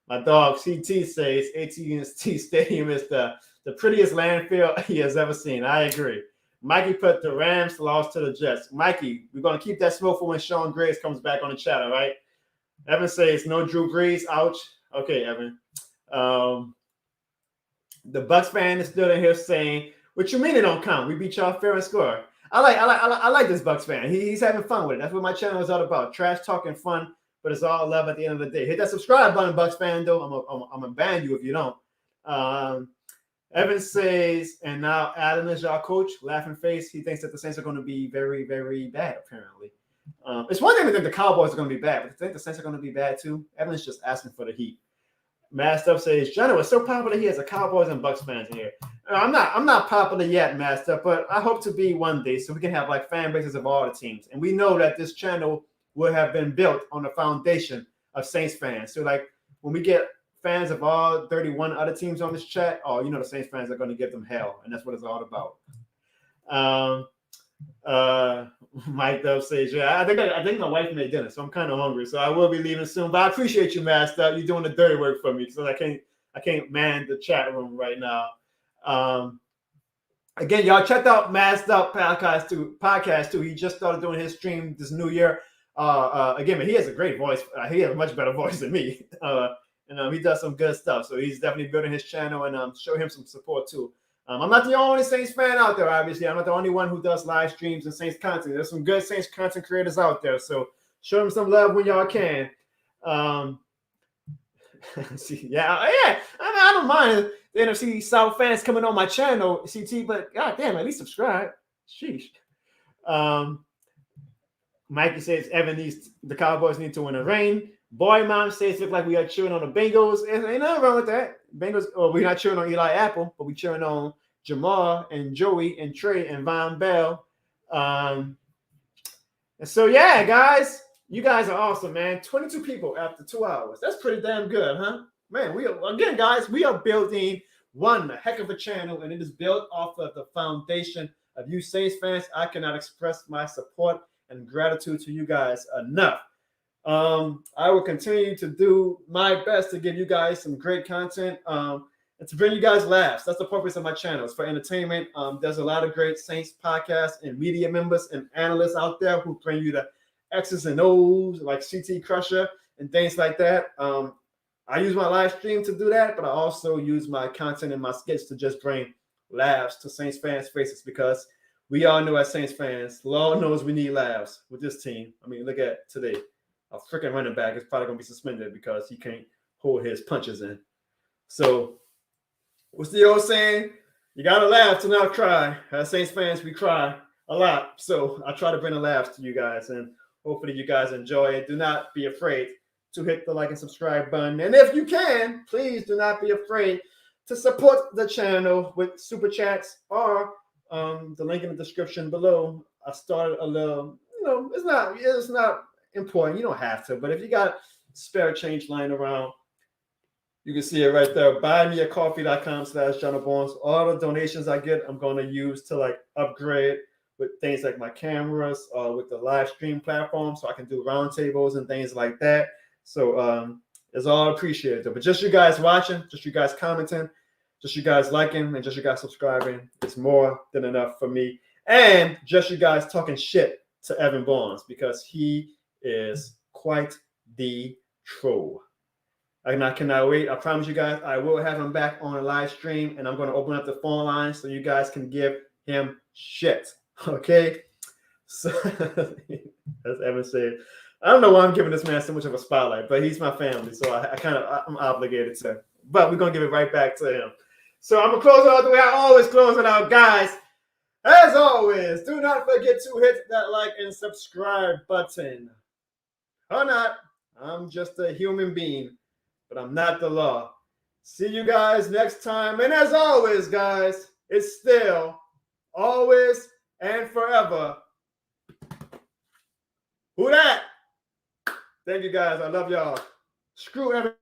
My dog CT says AT&T Stadium is the prettiest landfill he has ever seen. I agree. Mikey put the Rams lost to the Jets. Mikey, we're going to keep that smoke for when Sean Grace comes back on the chat, all right? Evan says no Drew Brees. Ouch. Okay, Evan. The Bucks fan is still in here saying, "What you mean it don't count? We beat y'all fair and square." I like this Bucks fan. He's having fun with it. That's what my channel is all about. Trash talking fun, but it's all love at the end of the day. Hit that subscribe button, Bucks fan, though. I'm gonna ban you if you don't. Evan says, and now Adam is y'all coach. Laughing face. He thinks that the Saints are going to be very, very bad, apparently. It's one thing to think the Cowboys are going to be bad, but to think the Saints are going to be bad too. Evan's just asking for the heat. Masked Up says, Jono is so popular he has a Cowboys and Bucks fans in here. I'm not popular yet, Masked Up, but I hope to be one day so we can have like fan bases of all the teams. And we know that this channel will have been built on the foundation of Saints fans. So like when we get fans of all 31 other teams on this chat, the Saints fans are going to give them hell, and that's what it's all about. Mike Dove says, yeah, I think my wife made dinner, so I'm kind of hungry, so I will be leaving soon. But I appreciate you, Master. You're doing the dirty work for me because I can't man the chat room right now. Again, y'all checked out Masked Up podcast too. He just started doing his stream this new year. Again, man, he has a great voice. He has a much better voice than me. And he does some good stuff. So he's definitely building his channel, and show him some support too. I'm not the only Saints fan out there, obviously. I'm not the only one who does live streams and Saints content. There's some good Saints content creators out there. So show them some love when y'all can. I don't mind the NFC South fans coming on my channel, CT, but goddamn, at least subscribe. Sheesh. Mikey says the Cowboys need to win a rain. Boy Mom says look like we are cheering on the Bengals. Ain't nothing wrong with that. Bengals, we're not cheering on Eli Apple, but we're cheering on Jamar and Joey and Trey and Von Bell. And so yeah, guys, you guys are awesome, man. 22 people after 2 hours. That's pretty damn good, huh? Man, we are building one heck of a channel, and it is built off of the foundation of you Saints fans. I cannot express my support and gratitude to you guys enough. I will continue to do my best to give you guys some great content and to bring you guys laughs. That's the purpose of my channel. It's for entertainment. There's a lot of great Saints podcasts and media members and analysts out there who bring you the X's and O's like CT Crusher and things like that. I use my live stream to do that, but I also use my content and my skits to just bring laughs to Saints fans' faces because we all know as Saints fans, Lord knows we need laughs with this team. I mean, look at today. A freaking running back is probably going to be suspended because he can't hold his punches in. So, what's the old saying? You got to laugh to not cry. As Saints fans, we cry a lot. So, I try to bring the laughs to you guys, and hopefully you guys enjoy it. Do not be afraid to hit the like and subscribe button. And if you can, please do not be afraid to support the channel with super chats or the link in the description below. I started a little, it's not important. You don't have to, but if you got spare change lying around, you can see it right there. buymeacoffee.com/JonoBarnes. All the donations I get, I'm going to use to like upgrade with things like my cameras or with the live stream platform so I can do roundtables and things like that. So it's all appreciated. But just you guys watching, just you guys commenting, just you guys liking, and just you guys subscribing, it's more than enough for me. And just you guys talking shit to Evan Barnes because he is quite the troll. And I cannot wait. I promise you guys, I will have him back on a live stream, and I'm going to open up the phone line so you guys can give him shit. Okay? So, as Evan said, I don't know why I'm giving this man so much of a spotlight, but he's my family, so I'm obligated to. But we're going to give it right back to him. So I'm going to close it out the way I always close it out, guys. As always, do not forget to hit that like and subscribe button. Or not, I'm just a human being, but I'm not the law. See you guys next time. And as always, guys, it's still, always, and forever. Who that? Thank you, guys. I love y'all. Screw everything.